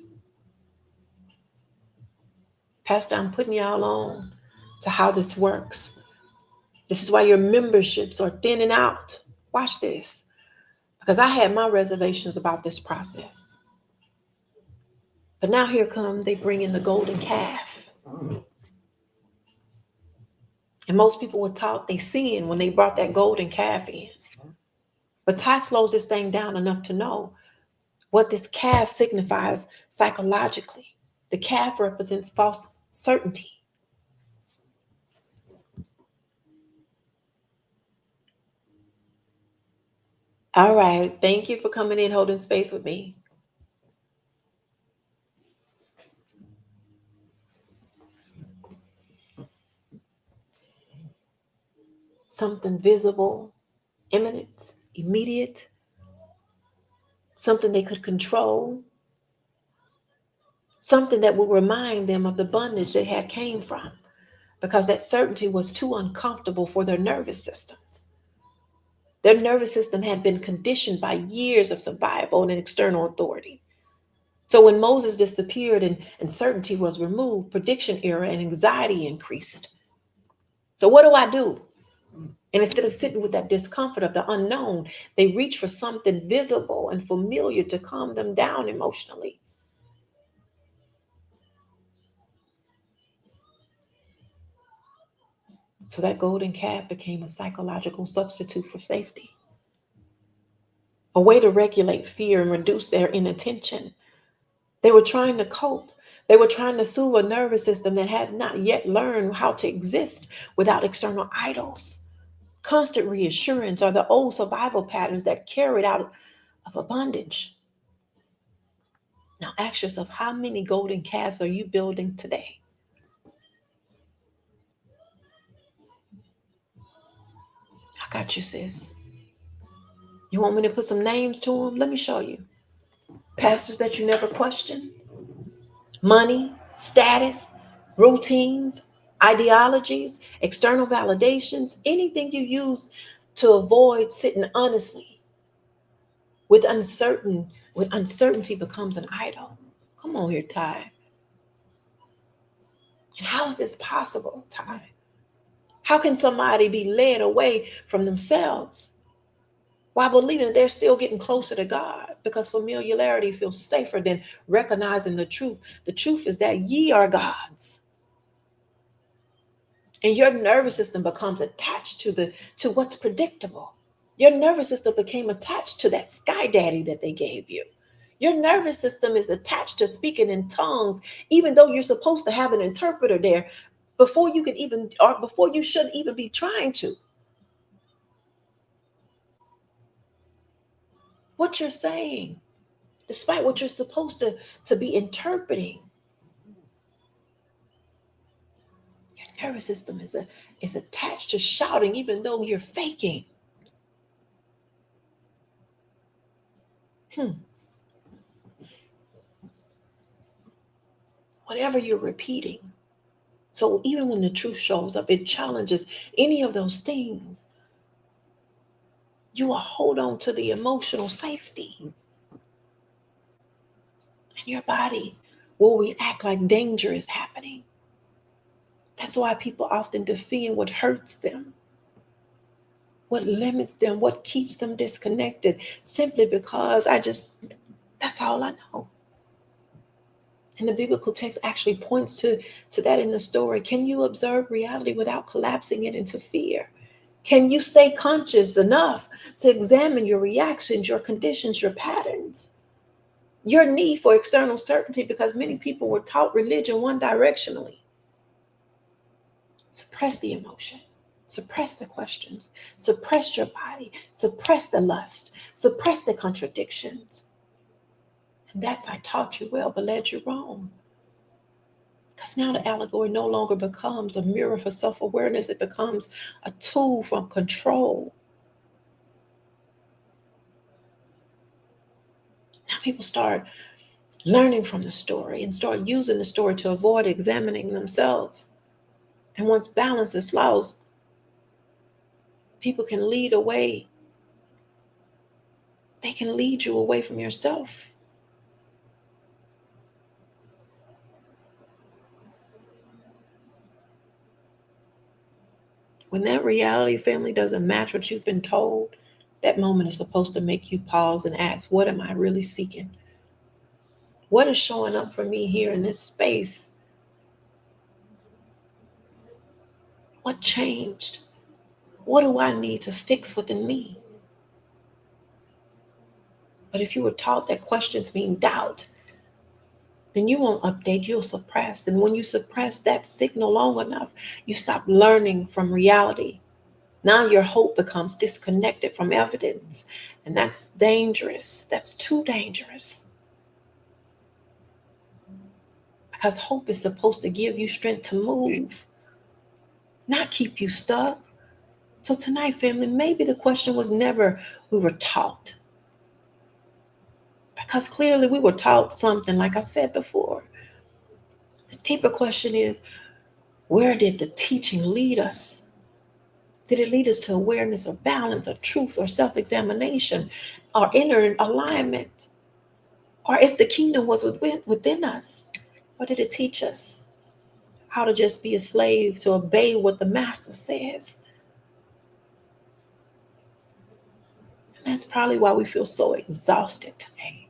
S2: Pastor, I'm putting y'all on to how this works. This is why your memberships are thinning out. Watch this. Because I had my reservations about this process. But now here come, they bring in the golden calf. And most people were taught they sinned when they brought that golden calf in. But Ty slows this thing down enough to know what this calf signifies psychologically. The calf represents false certainty. All right. Thank you for coming in, holding space with me. Something visible, imminent, immediate, something they could control, something that will remind them of the bondage they had came from, because that certainty was too uncomfortable for their nervous systems. Their nervous system had been conditioned by years of survival and external authority. So when Moses disappeared and certainty was removed, prediction error and anxiety increased. So what do? And instead of sitting with that discomfort of the unknown, they reach for something visible and familiar to calm them down emotionally. So that golden calf became a psychological substitute for safety, a way to regulate fear and reduce their inattention. They were trying to cope. They were trying to soothe a nervous system that had not yet learned how to exist without external idols. Constant reassurance are the old survival patterns that carried out of a bondage. Now ask yourself, how many golden calves are you building today? I got you, sis. You want me to put some names to them? Let me show you. Pastors that you never questioned, money, status, routines, ideologies, external validations, anything you use to avoid sitting honestly with uncertainty becomes an idol. Come on here, Ty. And how is this possible, Ty? How can somebody be led away from themselves while believing they're still getting closer to God? Because familiarity feels safer than recognizing the truth. The truth is that ye are gods. And your nervous system becomes attached to what's predictable. Your nervous system became attached to that sky daddy that they gave you. Your nervous system is attached to speaking in tongues, even though you're supposed to have an interpreter there before you can even, or before you should even be trying to. What you're saying, despite what you're supposed to be interpreting, your nervous system is attached to shouting, even though you're faking. Whatever you're repeating. So even when the truth shows up, it challenges any of those things. You will hold on to the emotional safety. And your body will react like danger is happening. That's why people often defend what hurts them, what limits them, what keeps them disconnected, simply because that's all I know. And the biblical text actually points to that in the story. Can you observe reality without collapsing it into fear? Can you stay conscious enough to examine your reactions, your conditions, your patterns, your need for external certainty? Because many people were taught religion one directionally. Suppress the emotion, suppress the questions, suppress your body, suppress the lust, suppress the contradictions. And that's, I taught you well, but led you wrong. Because now the allegory no longer becomes a mirror for self-awareness. It becomes a tool for control. Now people start learning from the story and start using the story to avoid examining themselves. And once balance is lost, people can lead away can lead you away from yourself. When that reality, family, doesn't match what you've been told, that moment is supposed to make you pause and ask, what am I really seeking? What is showing up for me here in this space? What changed? What do I need to fix within me? But if you were taught that questions mean doubt, then you won't update, you'll suppress. And when you suppress that signal long enough, you stop learning from reality. Now your hope becomes disconnected from evidence. And that's dangerous. That's too dangerous. Because hope is supposed to give you strength to move, not keep you stuck. So tonight, family, maybe the question was never we were taught. Because clearly we were taught something, like I said before. The deeper question is, where did the teaching lead us? Did it lead us to awareness or balance or truth or self-examination or inner alignment? Or if the kingdom was within us, what did it teach us? How to just be a slave, to obey what the master says. And that's probably why we feel so exhausted today.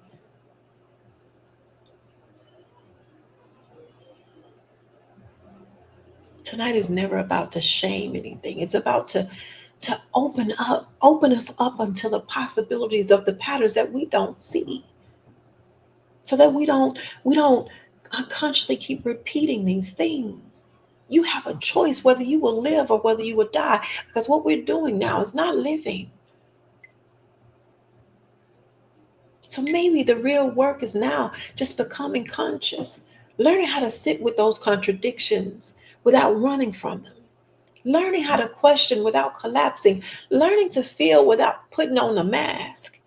S2: Tonight is never about to shame anything. It's about to open us up unto the possibilities of the patterns that we don't see. So that we don't unconsciously keep repeating these things. You have a choice whether you will live or whether you will die, because what we're doing now is not living. So maybe the real work is now just becoming conscious, learning how to sit with those contradictions without running from them, learning how to question without collapsing, learning to feel without putting on a mask,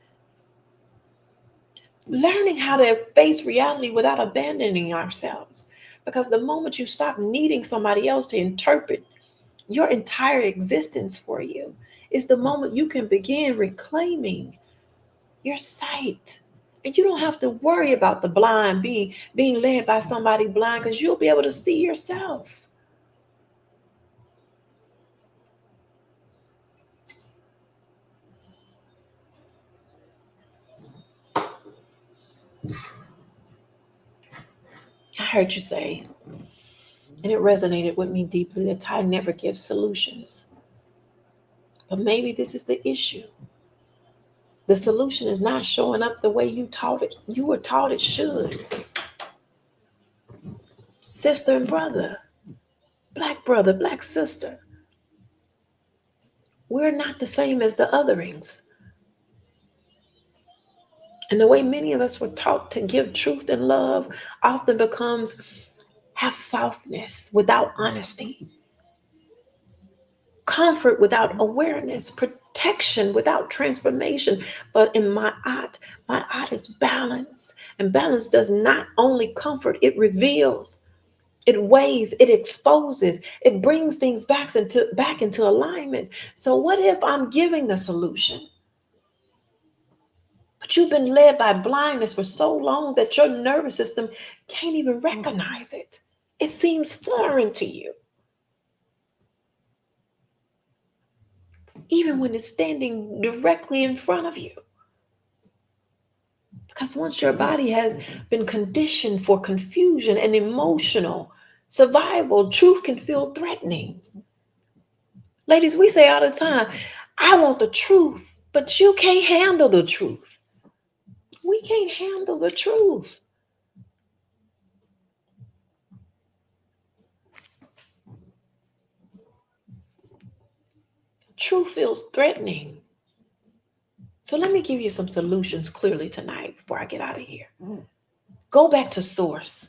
S2: learning how to face reality without abandoning ourselves. Because the moment you stop needing somebody else to interpret your entire existence for you is the moment you can begin reclaiming your sight. And you don't have to worry about the blind being led by somebody blind, because you'll be able to see yourself. I heard you say, and it resonated with me deeply, that Ty never gives solutions. But maybe this is the issue. The solution is not showing up the way you were taught it should. Sister and brother, black sister. We're not the same as the otherings. And the way many of us were taught to give truth and love often becomes have softness without honesty, comfort without awareness, protection without transformation. But in my art is balance. And balance does not only comfort, it reveals, it weighs, it exposes, it brings things back into alignment. So what if I'm giving the solution, but you've been led by blindness for so long that your nervous system can't even recognize it? It seems foreign to you, even when it's standing directly in front of you. Because once your body has been conditioned for confusion and emotional survival, truth can feel threatening. Ladies, we say all the time, I want the truth, but you can't handle the truth. We can't handle the truth. Truth feels threatening. So let me give you some solutions clearly tonight before I get out of here. Go back to source.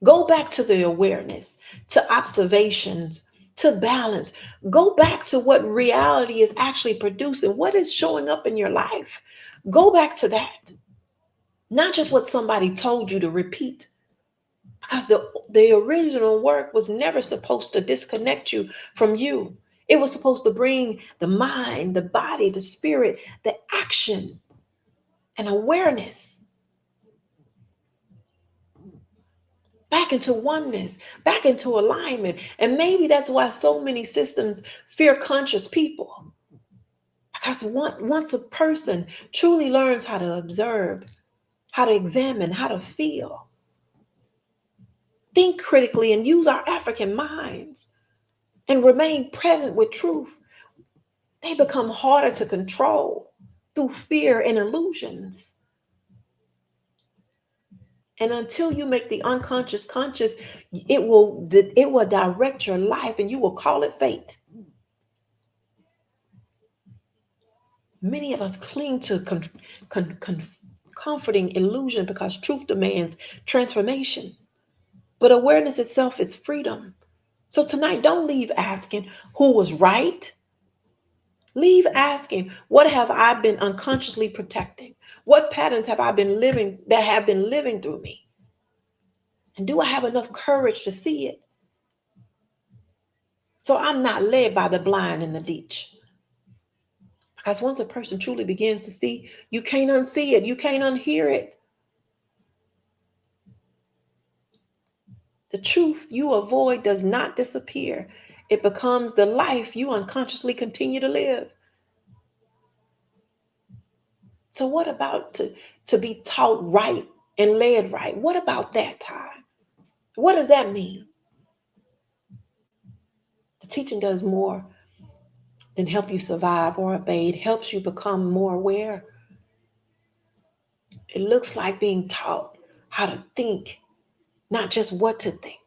S2: Go back to the awareness, to observations, to balance. Go back to what reality is actually producing. What is showing up in your life? Go back to that. Not just what somebody told you to repeat. Because the original work was never supposed to disconnect you from you. It was supposed to bring the mind, the body, the spirit, the action and awareness, back into oneness, back into alignment. And maybe that's why so many systems fear conscious people. Because once a person truly learns how to observe, how to examine, how to feel, think critically, and use our African minds, and remain present with truth, they become harder to control through fear and illusions. And until you make the unconscious conscious, it will direct your life, and you will call it fate. Many of us cling to comforting illusion because truth demands transformation. But awareness itself is freedom. So tonight, don't leave asking who was right. Leave asking, what have I been unconsciously protecting? What patterns have I been living that have been living through me? And do I have enough courage to see it? So I'm not led by the blind in the ditch. Because once a person truly begins to see, you can't unsee it. You can't unhear it. The truth you avoid does not disappear. It becomes the life you unconsciously continue to live. So what about to be taught right and led right? What about that, Ty? What does that mean? The teaching does more than help you survive or obey. It helps you become more aware. It looks like being taught how to think, not just what to think.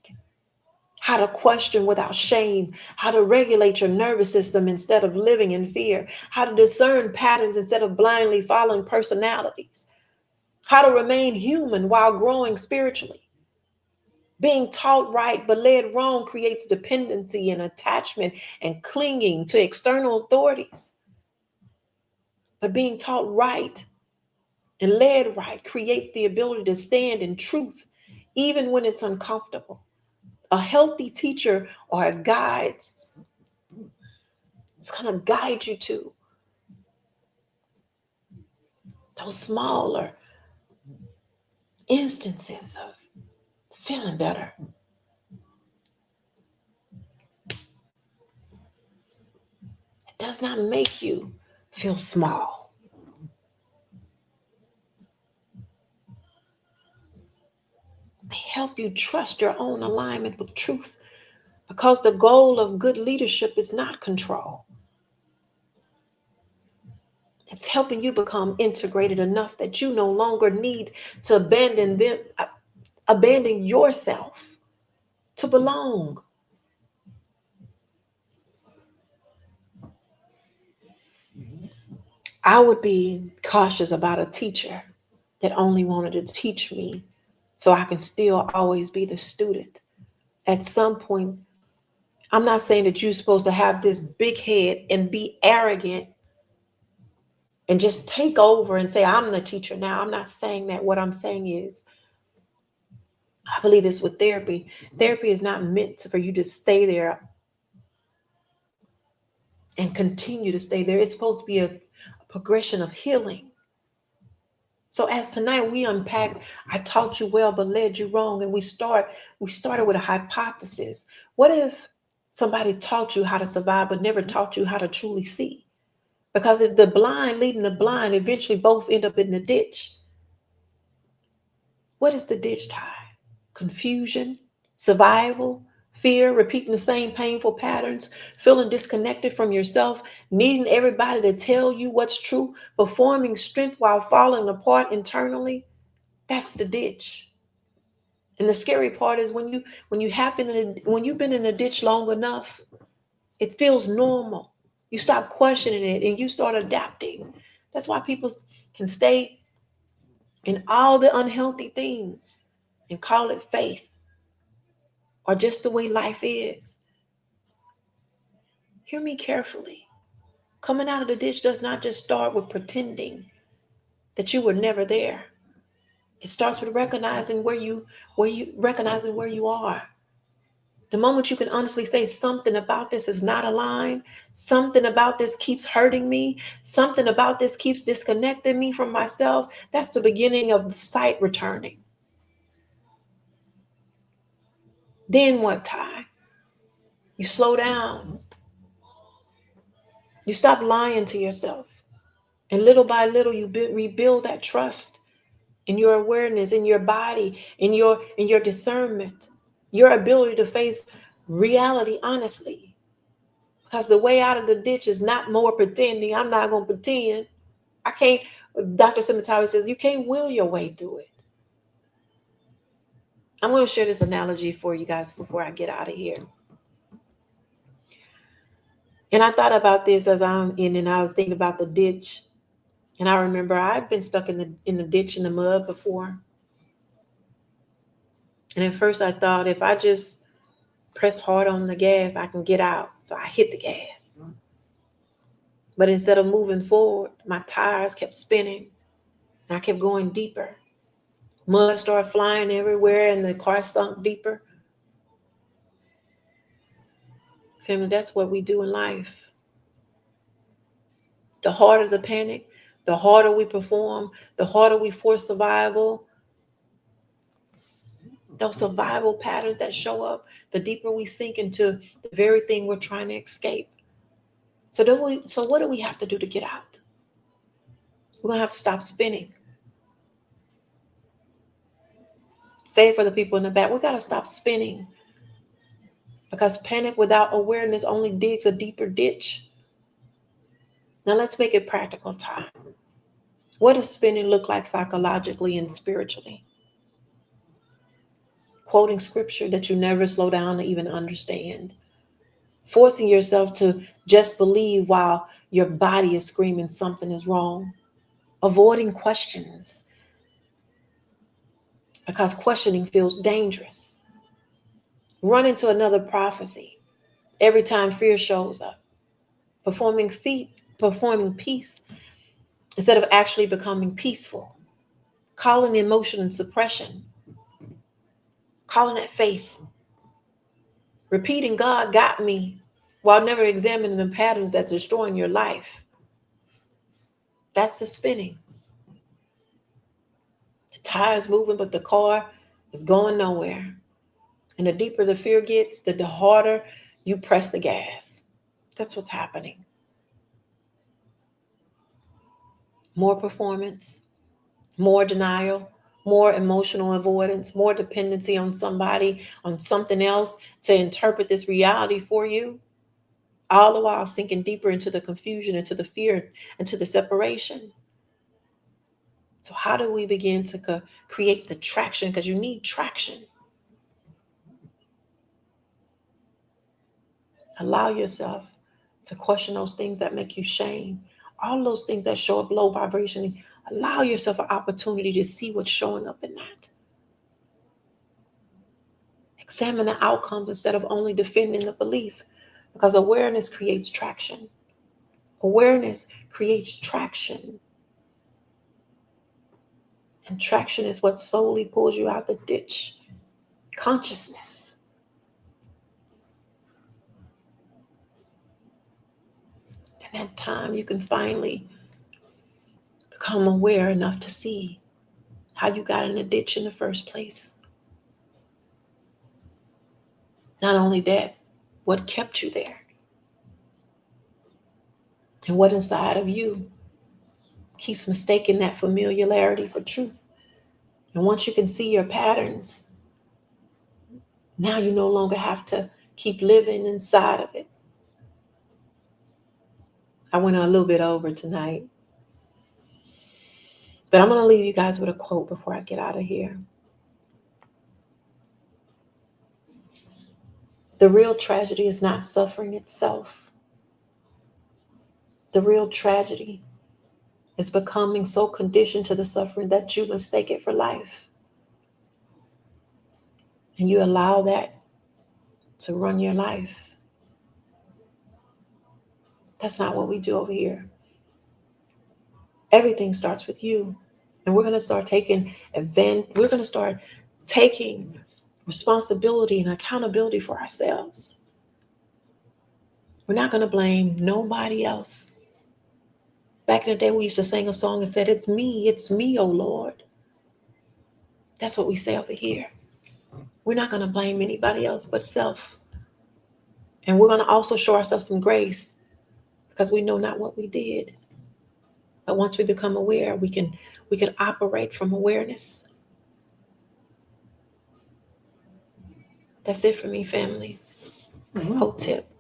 S2: How to question without shame, how to regulate your nervous system instead of living in fear, how to discern patterns instead of blindly following personalities, how to remain human while growing spiritually. Being taught right but led wrong creates dependency and attachment and clinging to external authorities. But being taught right and led right creates the ability to stand in truth, even when it's uncomfortable. A healthy teacher or a guide is going to guide you to those smaller instances of feeling better. It does not make you feel small. They help you trust your own alignment with truth, because the goal of good leadership is not control. It's helping you become integrated enough that you no longer need to abandon yourself to belong. I would be cautious about a teacher that only wanted to teach me so I can still always be the student. At some point, I'm not saying that you're supposed to have this big head and be arrogant and just take over and say, I'm the teacher now. I'm not saying that. What I'm saying is, I believe this with therapy. Therapy is not meant for you to stay there and continue to stay there. It's supposed to be a progression of healing. So as tonight we unpacked, I taught you well but led you wrong, and we started with a hypothesis. What if somebody taught you how to survive but never taught you how to truly see? Because if the blind leading the blind, eventually both end up in the ditch. What is the ditch, Ty? Confusion, survival, fear, repeating the same painful patterns, feeling disconnected from yourself, needing everybody to tell you what's true, performing strength while falling apart internally. That's the ditch. And the scary part is when you've been in a ditch long enough, it feels normal. You stop questioning it and you start adapting. That's why people can stay in all the unhealthy things and call it faith or just the way life is. Hear me carefully. Coming out of the ditch does not just start with pretending that you were never there. It starts with recognizing where you are. The moment you can honestly say something about this is not aligned, something about this keeps hurting me, something about this keeps disconnecting me from myself, that's the beginning of the sight returning. Then what, Ty? You slow down. You stop lying to yourself. And little by little, you rebuild that trust in your awareness, in your body, in your discernment, your ability to face reality honestly. Because the way out of the ditch is not more pretending. I'm not going to pretend. I can't. Dr. Simatari says you can't will your way through it. I'm going to share this analogy for you guys before I get out of here. And I thought about this as I'm in, and I was thinking about the ditch. And I remember I've been stuck in the ditch in the mud before. And at first I thought if I just press hard on the gas, I can get out. So I hit the gas. But instead of moving forward, my tires kept spinning and I kept going deeper. Mud started flying everywhere and the car sunk deeper. Family, that's what we do in life. The harder the panic, the harder we perform, the harder we force survival. Those survival patterns that show up, the deeper we sink into the very thing we're trying to escape. So what do we have to do to get out? We're going to have to stop spinning. Say it for the people in the back. We got to stop spinning. Because panic without awareness only digs a deeper ditch. Now let's make it practical time. What does spinning look like psychologically and spiritually? Quoting scripture that you never slow down to even understand. Forcing yourself to just believe while your body is screaming something is wrong. Avoiding questions because questioning feels dangerous. Running to another prophecy every time fear shows up. Performing peace instead of actually becoming peaceful. Calling emotion and suppression. Calling it faith. Repeating God got me while never examining the patterns that's destroying your life. That's the spinning. The tire's moving, but the car is going nowhere. And the deeper the fear gets, the harder you press the gas. That's what's happening. More performance, more denial, more emotional avoidance, more dependency on somebody, on something else to interpret this reality for you. All the while sinking deeper into the confusion, into the fear, into the separation. So how do we begin to create the traction? Because you need traction. Allow yourself to question those things that make you shame. All those things that show up low vibration. Allow yourself an opportunity to see what's showing up in that. Examine the outcomes instead of only defending the belief. Because awareness creates traction. Awareness creates traction. And traction is what solely pulls you out the ditch. Consciousness. And at time you can finally become aware enough to see how you got in the ditch in the first place. Not only that, what kept you there? And what inside of you keeps mistaking that familiarity for truth? And once you can see your patterns, now you no longer have to keep living inside of it. I went a little bit over tonight. But I'm going to leave you guys with a quote before I get out of here. The real tragedy is not suffering itself. The real tragedy is becoming so conditioned to the suffering that you mistake it for life. And you allow that to run your life. That's not what we do over here. Everything starts with you. And we're going to start taking responsibility and accountability for ourselves. We're not going to blame nobody else. Back in the day, we used to sing a song and said, it's me, oh Lord. That's what we say over here. We're not going to blame anybody else but self. And we're going to also show ourselves some grace because we know not what we did. But once we become aware, we can operate from awareness. That's it for me, family. Whole tip.